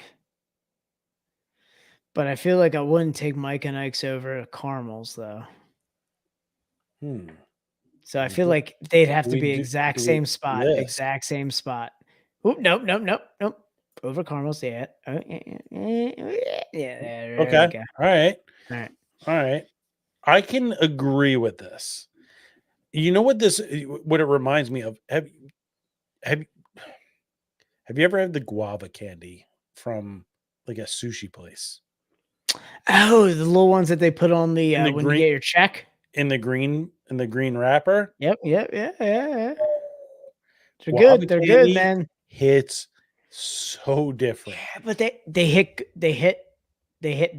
But I feel like I wouldn't take Mike and Ike's over Caramels though. So I feel like they'd have to be exact same spot. Exact same spot. Oop, nope. Over Caramels, yeah. Yeah. Okay. All right. I can agree with this. You know what it reminds me of? Have you ever had the guava candy from like a sushi place? Oh, the little ones that they put on the when you get your check in the green wrapper. Yep. They're good. They're good, man. Hits so different. Yeah, but they hit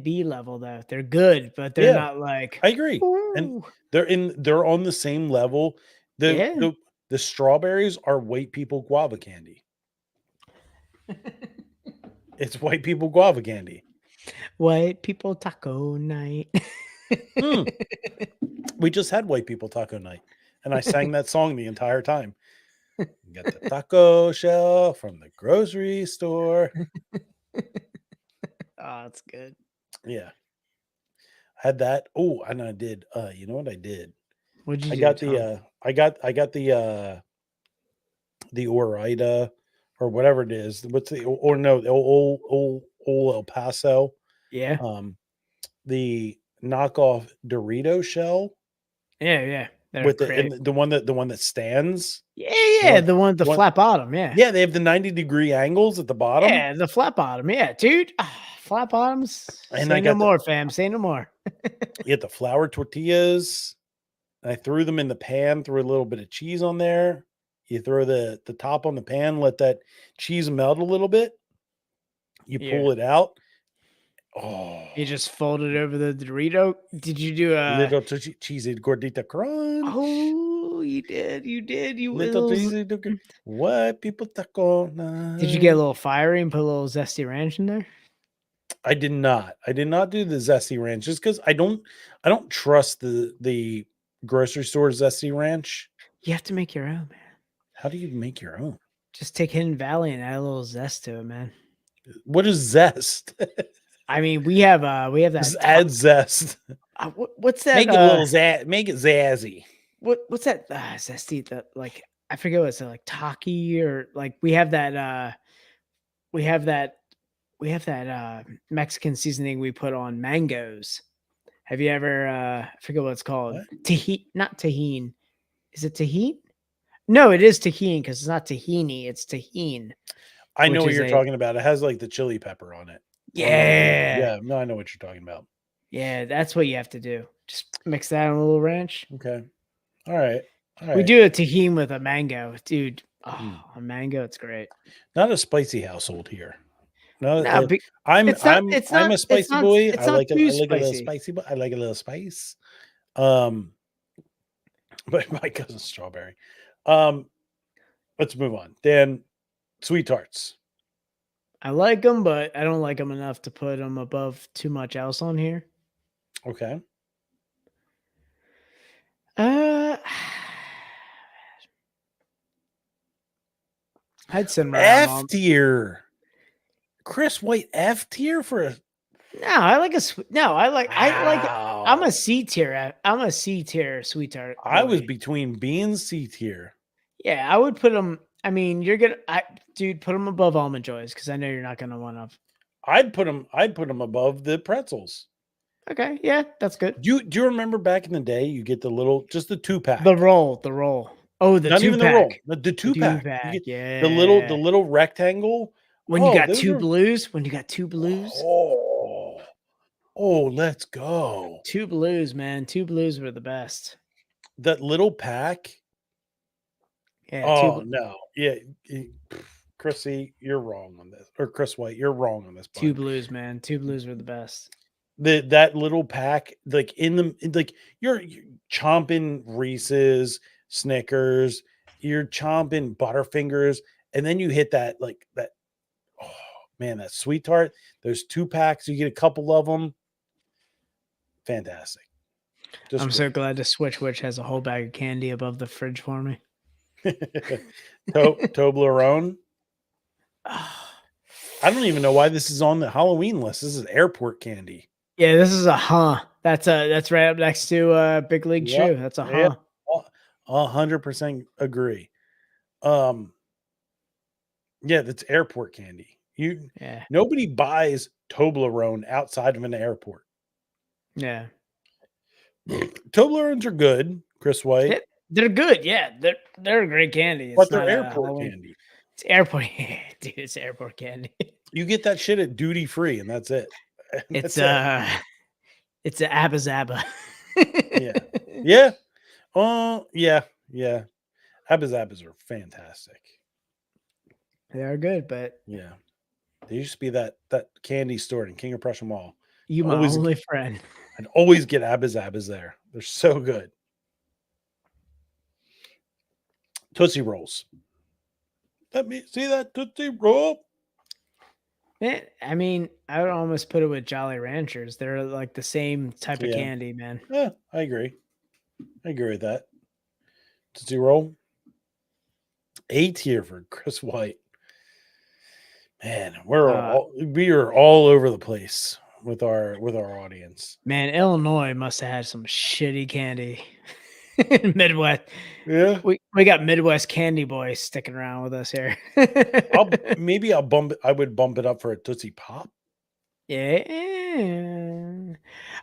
B level though. They're good, but they're not like. I agree, and they're on the same level. The strawberries are white people guava candy. It's white people guava candy. White people taco night. We just had white people taco night, and I sang that song the entire time. Got the taco shell from the grocery store. Oh, that's good. Yeah. I had that. Oh, and I did. You know what I did? What'd you do? I got the Orida or whatever it is. What's the old El Paso? Yeah. The knockoff Dorito shell. Yeah. With the one that stands. Yeah. The one with the flat bottom. Yeah. Yeah, they have the 90-degree angles at the bottom. Yeah, the flat bottom. Yeah, dude. Flat bottoms. And say no more, fam. Say no more. You get the flour tortillas. I threw them in the pan, threw a little bit of cheese on there. You throw the top on the pan, let that cheese melt a little bit. You pull it out. Oh, you just folded over the Dorito. Did you do a little cheesy gordita crunch? Oh, you did. You little cheesy what people taco. Did you get a little fiery and put a little zesty ranch in there? I did not. I did not do the zesty ranch just because I don't trust the grocery store zesty ranch. You have to make your own, man. How do you make your own? Just take Hidden Valley and add a little zest to it, man. What is zest? I mean, we have that. Just add zest. What's that? Make it a little make it zazzy. What's that zesty? That like I forget what's it like Taki or like we have that Mexican seasoning we put on mangoes. Have you ever I forget what it's called? Not tahine. Is it tahine? No, it is tahine because it's not tahini, it's tahine. I know what you're talking about. It has like the chili pepper on it. Yeah. No, I know what you're talking about. Yeah, that's what you have to do. Just mix that in a little ranch. Okay. All right. We do a tahine with a mango, dude. Oh, a mango, it's great. Not a spicy household here. No, I'm a spicy boy. I like a little spicy, but I like a little spice. But my cousin strawberry. Let's move on. Dan, sweet tarts. I like them, but I don't like them enough to put them above too much else on here. Okay. I'd send F tier. Chris White F tier for a. No, I like I'm a C tier. I'm a C tier sweet tart. I was between B and C tier. Yeah, I would put them. I mean, dude, put them above Almond Joys because I know you're not gonna want to. I'd put them above the pretzels. Okay, yeah, that's good. Do you remember back in the day? You get the 2-pack. The roll. Oh, the Not even the roll. two-pack. The two-pack. Two-pack, The yeah. little rectangle. When you got those two are- blues, when you got two blues. Oh, let's go. Two blues, man. Two blues were the best. That little pack. Yeah, Oh no. Yeah. Chrissy, you're wrong on this. Or Chris White, you're wrong on this. two Bud. blues, man. Two blues were the best. That little pack, like you're chomping Reese's, Snickers, you're chomping Butterfingers, and then you hit that that. Oh man, that sweet tart. Those 2 packs, you get a couple of them. Fantastic. I'm so glad the Switch Witch has a whole bag of candy above the fridge for me. Toblerone. I don't even know why this is on the Halloween list. This is airport candy. Yeah, this is a That's right up next to Big League Chew. That's a Yeah, 100% agree. Yeah, that's airport candy. Nobody buys Toblerone outside of an airport. Yeah. Toblerones are good, Chris White. They're good. Yeah, they're a great candy. But they're airport candy. It's airport, dude. It's airport candy. You get that shit at duty free, and that's it. It's a Abba Zaba. Yeah. Oh, yeah. Abba Zabbas are fantastic. They are good, but yeah, there used to be that candy store in King of Prussia Mall. You my only friend. I'd always get Abba Zabbas there. They're so good. Tootsie Rolls. Let me see that Tootsie Roll. I mean, I would almost put it with Jolly Ranchers. They're like the same type of candy, man. Yeah, I agree. I agree with that. Tootsie Roll. A tier for Chris White. Man, we are all over the place with our audience. Man, Illinois must have had some shitty candy. In Midwest. Yeah. We got Midwest candy boys sticking around with us here. I would bump it up for a Tootsie Pop. Yeah.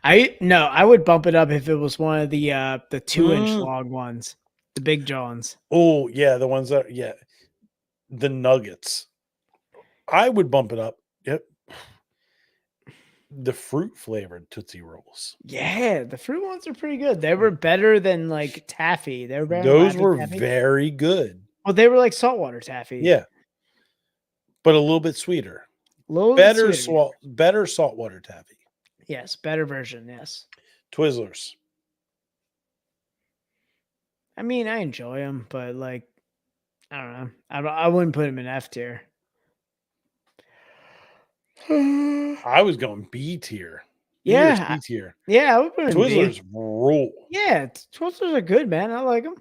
I would bump it up if it was one of the 2-inch long ones. The Big Johns. Oh, yeah, the ones that the nuggets. I would bump it up. Yep. The fruit flavored Tootsie Rolls. Yeah, the fruit ones are pretty good. They were better than like taffy. They were better. Those were very good. Well, they were like saltwater taffy. Yeah, but a little bit sweeter. Better saltwater taffy. Yes, better version. Yes. Twizzlers. I mean, I enjoy them, but like, I don't know. I wouldn't put them in F tier. I was going B tier. Yeah. B tier. Yeah, I would put them in Twizzlers rule. Yeah, Twizzlers are good, man. I like them.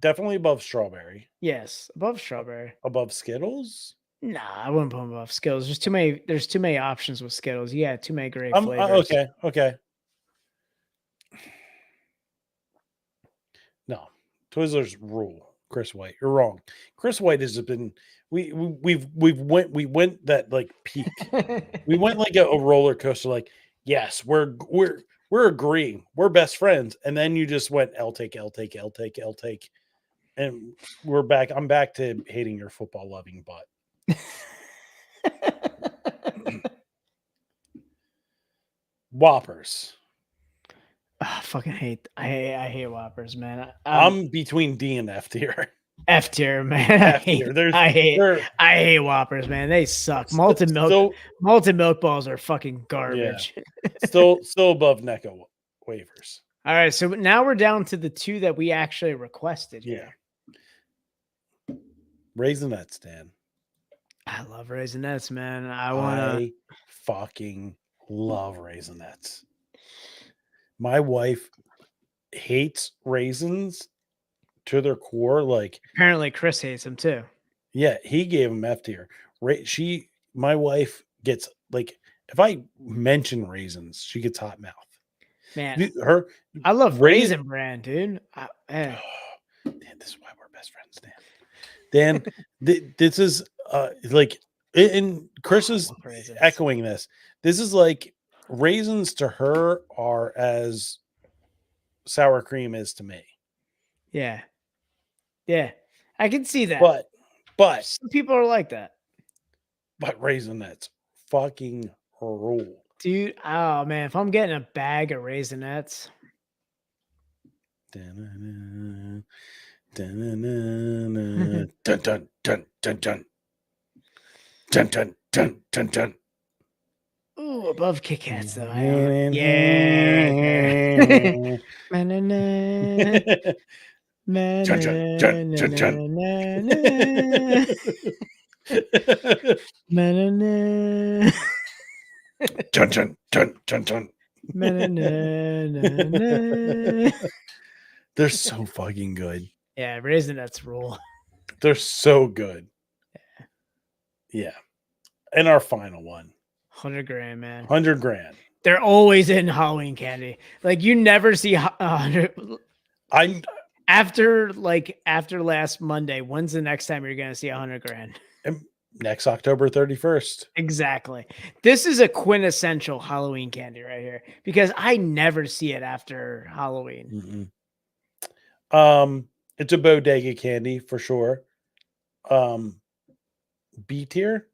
Definitely above strawberry. Yes, above strawberry. Above Skittles? Nah, I wouldn't put them above Skittles. There's too many options with Skittles. Yeah, too many great flavors. Okay. No, Twizzlers rule. Chris White, you're wrong. Chris White has been we went that like peak. We went like a roller coaster. Like, yes, we're agreeing, we're best friends, and then you just went L take, and we're back. I'm back to hating your football loving butt. Whoppers. I fucking hate. I hate Whoppers, man. I'm between D and F tier. F tier, man. I hate Whoppers, man. They suck. Malted milk balls are fucking garbage. Yeah. still above Necco wafers. All right, so now we're down to the two that we actually requested here. Raisinets, Dan. I love Raisinets, man. I fucking love Raisinets. My wife hates raisins to their core. Like, apparently Chris hates them too. Yeah, he gave him F tier. My wife gets like, if I mention raisins, she gets hot mouth. Man, I love Raisin Bran, dude. Dan, this is why we're best friends, Dan. This is like, and Chris is echoing this. This is like, raisins to her are as sour cream is to me. Yeah. Yeah. I can see that. But Some people are like that. Raisinets fucking rule. Dude, oh man, if I'm getting a bag of Raisinets, Dun, dun, dun, dun, dun, dun, dun, dun. Dun, dun, dun, dun, dun. ooh, above Kit Kats though. Yeah, right there. Na-na-na, Dun, dun, dun, dun, dun. na-na-na-na-na-na, na-na-na, Dun, dun, dun, dun, dun. na-na-na-na-na. They're so fucking good. Yeah, Raisinets rule. They're so good. Yeah. And our final one, 100 grand, man. 100 grand. They're always in Halloween candy. Like you never see 100 I after last Monday. When's the next time you're gonna see 100 grand? next October 31st. Exactly. This is a quintessential Halloween candy right here because I never see it after Halloween. It's a bodega candy for sure. B tier.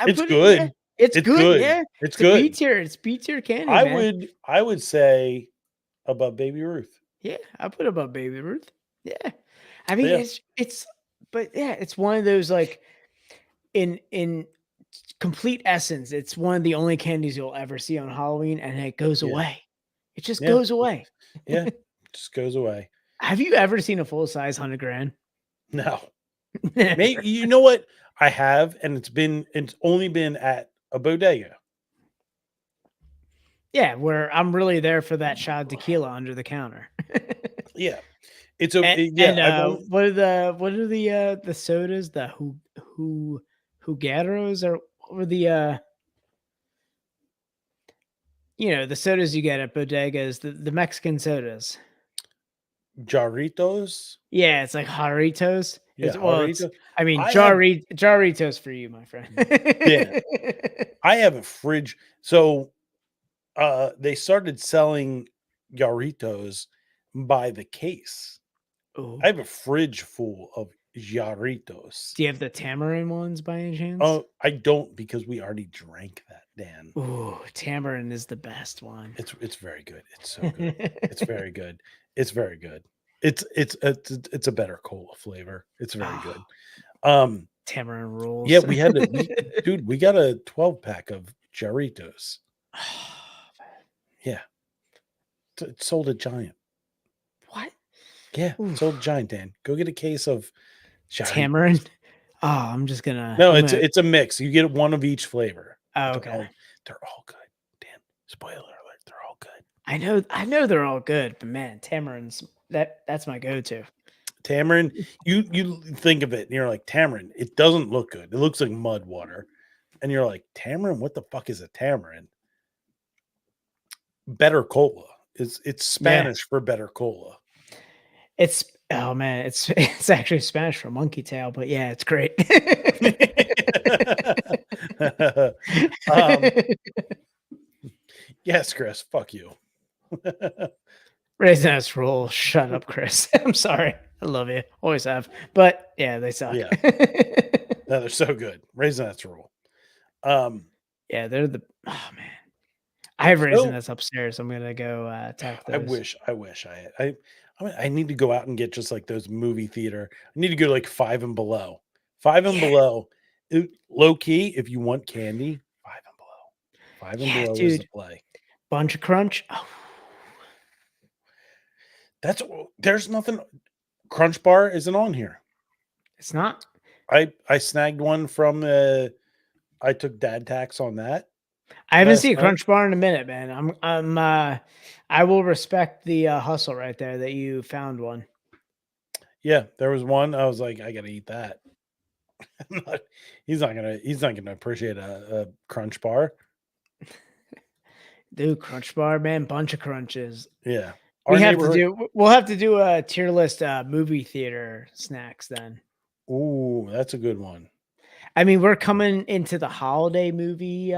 It's good. Yeah. It's good. Yeah, It's a B good. tier. It's B tier candy. Man. I would say above Baby Ruth. Yeah, I put above Baby Ruth. Yeah, I mean Yeah. it's one of those like in complete essence, it's one of the only candies you'll ever see on Halloween, and it goes away. It just goes away. Yeah, just goes away. Have you ever seen a full size 100 grand? No. Maybe you know what I have, and it's only been at a bodega. Yeah, where I'm really there for that shot of tequila under the counter. Yeah, it's a and what are the sodas? The Jugaros, or what were the the sodas you get at bodegas, the Mexican sodas. Jarritos. Yeah, it's like Jarritos. Yeah, Jarritos for you, my friend. Yeah. I have a fridge. So they started selling Jarritos by the case. Ooh. I have a fridge full of Jarritos. Do you have the tamarind ones by any chance? Oh, I don't, because we already drank that, Dan. Ooh, tamarind is the best one. It's very good. It's so good. It's very good. It's very good. It's a better cola flavor. It's very good. Tamarind rules. Yeah, we had dude, we got a 12-pack of Jarritos. Yeah. It sold at Giant. What? Yeah, sold at Giant, Dan. Go get a case of tamarind. Oh, I'm just gonna. No, it's a mix. You get one of each flavor. Oh, okay. They're all good. Dan, spoiler alert, they're all good. I know they're all good, but man, tamarind's that's my go-to. Tamarind, you think of it and you're like, tamarind, it doesn't look good. It looks like mud water. And you're like, tamarind? What the fuck is a tamarind? Better cola. It's Spanish for better cola. It's it's actually Spanish for monkey tail, but yeah, it's great. Yes, Chris, fuck you. Raisinets rule. Shut up, Chris. I'm sorry. I love you. Always have. But yeah, they suck. Yeah. No, they're so good. Raisinets rule. Yeah, they're the man. I have Raisinets upstairs. I'm gonna go attack those. I wish I need to go out and get just like those movie theater. I need to go to like 5 and Below. 5 and Below. Low key, if you want candy, 5 and Below. 5 and Below is the play. Bunch of Crunch. Oh. There's nothing. Crunch Bar isn't on here. It's not. I snagged one from I took dad tax on that. I haven't seen a Crunch Bar in a minute, man. I will respect the hustle right there that you found one. Yeah, there was one. I was like, I gotta eat that. He's not gonna appreciate a Crunch Bar. Dude, Crunch Bar, man, bunch of crunches. Yeah. We'll have to do a tier list movie theater snacks then. Ooh, that's a good one. I mean, we're coming into the holiday movie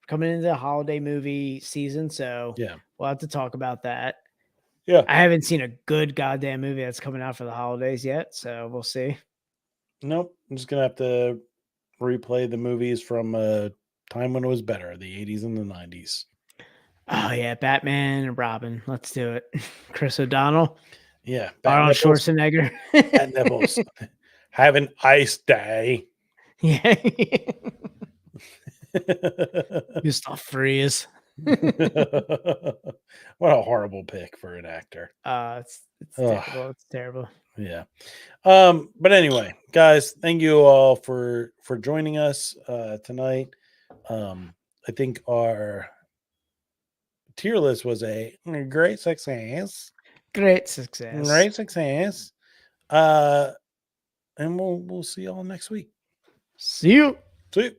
coming into the holiday movie season, so Yeah. we'll have to talk about that. Yeah. I haven't seen a good goddamn movie that's coming out for the holidays yet, so we'll see. Nope. I'm just gonna have to replay the movies from a time when it was better, the 80s and the 90s. Oh yeah, Batman and Robin. Let's do it. Chris O'Donnell, Yeah. Bat Arnold nipples. Schwarzenegger. Bat nipples. Have an ice day. Yeah. Mr. Freeze. What a horrible pick for an actor. It's Ugh. terrible. It's terrible. Yeah. But anyway, guys, thank you all for joining us tonight. I think our tier list was a great success. Great success. Great success. And we'll see y'all next week. See you. See you.